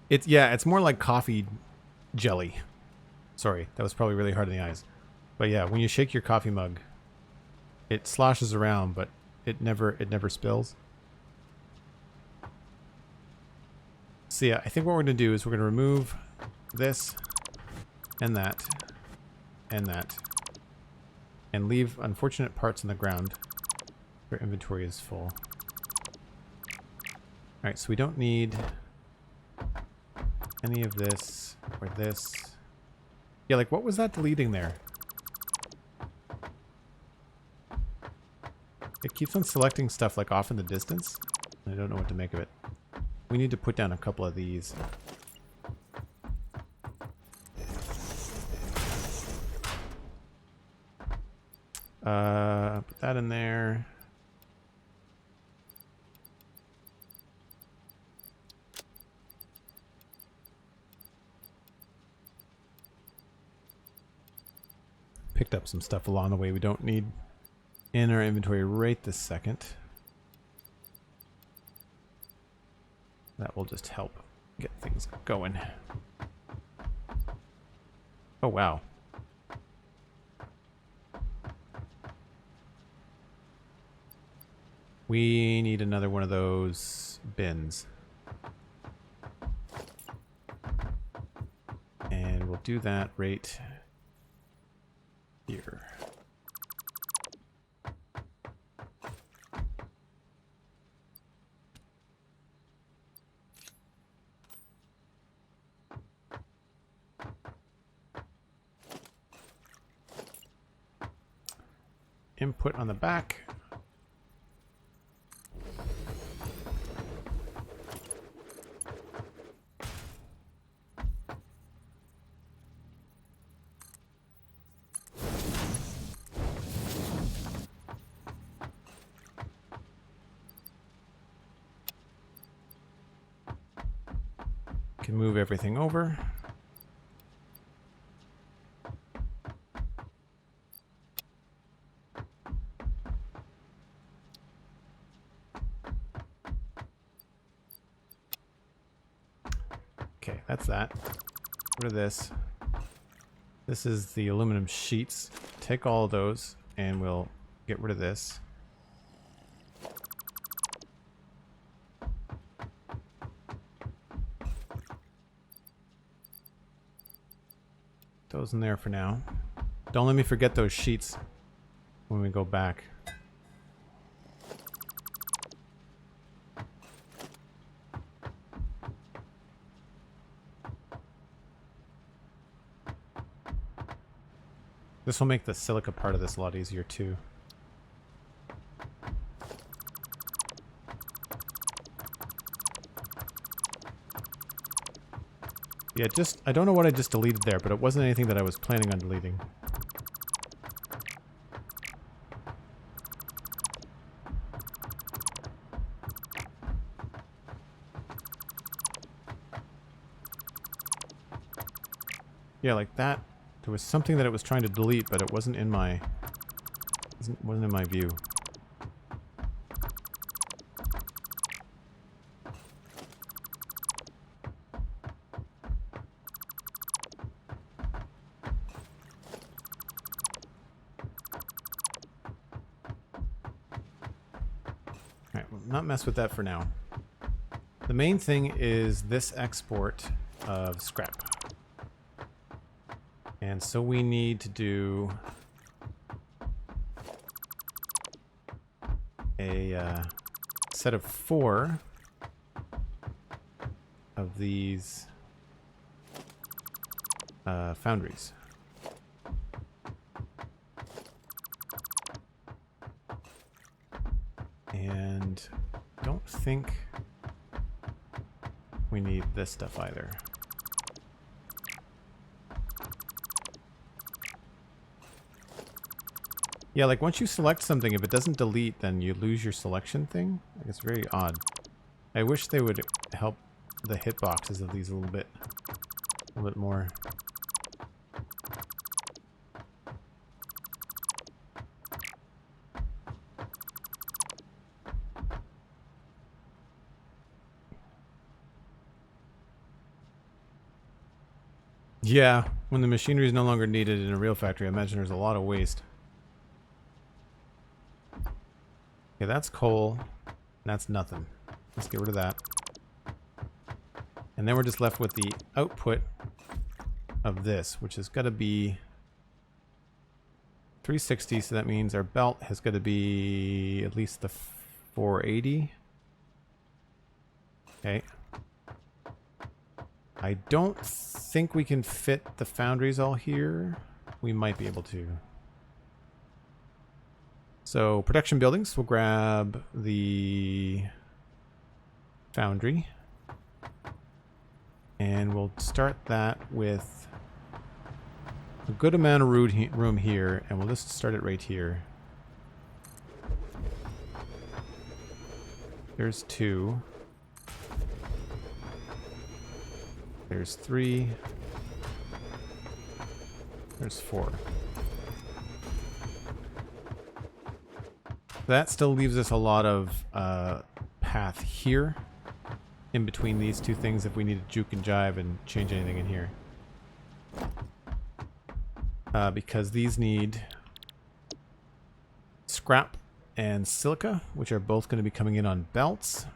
It's more like coffee jelly. Sorry, that was probably really hard on the eyes. But yeah, when you shake your coffee mug, it sloshes around, but it never spills. So yeah, I think what we're going to do is we're going to remove this and that and that and leave unfortunate parts on the ground. Our inventory is full. Alright, so we don't need any of this or this. Yeah, like what was that deleting there? It keeps on selecting stuff like off in the distance. I don't know what to make of it. We need to put down a couple of these. Put that in there. Picked up some stuff along the way we don't need in our inventory right this second. That will just help get things going. Oh, wow. We need another one of those bins. And we'll do that right here. Input on the back. can move everything over. Okay, that's that. Rid of this. This is the aluminum sheets. Take all of those and we'll get rid of this. Those in there for now. Don't let me forget those sheets when we go back. This will make the silica part of this a lot easier too. Yeah, I don't know what I just deleted there, but it wasn't anything that I was planning on deleting. Yeah, like that. There was something that it was trying to delete, but it wasn't in my view. Alright, we'll not mess with that for now. The main thing is this export of scrap. And so we need to do a set of 4 of these foundries. And I don't think we need this stuff either. Yeah, like once you select something, if it doesn't delete, then you lose your selection thing. Like, it's very odd. I wish they would help the hitboxes of these a little bit more. Yeah, when the machinery is no longer needed in a real factory, I imagine there's a lot of waste. Okay, that's coal. That's nothing. Let's get rid of that. And then we're just left with the output of this, which has got to be 360, so that means our belt has got to be at least the 480. Okay. I don't think we can fit the foundries all here. We might be able to. So, production buildings, we'll grab the foundry. And we'll start that with a good amount of room here, and we'll just start it right here. There's 2. There's 3. There's 4. That still leaves us a lot of path here in between these two things if we need to juke and jive and change anything in here. Because these need scrap and silica, which are both going to be coming in on belts.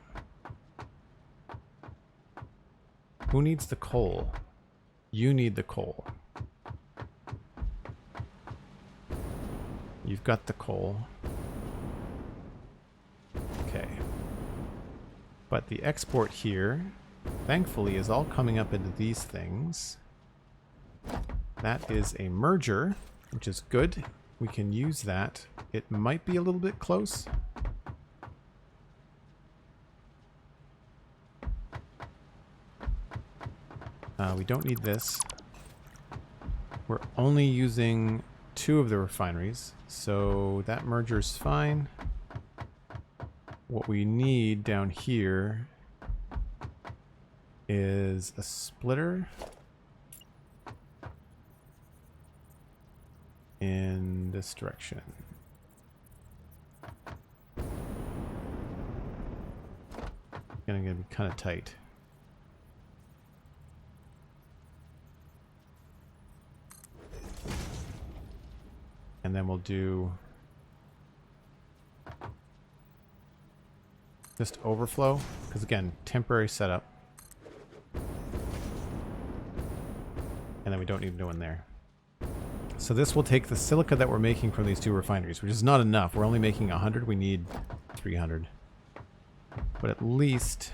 Who needs the coal? You need the coal. You've got the coal. Okay. But the export here, thankfully, is all coming up into these things. That is a merger, which is good. We can use that. It might be a little bit close. We don't need this. We're only using 2 of the refineries, so that merger's fine. What we need down here is a splitter in this direction. Gonna be kind of tight. And then we'll do just overflow, because again, temporary setup. And then we don't need to go in there. So this will take the silica that we're making from these two refineries, which is not enough. We're only making 100. We need 300. But at least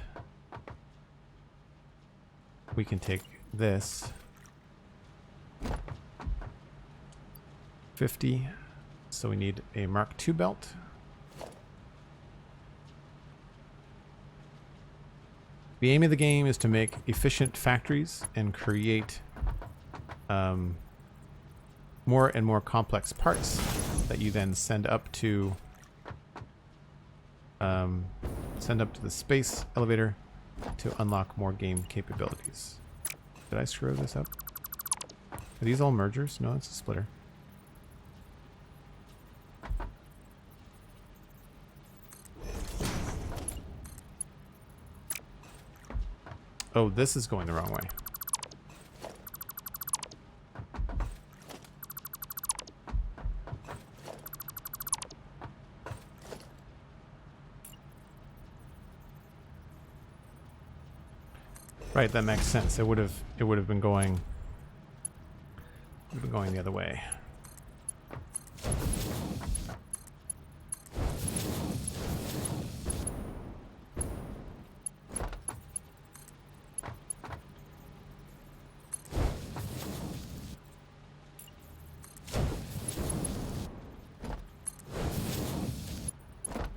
we can take this 50. So we need a Mark II belt. The aim of the game is to make efficient factories and create more and more complex parts that you then send up to the space elevator to unlock more game capabilities. Did I screw this up? Are these all mergers? No, it's a splitter. Oh, this is going the wrong way. Right, that makes sense. It would have been going the other way.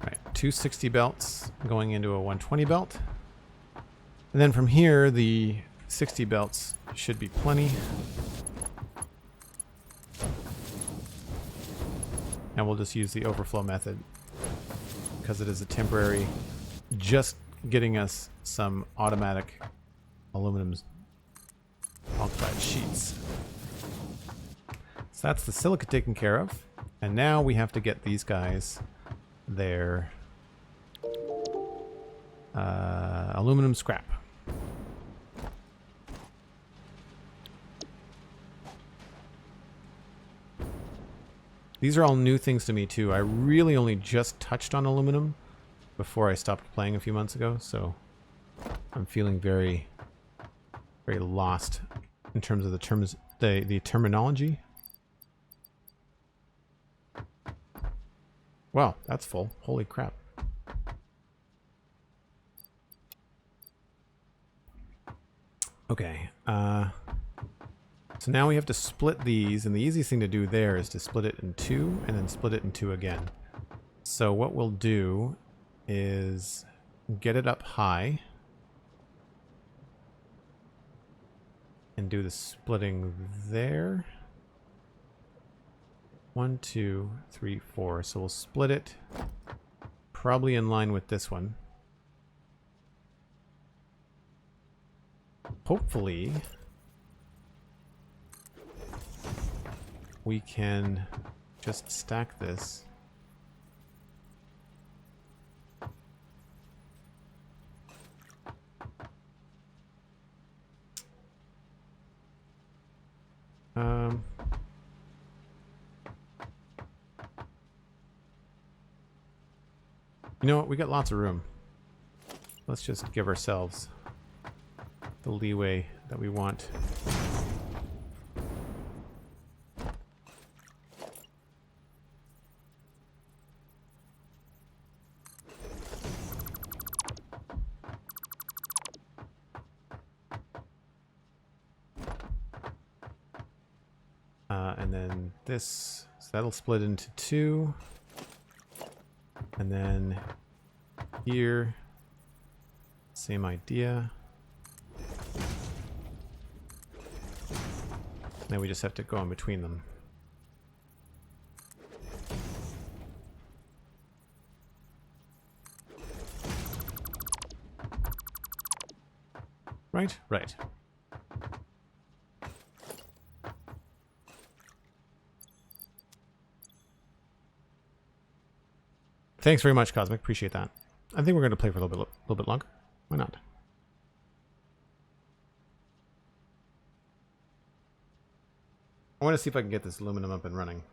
Right, 260 belts going into a 120 belt. And then from here, the 60 belts should be plenty. And we'll just use the overflow method because it is a temporary, just getting us some automatic aluminum oxide sheets. So that's the silica taken care of. And now we have to get these guys their aluminum scrap. These are all new things to me too. I really only just touched on aluminum before I stopped playing a few months ago, so I'm feeling very, very lost in terms of the terminology. Wow, that's full. Holy crap. Okay, so now we have to split these, and the easiest thing to do there is to split it in two, and then split it in two again. So what we'll do is get it up high, and do the splitting there. 1, 2, 3, 4. So we'll split it probably in line with this one. Hopefully we can just stack this. You know what? We got lots of room. Let's just give ourselves the leeway that we want. And then this, so that'll split into two. And then here, same idea. Now we just have to go in between them. right? Right. Thanks very much, Cosmic. Appreciate that. I think we're going to play for a little bit longer. Why not? I want to see if I can get this aluminum up and running.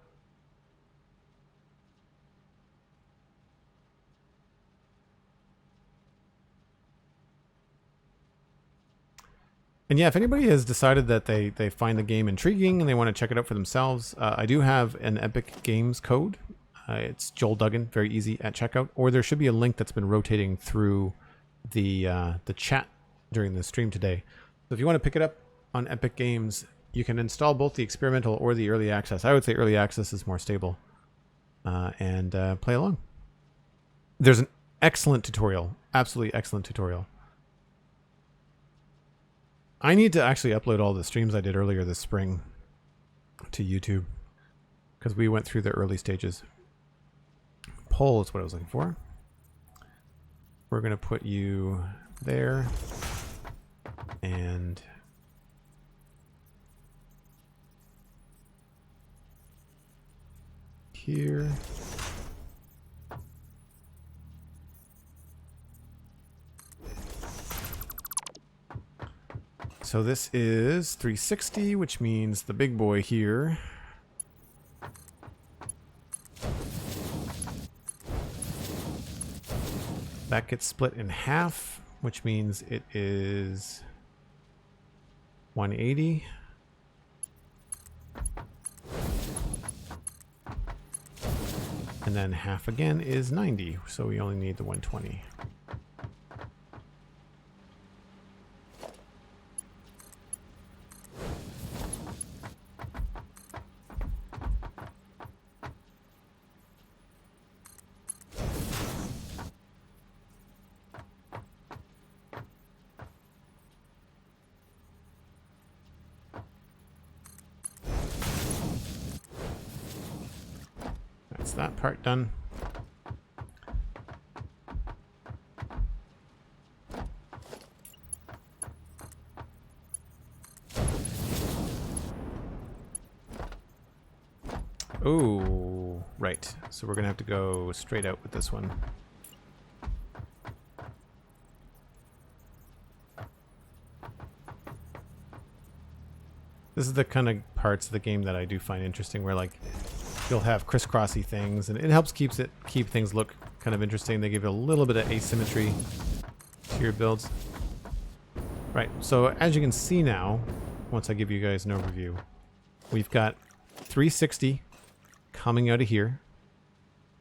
And yeah, if anybody has decided that they find the game intriguing and they want to check it out for themselves, I do have an Epic Games code. It's Joel Duggan, very easy at checkout. Or there should be a link that's been rotating through the chat during the stream today. So if you want to pick it up on Epic Games, you can install both the experimental or the early access. I would say early access is more stable. And play along. There's an excellent tutorial, absolutely excellent tutorial. I need to actually upload all the streams I did earlier this spring to YouTube because we went through the early stages. Poll is what I was looking for. We're going to put you there and here. So this is 360, which means the big boy here. That gets split in half, which means it is 180. And then half again is 90, so we only need the 120. That part done. Oh, right. So we're gonna have to go straight out with this one. This is the kind of parts of the game that I do find interesting, where like you'll have crisscrossy things, and it helps keep things look kind of interesting. They give you a little bit of asymmetry to your builds. Right, so as you can see now, once I give you guys an overview, we've got 360 coming out of here.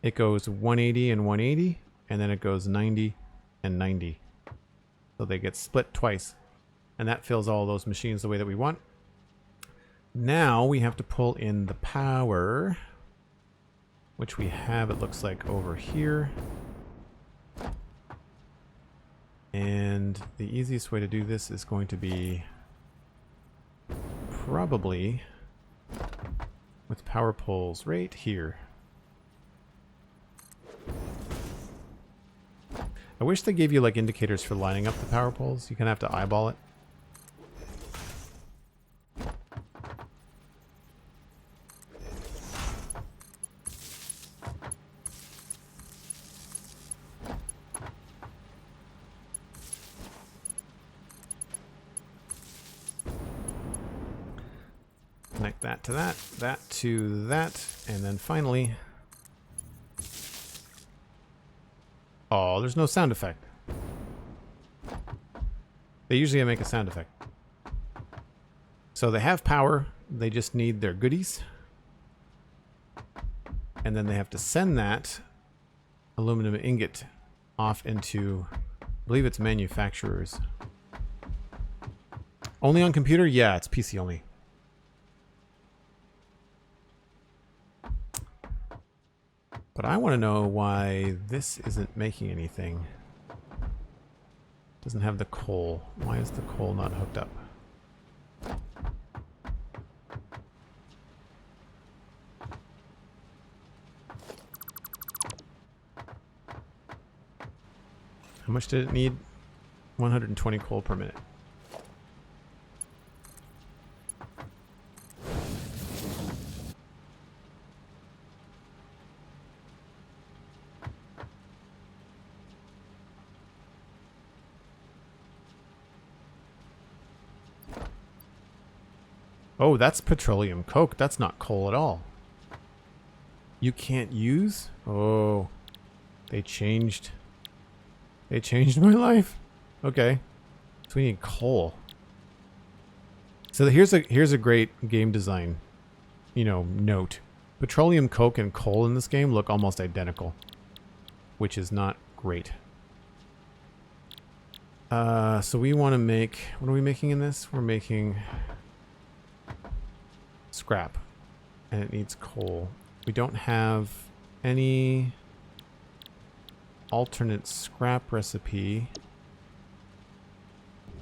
It goes 180 and 180, and then it goes 90 and 90. So they get split twice, and that fills all those machines the way that we want. Now we have to pull in the power, which we have, it looks like, over here. And the easiest way to do this is going to be probably with power poles right here. I wish they gave you like indicators for lining up the power poles. You kind of have to eyeball it. Connect that to that, that to that, and then finally... Oh, there's no sound effect. They usually make a sound effect. So they have power, they just need their goodies. And then they have to send that aluminum ingot off into, I believe it's manufacturers. Only on computer? Yeah, it's PC only. But I want to know why this isn't making anything. Doesn't have the coal. Why is the coal not hooked up? How much did it need? 120 coal per minute. Oh, that's petroleum coke. That's not coal at all. You can't use? Oh, they changed. They changed my life. Okay, so we need coal. So here's a great game design, note. Petroleum coke and coal in this game look almost identical, which is not great. So we want to make, what are we making in this? We're making scrap, and it needs coal. We don't have any alternate scrap recipe.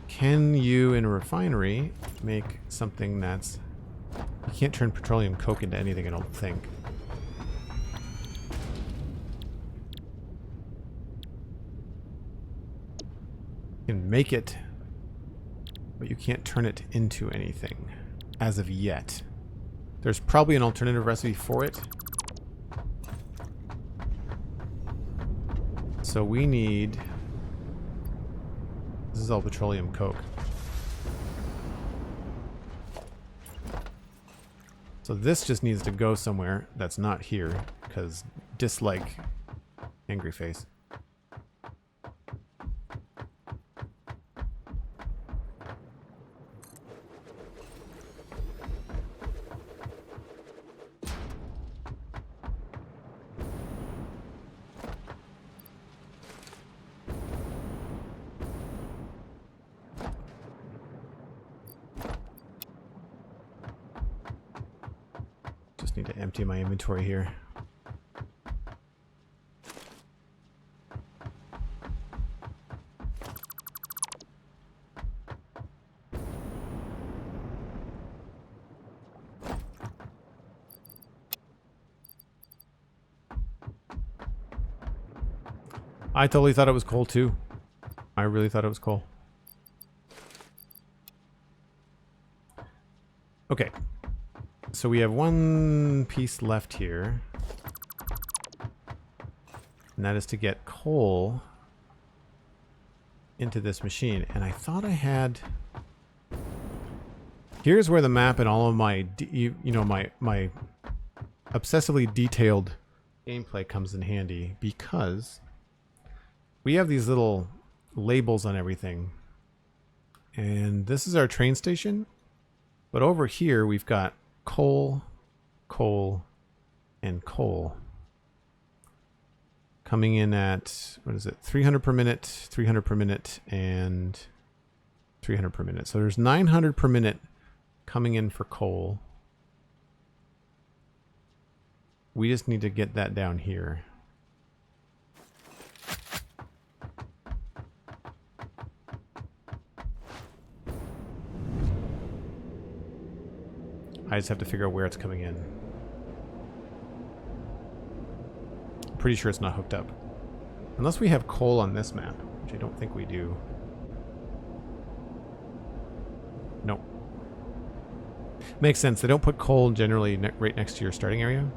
Can you, in a refinery, make something that's... You can't turn petroleum coke into anything, I don't think. You can make it, but you can't turn it into anything as of yet. There's probably an alternative recipe for it. So we need... This is all petroleum coke. So this just needs to go somewhere that's not here, because dislike angry face. Just need to empty my inventory here. I totally thought it was coal too. I really thought it was coal. Okay. So we have one piece left here. And that is to get coal into this machine. And I thought I had... Here's where the map and all of my, my obsessively detailed gameplay comes in handy, because we have these little labels on everything. And this is our train station. But over here we've got coal, coal, and coal. Coming in at, what is it, 300 per minute, 300 per minute, and 300 per minute. So there's 900 per minute coming in for coal. We just need to get that down here. I just have to figure out where it's coming in. I'm pretty sure it's not hooked up. Unless we have coal on this map, which I don't think we do. Nope. Makes sense. They don't put coal generally right next to your starting area.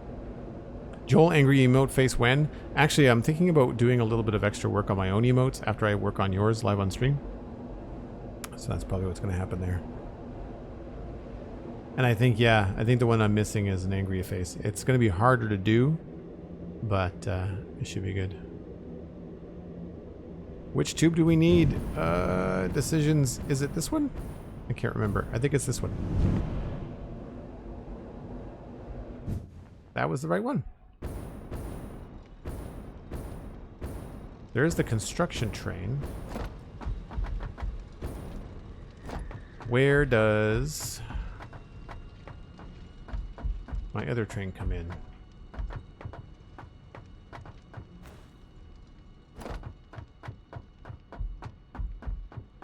Joel, angry emote face when? Actually, I'm thinking about doing a little bit of extra work on my own emotes after I work on yours live on stream. So that's probably what's going to happen there. And I think, yeah, I think the one I'm missing is an angry face. It's going to be harder to do, but it should be good. Which tube do we need? Decisions. Is it this one? I can't remember. I think it's this one. That was the right one. There's the construction train. Where does my other train come in?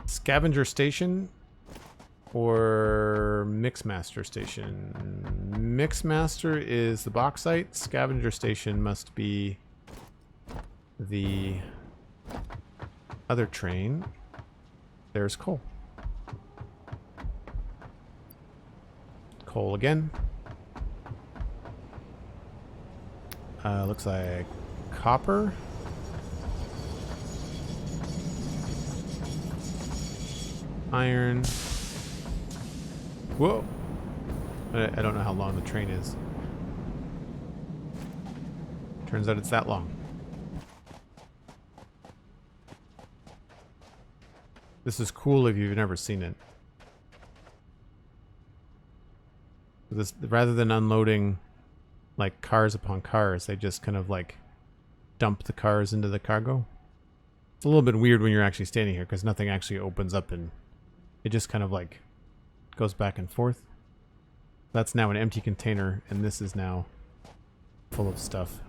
Scavenger station or Mixmaster station? Mixmaster is the bauxite. Scavenger station must be the other train. There's coal. Coal again. Looks like copper. Iron. Whoa. I don't know how long the train is. Turns out it's that long. This is cool if you've never seen it. This, rather than unloading like cars upon cars, they just kind of like dump the cars into the cargo. It's a little bit weird when you're actually standing here because nothing actually opens up and it just kind of like goes back and forth. That's now an empty container and this is now full of stuff.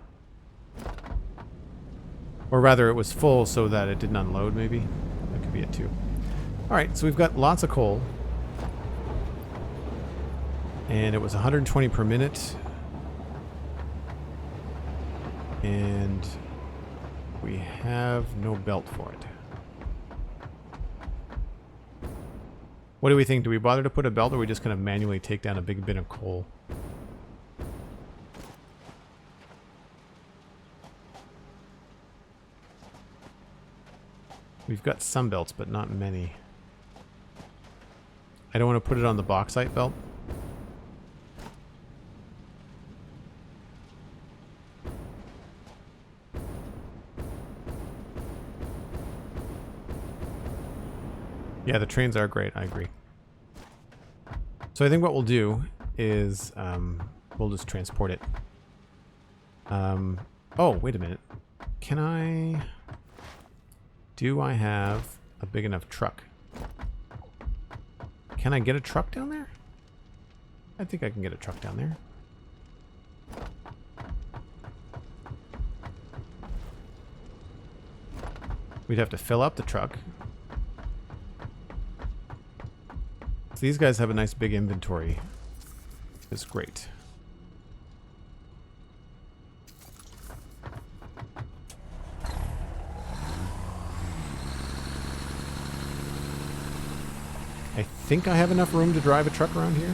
Or rather it was full so that it didn't unload maybe. That could be it too. Alright, so we've got lots of coal. And it was 120 per minute. And we have no belt for it. What do we think? Do we bother to put a belt or we just kind of manually take down a big bin of coal? We've got some belts, but not many. I don't want to put it on the bauxite belt. Yeah, the trains are great. I agree. So I think what we'll do is we'll just transport it. Oh, wait a minute. Can I... Do I have a big enough truck? Can I get a truck down there? I think I can get a truck down there. We'd have to fill up the truck. So these guys have a nice big inventory. It's great. I think I have enough room to drive a truck around here.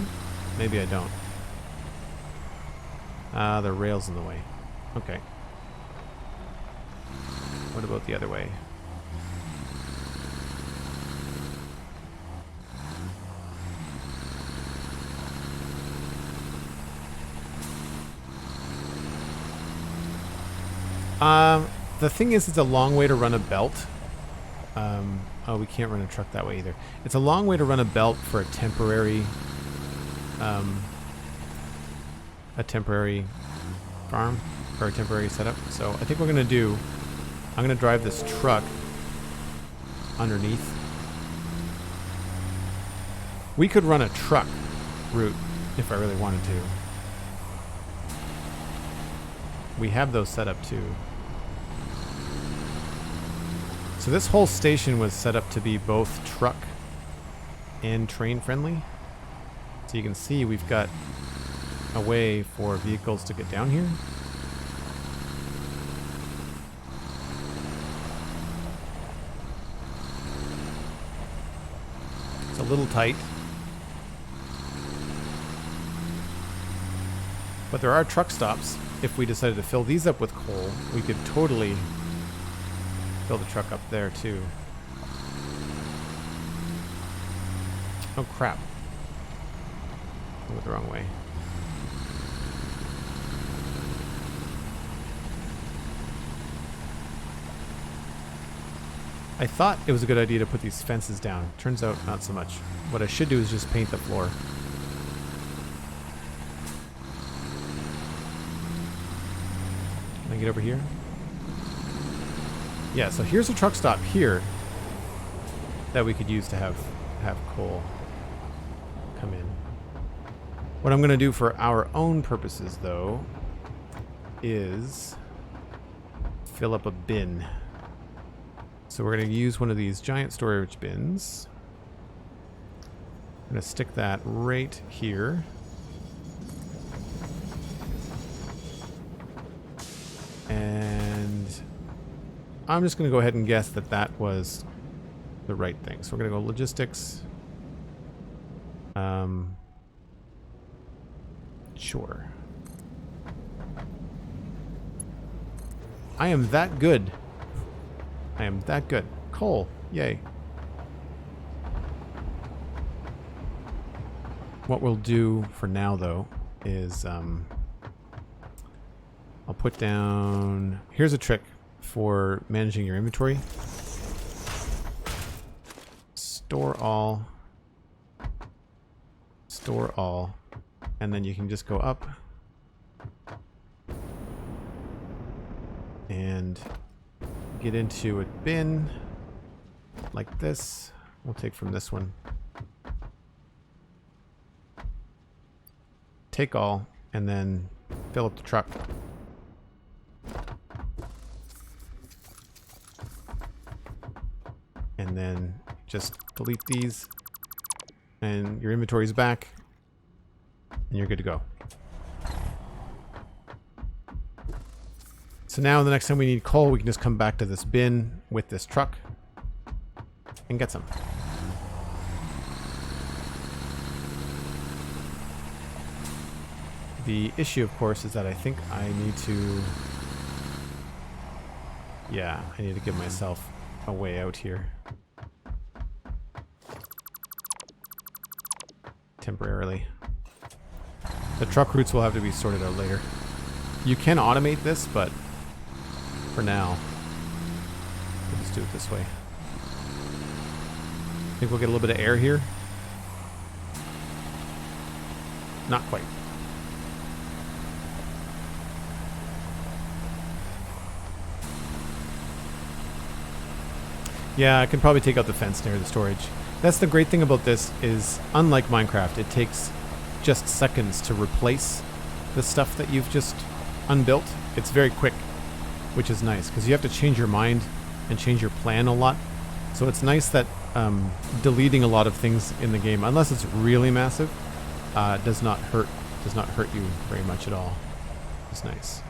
Maybe I don't. Ah, the rail's in the way. Okay. What about the other way? The thing is, it's a long way to run a belt. Oh, we can't run a truck that way either. It's a long way to run a belt for a temporary farm or a temporary setup. So I think we're gonna do. I'm gonna drive this truck underneath. We could run a truck route if I really wanted to. We have those set up too. So this whole station was set up to be both truck and train friendly. So you can see we've got a way for vehicles to get down here. It's a little tight. But there are truck stops. If we decided to fill these up with coal, we could totally fill the truck up there too. Oh crap. I went the wrong way. I thought it was a good idea to put these fences down. Turns out not so much. What I should do is just paint the floor. Can I get over here? Yeah, so here's a truck stop here that we could use to have coal come in. What I'm going to do for our own purposes, though, is fill up a bin. So we're going to use one of these giant storage bins. I'm going to stick that right here. And I'm just going to go ahead and guess that that was the right thing. So we're going to go logistics. Sure. I am that good. I am that good. Coal. Yay. What we'll do for now, though, is I'll put down... Here's a trick for managing your inventory. Store all. Store all. And then you can just go up. And get into a bin like this. We'll take from this one. Take all, and then fill up the truck. And then just delete these, and your inventory's back, and you're good to go. So now the next time we need coal, we can just come back to this bin with this truck and get some. The issue, of course, is that I think I need to... Yeah, I need to give myself a way out here. Temporarily. The truck routes will have to be sorted out later. You can automate this, but for now, we'll just do it this way. I think we'll get a little bit of air here. Not quite. Yeah, I can probably take out the fence near the storage. That's the great thing about this is, unlike Minecraft, it takes just seconds to replace the stuff that you've just unbuilt. It's very quick, which is nice, because you have to change your mind and change your plan a lot. So it's nice that deleting a lot of things in the game, unless it's really massive, does not hurt you very much at all. It's nice.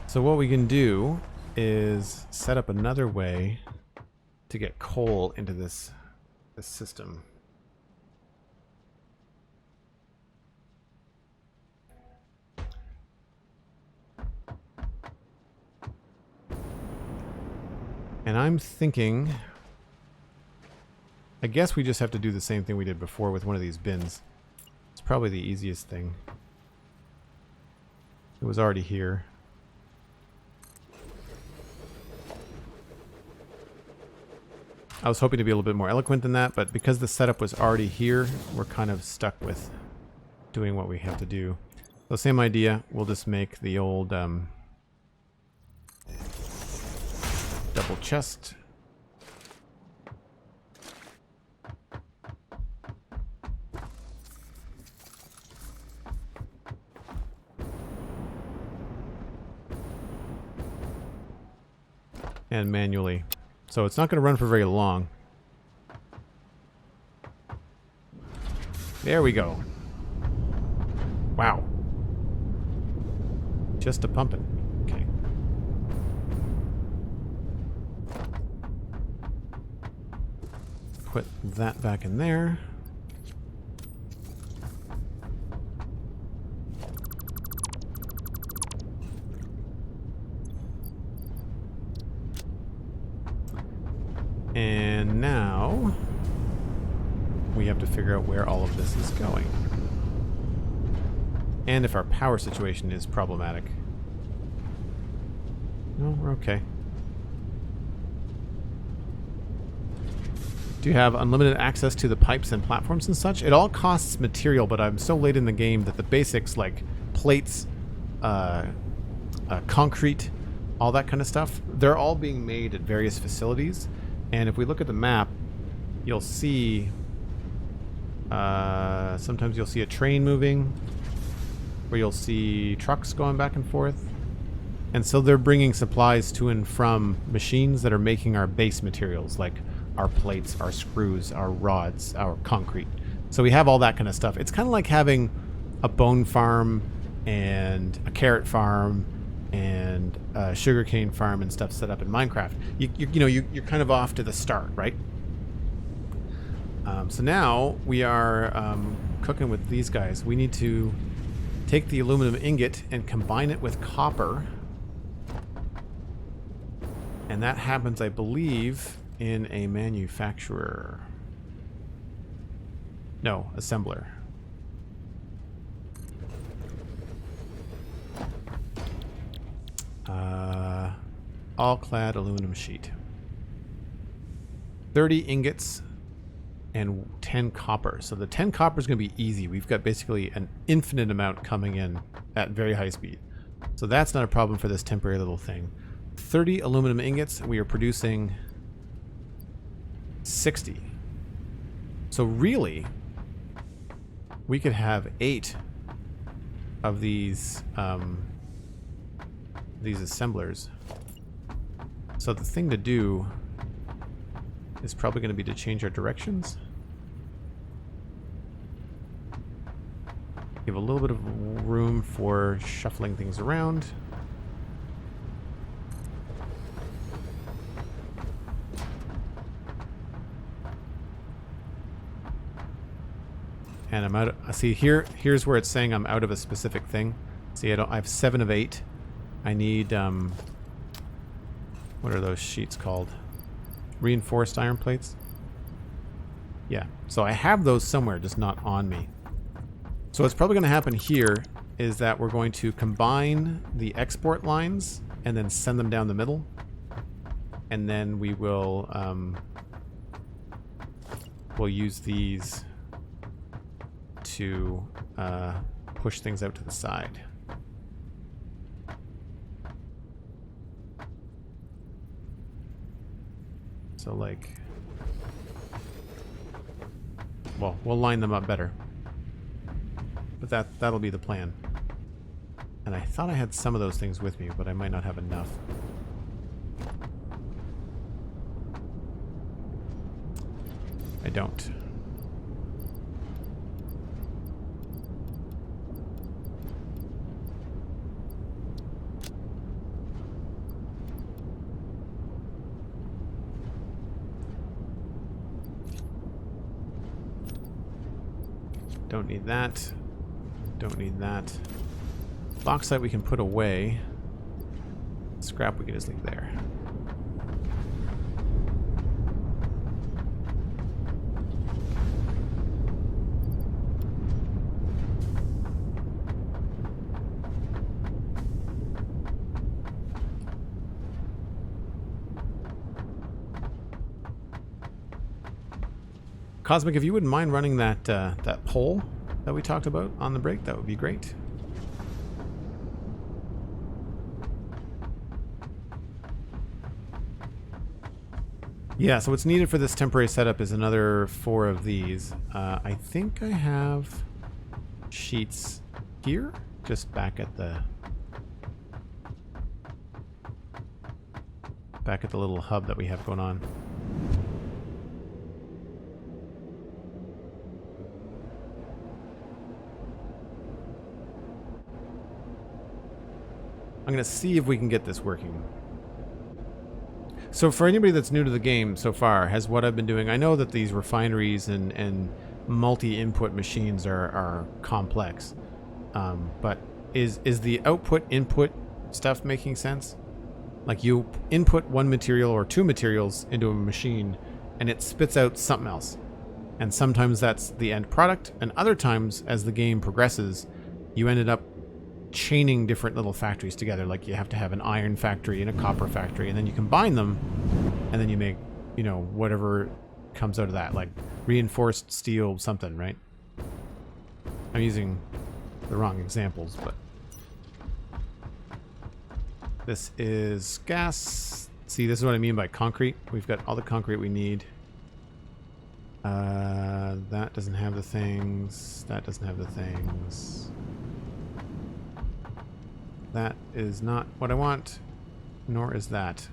So what we can do is set up another way to get coal into this system. And I'm thinking, I guess we just have to do the same thing we did before with one of these bins. It's probably the easiest thing. It was already here. I was hoping to be a little bit more eloquent than that, but because the setup was already here, we're kind of stuck with doing what we have to do. So same idea, we'll just make the old double chest. And manually. So it's not going to run for very long. There we go. Wow. Just a pumping. Okay. Put that back in there. And now we have to figure out where all of this is going. And if our power situation is problematic. No, we're okay. Do you have unlimited access to the pipes and platforms and such? It all costs material, but I'm so late in the game that the basics like plates, concrete, all that kind of stuff, they're all being made at various facilities. And if we look at the map, you'll see sometimes you'll see a train moving, or you'll see trucks going back and forth. And so they're bringing supplies to and from machines that are making our base materials, like our plates, our screws, our rods, our concrete. So we have all that kind of stuff. It's kind of like having a bone farm and a carrot farm and a sugarcane farm and stuff set up in Minecraft. You're kind of off to the start, right? So now we are cooking with these guys. We need to take the aluminum ingot and combine it with copper. And that happens, I believe, in a manufacturer. No, assembler. All-clad aluminum sheet. 30 ingots and 10 copper. So the 10 copper is going to be easy. We've got basically an infinite amount coming in at very high speed. So that's not a problem for this temporary little thing. 30 aluminum ingots. We are producing 60. So really, we could have 8 of these assemblers. So the thing to do is probably going to be to change our directions. Give a little bit of room for shuffling things around. And I'm out of, see here's where it's saying I'm out of a specific thing. See, I have 7 of 8. I need what are those sheets called? Reinforced iron plates? Yeah. So I have those somewhere, just not on me. So what's probably going to happen here is that we're going to combine the export lines and then send them down the middle. And then we will we'll use these to push things out to the side. So like, well, we'll line them up better. But that'll be the plan. And I thought I had some of those things with me, but I might not have enough. I don't. Don't need that. Don't need that. Bauxite we can put away. Scrap we can just leave there. Cosmic, if you wouldn't mind running that that pole that we talked about on the break, that would be great. Yeah, so what's needed for this temporary setup is another 4 of these. I think I have sheets here, just back at the little hub that we have going on. I'm going to see if we can get this working. So for anybody that's new to the game so far, has what I've been doing, I know that these refineries and multi-input machines are complex. But is the output-input stuff making sense? Like you input one material or 2 materials into a machine and it spits out something else. And sometimes that's the end product, and other times as the game progresses, you ended up chaining different little factories together. Like you have to have an iron factory and a copper factory, and then you combine them and then you make, you know, whatever comes out of that, like reinforced steel something, right? I'm using the wrong examples, but this is gas. See, this is what I mean by concrete. We've got all the concrete we need. That doesn't have the things. That doesn't have the things. That is not what I want, nor is that.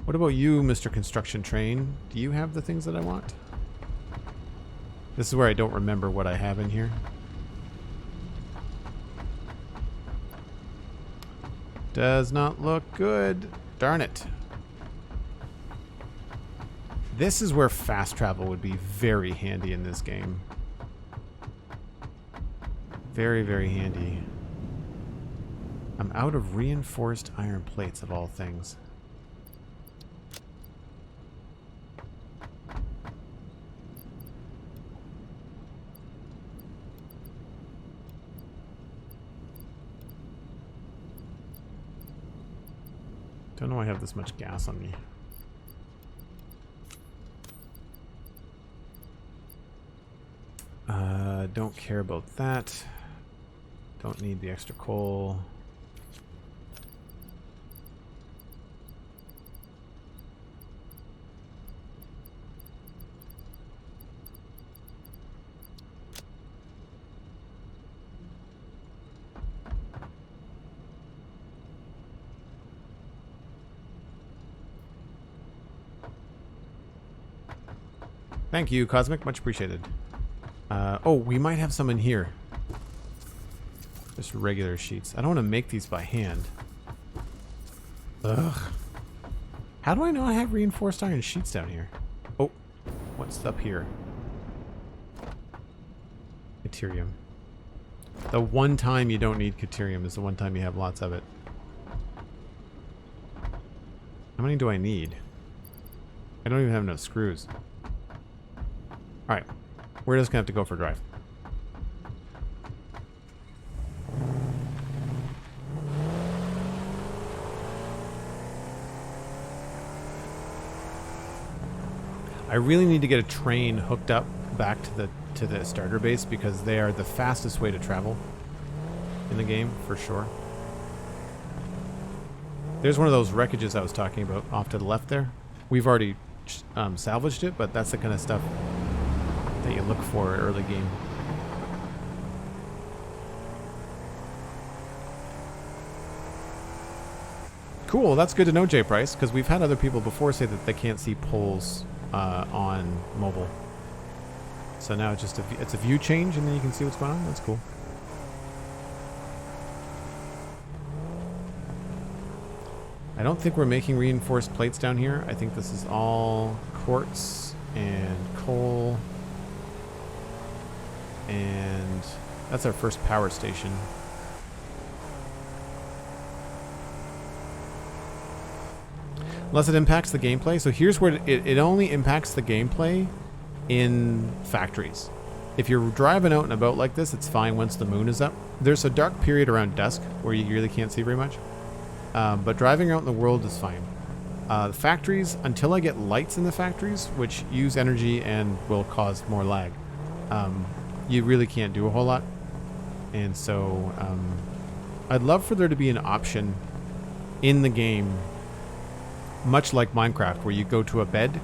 What about you, Mr. Construction Train? Do you have the things that I want? This is where I don't remember what I have in here. Does not look good. Darn it. This is where fast travel would be very handy in this game. Very, very handy. I'm out of reinforced iron plates of all things. Don't know why I have this much gas on me. Don't care about that. Don't need the extra coal. Thank you, Cosmic. Much appreciated. Oh, we might have some in here. Just regular sheets. I don't want to make these by hand. Ugh. How do I know I have reinforced iron sheets down here? Oh, what's up here? Caterium. The one time you don't need caterium is the one time you have lots of it. How many do I need? I don't even have enough screws. Alright. We're just going to have to go for a drive. I really need to get a train hooked up back to the starter base because they are the fastest way to travel in the game, for sure. There's one of those wreckages I was talking about off to the left there. We've already salvaged it, but that's the kind of stuff that you look for early game. Cool, that's good to know, Jay Price, because we've had other people before say that they can't see polls on mobile. So now it's just it's a view change, and then you can see what's going on. That's cool. I don't think we're making reinforced plates down here. I think this is all quartz and coal. And that's our first power station. Unless it impacts the gameplay. So here's where it only impacts the gameplay in factories. If you're driving out and about like this, it's fine once the moon is up. There's a dark period around dusk where you really can't see very much. But driving out in the world is fine. The factories, until I get lights in the factories, which use energy and will cause more lag, you really can't do a whole lot. And so I'd love for there to be an option in the game, much like Minecraft, where you go to a bed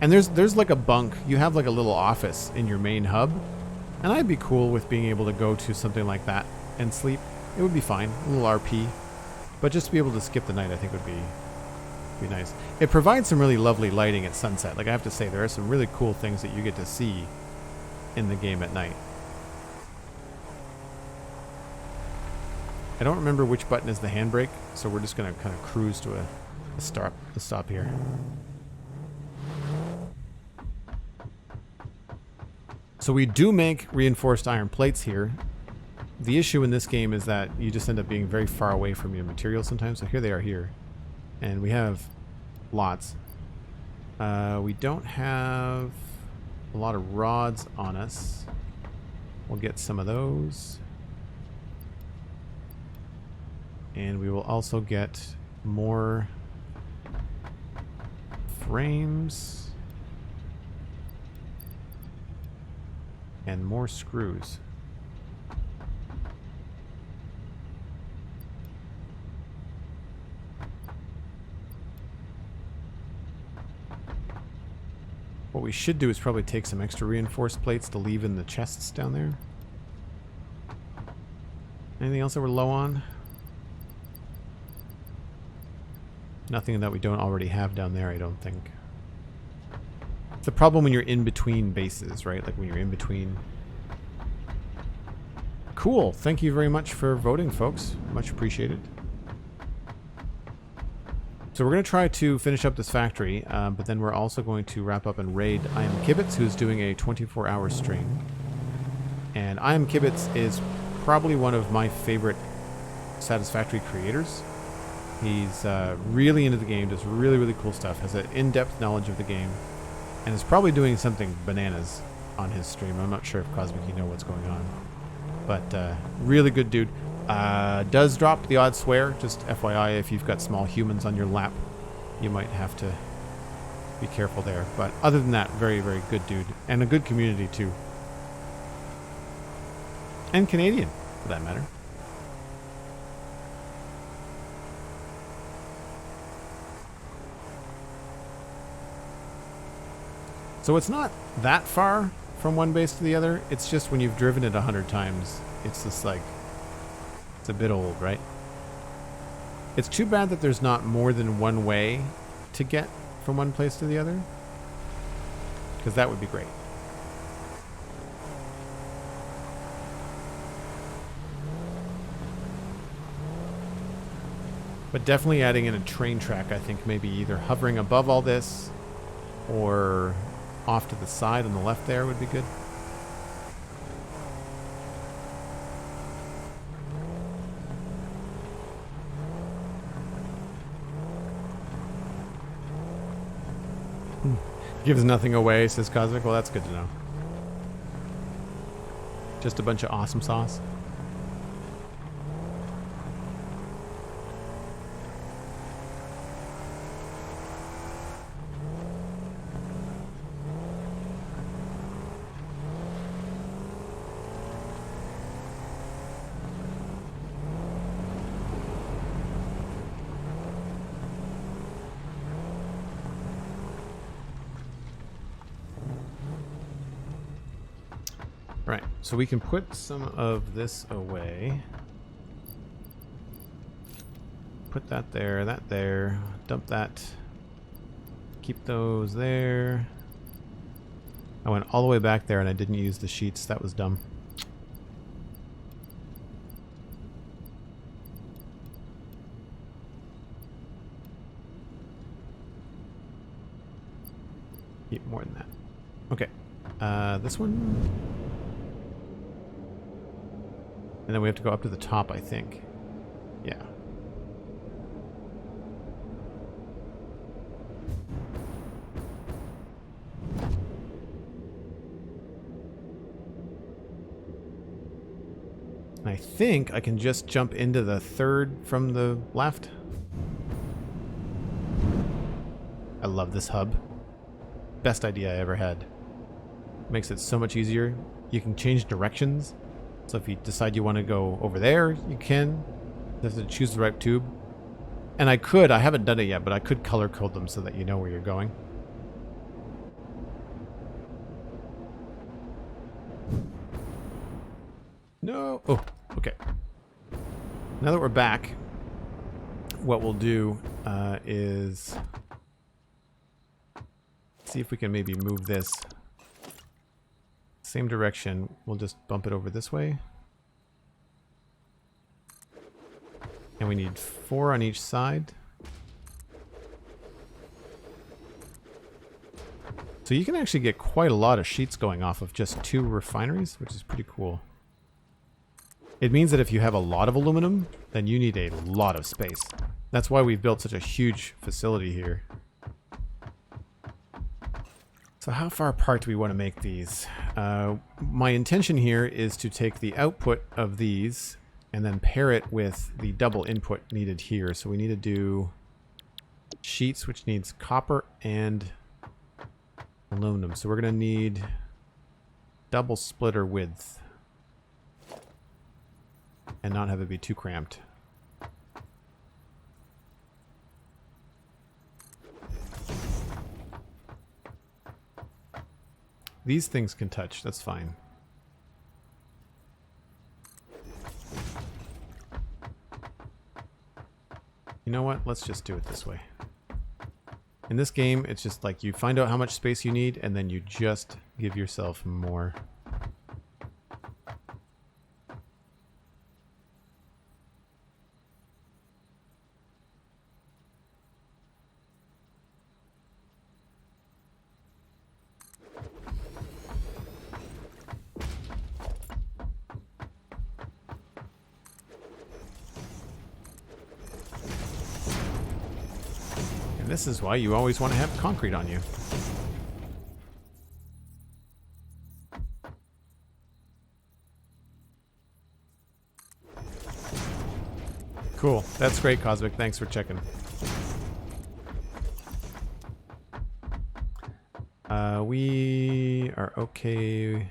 and there's like a bunk. You have like a little office in your main hub, and I'd be cool with being able to go to something like that and sleep. It would be fine, a little RP, but just to be able to skip the night I think would be nice. It provides some really lovely lighting at sunset. Like I have to say, there are some really cool things that you get to see in the game at night. I don't remember which button is the handbrake, so we're just going to kind of cruise to a stop here. So we do make reinforced iron plates here. The issue in this game is that you just end up being very far away from your material sometimes. So here they are here. And we have lots. We don't have a lot of rods on us. We'll get some of those. And we will also get more frames and more screws. What we should do is probably take some extra reinforced plates to leave in the chests down there. Anything else that we're low on? Nothing that we don't already have down there, I don't think. It's the problem when you're in between bases, right? Like when you're in between. Cool. Thank you very much for voting, folks. Much appreciated. So we're going to try to finish up this factory, but then we're also going to wrap up and raid I Am Kibitz, who's doing a 24-hour stream. And I Am Kibitz is probably one of my favorite Satisfactory creators. He's really into the game, does really, really cool stuff, has an in-depth knowledge of the game, and is probably doing something bananas on his stream. I'm not sure if Cosmic, you know what's going on. But really good dude. Does drop the odd swear, just FYI, if you've got small humans on your lap, you might have to be careful there. But other than that, very, very good dude. And a good community, too. And Canadian, for that matter. So it's not that far from one base to the other. It's just when you've driven it 100 times, it's just like, it's a bit old, right? It's too bad that there's not more than one way to get from one place to the other, because that would be great. But definitely adding in a train track, I think maybe either hovering above all this or off to the side on the left there would be good. Gives nothing away, says Cosmic. Well, that's good to know. Just a bunch of awesome sauce. Right, so we can put some of this away. Put that there, dump that. Keep those there. I went all the way back there and I didn't use the sheets. That was dumb. Keep more than that. Okay, this one. And then we have to go up to the top, I think. Yeah. And I think I can just jump into the third from the left. I love this hub. Best idea I ever had. Makes it so much easier. You can change directions. So if you decide you want to go over there, you can. You have to choose the right tube. And I haven't done it yet, but I could color code them so that you know where you're going. No. Oh, okay. Now that we're back, what we'll do is see if we can maybe move this same direction. We'll just bump it over this way. And we need 4 on each side. So you can actually get quite a lot of sheets going off of just 2 refineries, which is pretty cool. It means that if you have a lot of aluminum, then you need a lot of space. That's why we've built such a huge facility here. So how far apart do we want to make these? My intention here is to take the output of these and then pair it with the double input needed here. So we need to do sheets, which needs copper and aluminum. So we're going to need double splitter width and not have it be too cramped. These things can touch, that's fine. You know what? Let's just do it this way. In this game, it's just like you find out how much space you need and then you just give yourself more. This is why you always want to have concrete on you. Cool. That's great, Cosmic. Thanks for checking. We are okay.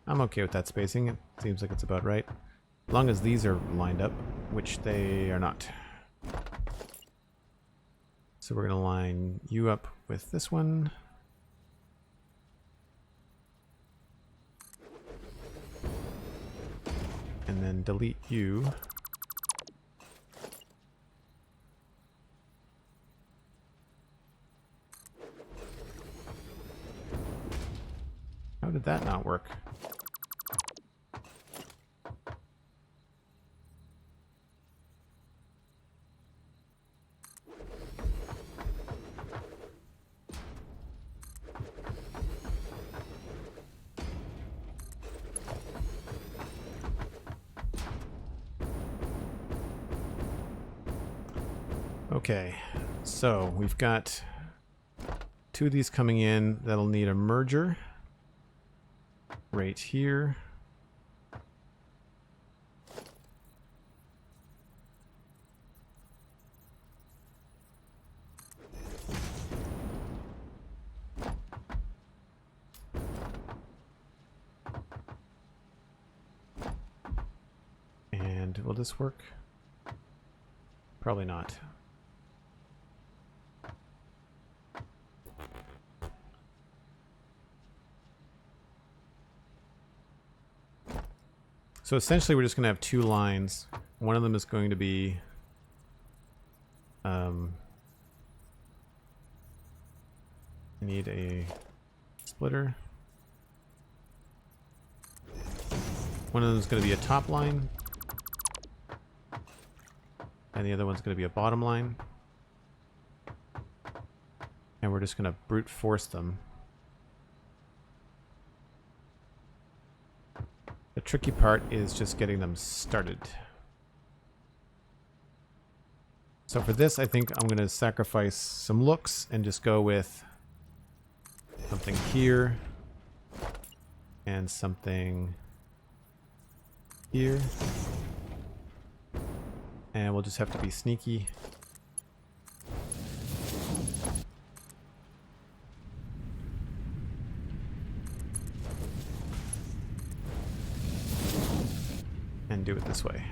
I'm okay with that spacing. It seems like it's about right. As long as these are lined up, which they are not. So we're going to line you up with this one. And then delete you. How did that not work? Okay, so we've got 2 of these coming in that'll need a merger right here. And will this work? Probably not. So essentially we're just going to have 2 lines. One of them is going to be I need a splitter. One of them is going to be a top line. And the other one's going to be a bottom line. And we're just going to brute force them. The tricky part is just getting them started. So for this, I think I'm going to sacrifice some looks and just go with something here and something here. And we'll just have to be sneaky. And do it this way.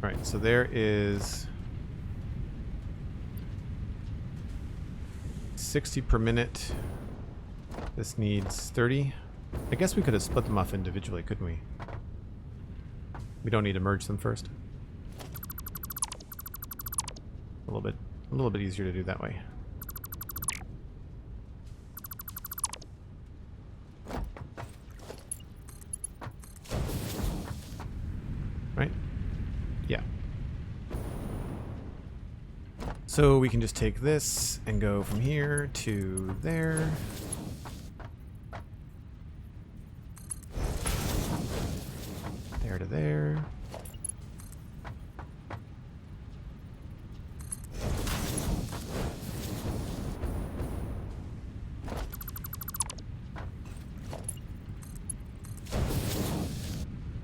All right, so there is 60 per minute. This needs 30. I guess we could have split them off individually, couldn't we? We don't need to merge them first. A little bit easier to do that way. Right? Yeah. So we can just take this and go from here to there. There to there.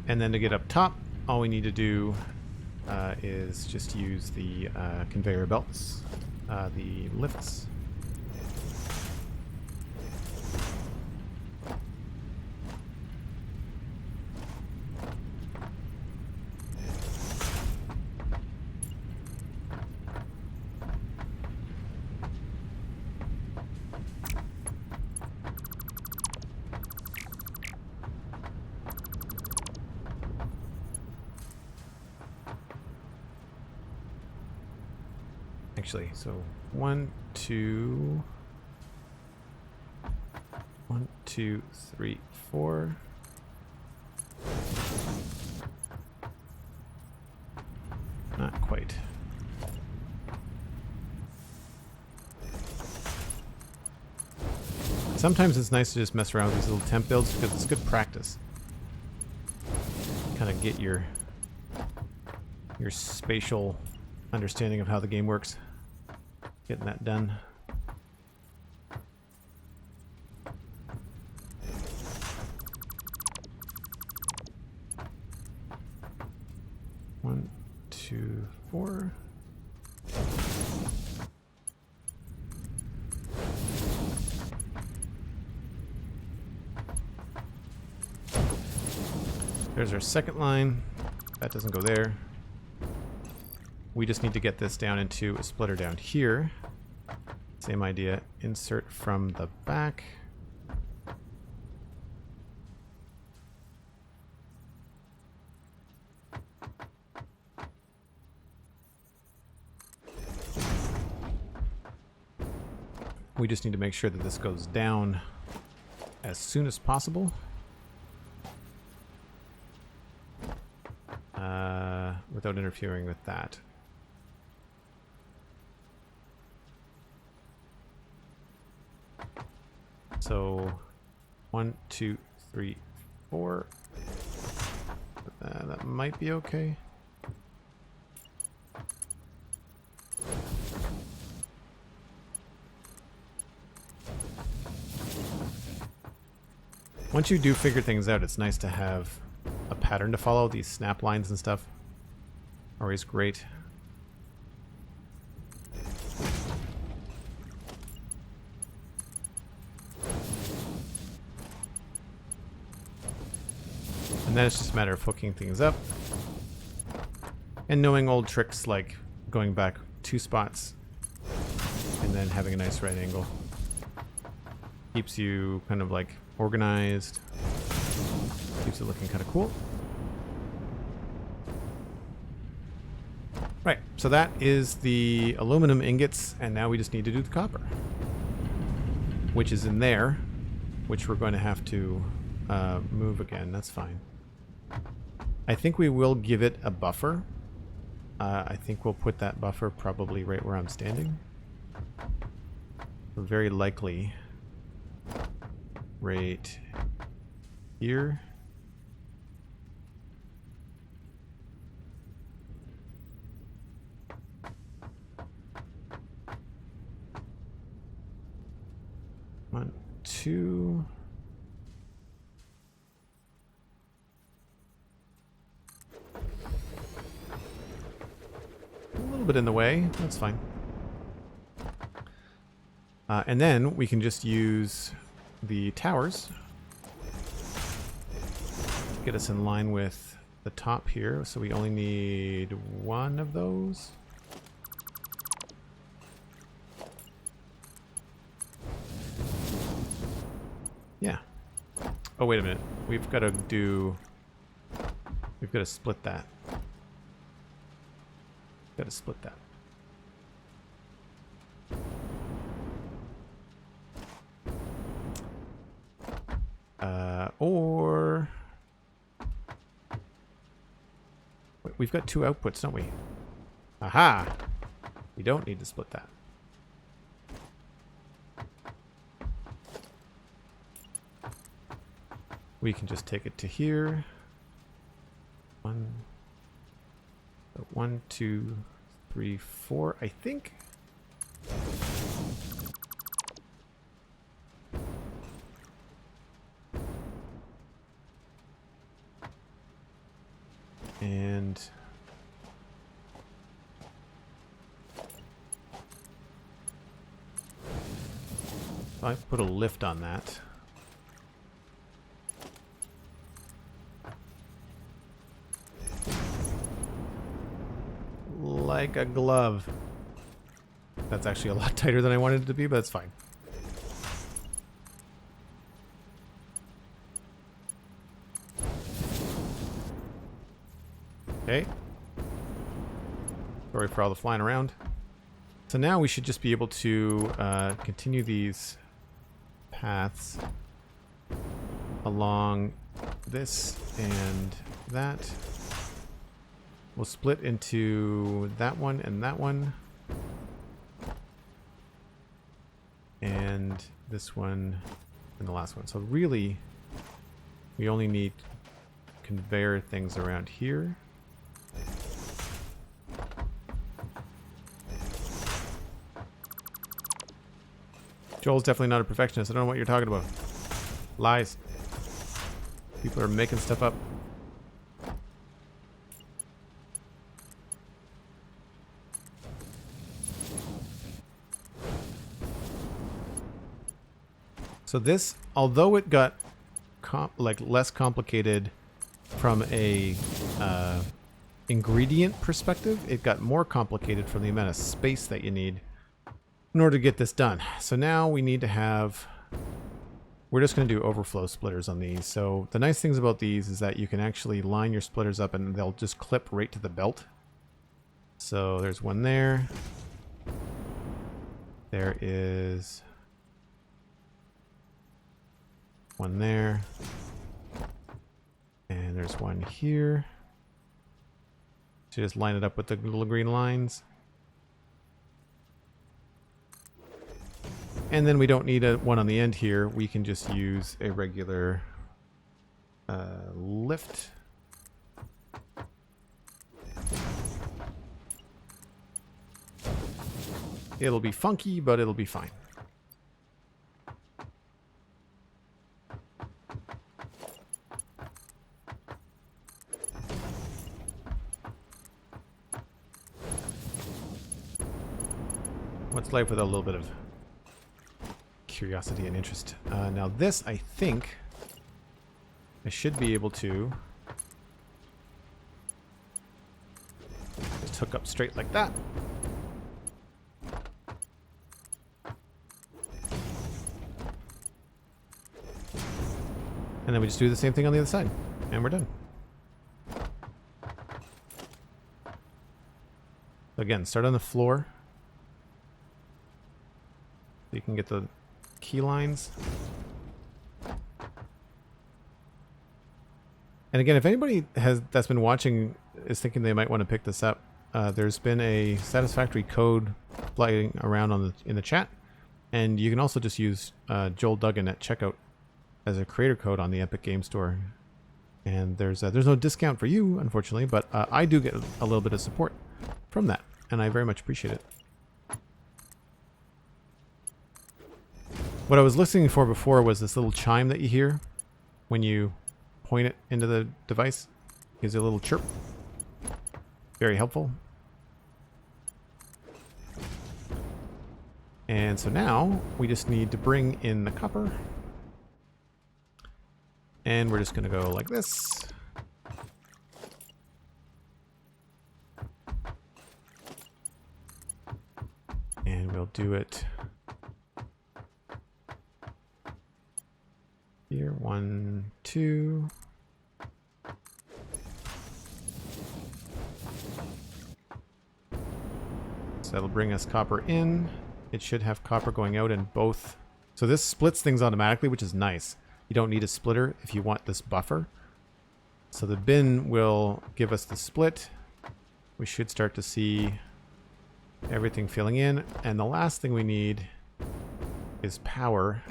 And then to get up top, all we need to do is just use the conveyor belts, the lifts. Actually, so 1, 2, 1, 2, 3, 4. Not quite. Sometimes it's nice to just mess around with these little temp builds because it's good practice. Kind of get your spatial understanding of how the game works. getting that done. One, two, four. There's our second line. That doesn't go there. We just need to get this down into a splitter down here. Same idea. Insert from the back. We just need to make sure that this goes down as soon as possible. Without interfering with that. So 1, 2, 3, 4. That might be okay. Once you do figure things out, it's nice to have a pattern to follow. These snap lines and stuff are always great. And then it's just a matter of hooking things up and knowing old tricks like going back 2 spots and then having a nice right angle. Keeps you kind of like organized. Keeps it looking kind of cool. Right, so that is the aluminum ingots, and now we just need to do the copper, which is in there, which we're going to have to move again. That's fine. I think we will give it a buffer. I think we'll put that buffer probably right where I'm standing. Very likely right here. One, two. A little bit in the way. That's fine. And then we can just use the towers. Get us in line with the top here. So we only need 1 of those. Yeah. Oh, wait a minute. We've got to split that. Got to split that. Or wait, we've got 2 outputs, don't we? Aha! We don't need to split that. We can just take it to here. 1, 2, 3, 4, I think. And I put a lift on that. Like a glove. That's actually a lot tighter than I wanted it to be, but it's fine. Okay. Sorry for all the flying around. So now we should just be able to continue these paths along this and that. We'll split into that one and that one. And this one and the last one. So really, we only need conveyor things around here. Joel's definitely not a perfectionist. I don't know what you're talking about. Lies. People are making stuff up. So this, although it got less complicated from a ingredient perspective, it got more complicated from the amount of space that you need in order to get this done. So now we need to have, we're just going to do overflow splitters on these. So the nice things about these is that you can actually line your splitters up and they'll just clip right to the belt. So there's one there. There is one there. And there's one here. So just line it up with the little green lines. And then we don't need one on the end here. We can just use a regular lift. It'll be funky, but it'll be fine. What's life without a little bit of curiosity and interest? Now this, I think, I should be able to just hook up straight like that. And then we just do the same thing on the other side. And we're done. Again, start on the floor. So you can get the key lines. And again, if anybody that's been watching is thinking they might want to pick this up, there's been a Satisfactory code flying around in the chat, and you can also just use Joel Duggan at checkout as a creator code on the Epic Game Store. And there's no discount for you, unfortunately, but I do get a little bit of support from that, and I very much appreciate it. What I was listening for before was this little chime that you hear when you point it into the device. Gives you a little chirp. Very helpful. And so now we just need to bring in the copper. And we're just going to go like this. And we'll do it here. 1, 2. So that'll bring us copper in. It should have copper going out in both. So this splits things automatically, which is nice. You don't need a splitter if you want this buffer. So the bin will give us the split. We should start to see everything filling in. And the last thing we need is power.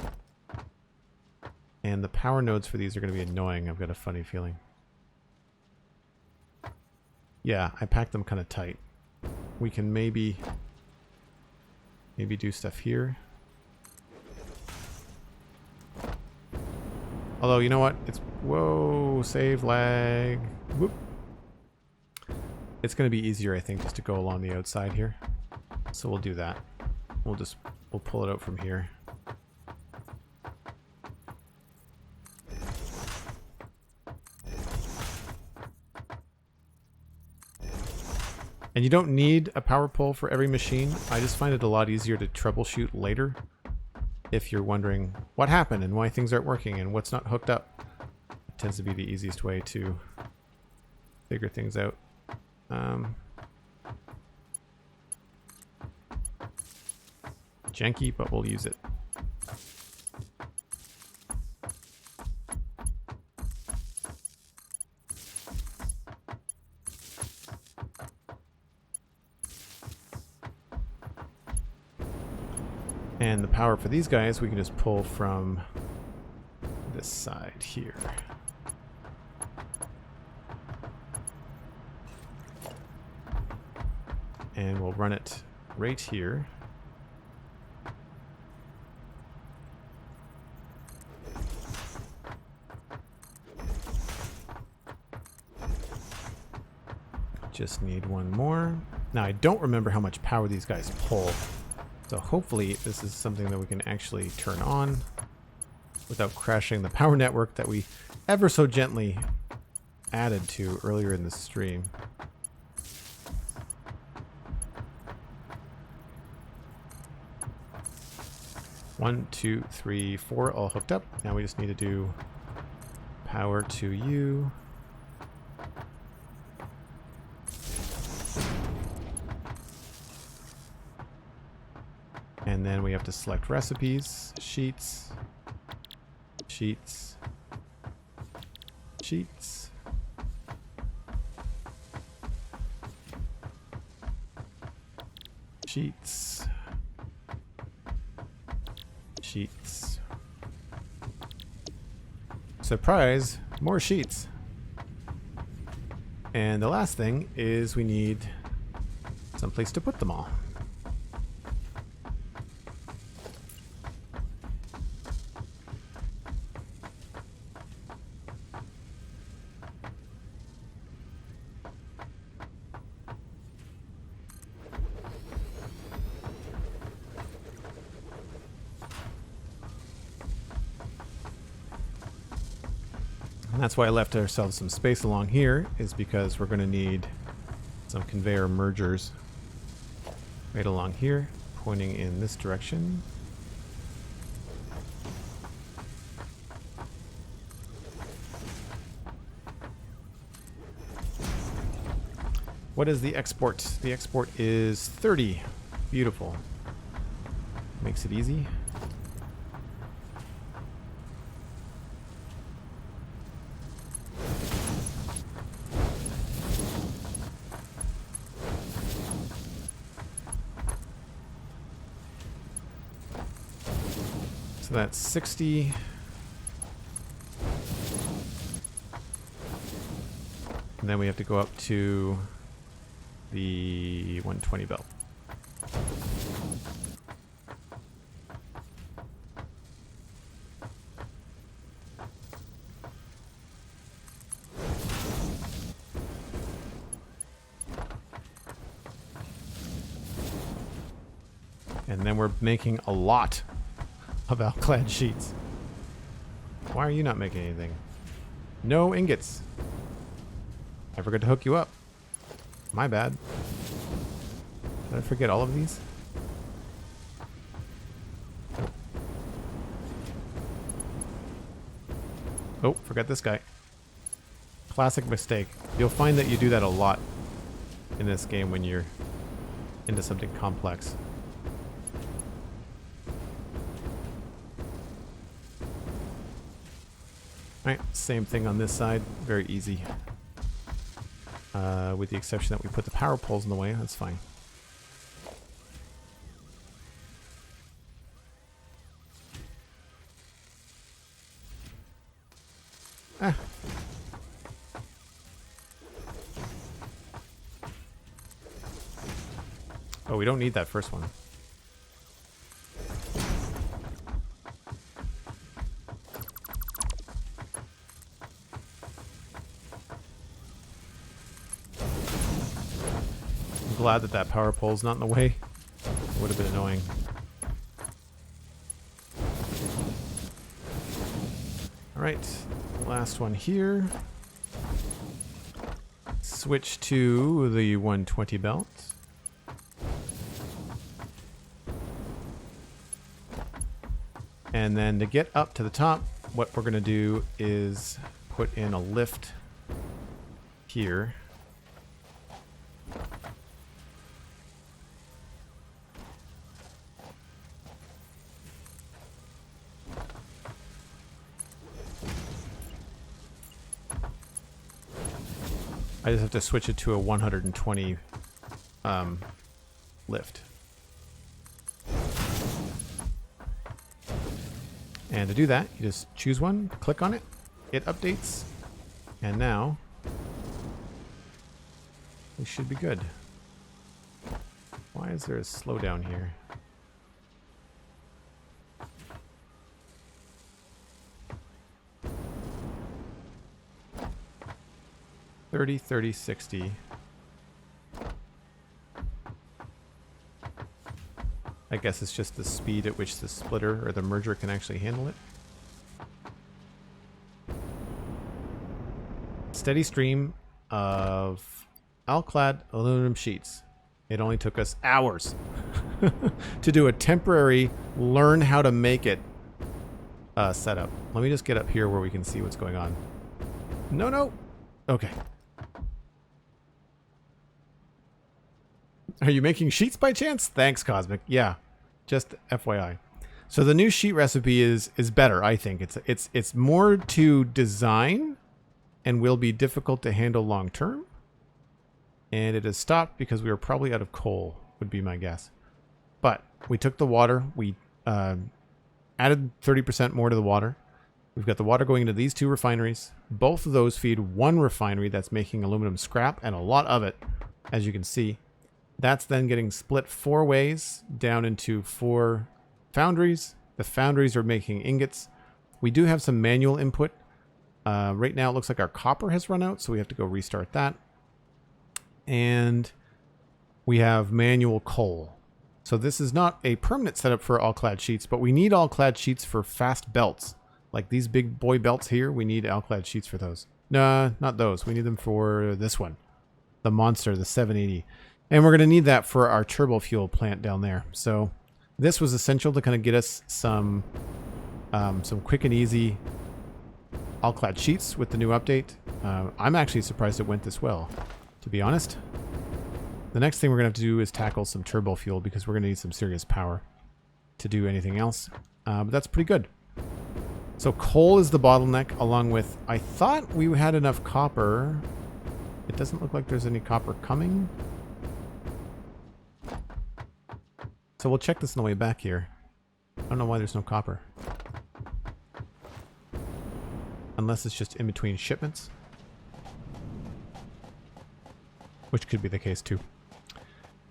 And the power nodes for these are going to be annoying. I've got a funny feeling. Yeah, I packed them kind of tight. We can maybe do stuff here. Although, you know what? It's... Whoa, save lag. Whoop. It's going to be easier, I think, just to go along the outside here. So we'll do that. We'll pull it out from here. And you don't need a power pole for every machine. I just find it a lot easier to troubleshoot later. If you're wondering what happened and why things aren't working and what's not hooked up. It tends to be the easiest way to figure things out. Janky, but we'll use it. And the power for these guys we can just pull from this side here. And we'll run it right here. Just need one more. Now, I don't remember how much power these guys pull. So hopefully this is something that we can actually turn on without crashing the power network that we ever so gently added to earlier in the stream. One, two, three, four, all hooked up. Now we just need to do power to you. And then we have to select recipes, sheets, sheets, sheets. Sheets. Sheets. Surprise, more sheets. And the last thing is we need someplace to put them all. And that's why I left ourselves some space along here, is because we're going to need some conveyor mergers right along here, pointing in this direction. What is the export? The export is 30. Beautiful. Makes it easy. So that's 60. And then we have to go up to the 120 belt. And then we're making a lot of alclad sheets. Why are you not making anything? No ingots. I forgot to hook you up. My bad. Did I forget all of these? Oh, forgot this guy. Classic mistake. You'll find that you do that a lot in this game when you're into something complex. Alright, same thing on this side. Very easy. With the exception that we put the power poles in the way, that's fine. Ah. Oh, we don't need that first one. Glad that power pole's not in the way. Would have been annoying. Alright, last one here. Switch to the 120 belt. And then to get up to the top, what we're going to do is put in a lift here. I just have to switch it to a 120 lift. And to do that, you just choose one, click on it, it updates, and now we should be good. Why is there a slowdown here? $30, $30, $60. I guess it's just the speed at which the splitter or the merger can actually handle it. Steady stream of alclad aluminum sheets. It only took us hours to do a temporary learn how to make it setup. Let me just get up here where we can see what's going on. No. Okay. Are you making sheets by chance? Thanks, Cosmic. Yeah, just FYI. So the new sheet recipe is better, I think. It's more to design and will be difficult to handle long term. And it has stopped because we were probably out of coal, would be my guess. But we took the water, we added 30% more to the water. We've got the water going into these two refineries. Both of those feed one refinery that's making aluminum scrap, and a lot of it, as you can see. That's then getting split 4 ways down into 4 foundries. The foundries are making ingots. We do have some manual input. Right now it looks like our copper has run out, so we have to go restart that. And we have manual coal. So this is not a permanent setup for all-clad sheets, but we need all-clad sheets for fast belts. Like these big boy belts here, we need all-clad sheets for those. No, not those. We need them for this one. The monster, the 780. And we're going to need that for our turbo fuel plant down there. So this was essential to kind of get us some quick and easy all-clad sheets with the new update. I'm actually surprised it went this well, to be honest. The next thing we're going to have to do is tackle some turbo fuel because we're going to need some serious power to do anything else. But that's pretty good. So coal is the bottleneck, along with, I thought we had enough copper. It doesn't look like there's any copper coming. So we'll check this on the way back here. I don't know why there's no copper. Unless it's just in between shipments. Which could be the case too.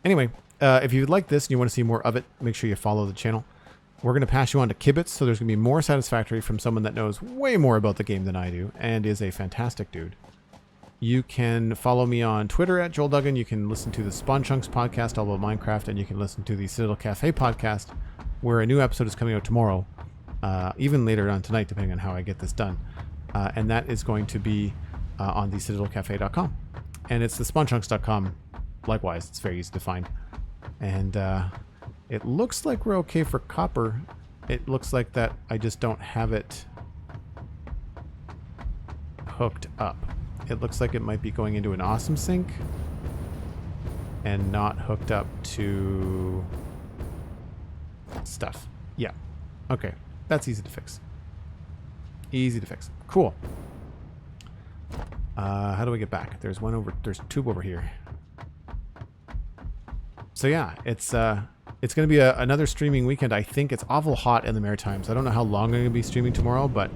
Anyway, if you'd like this and you want to see more of it, make sure you follow the channel. We're going to pass you on to Kibitz, so there's going to be more Satisfactory from someone that knows way more about the game than I do, and is a fantastic dude. You can follow me on Twitter at Joel Duggan. You can listen to the Spawn Chunks podcast all about Minecraft, and you can listen to the Citadel Cafe podcast, where a new episode is coming out tomorrow, even later on tonight, depending on how I get this done. And that is going to be on the citadelcafe.com. And it's the spawnchunks.com. Likewise, it's very easy to find. And it looks like we're okay for copper. It looks like that I just don't have it hooked up. It looks like it might be going into an awesome sink and not hooked up to stuff. Yeah. Okay. That's easy to fix. Easy to fix. Cool. How do we get back? There's a tube over here. So yeah, it's going to be another streaming weekend. I think it's awful hot in the Maritimes. I don't know how long I'm going to be streaming tomorrow, but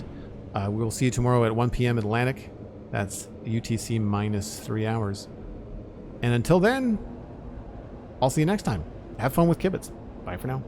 we'll see you tomorrow at 1 p.m. Atlantic. That's UTC minus 3 hours. And until then, I'll see you next time. Have fun with Kibitz. Bye for now.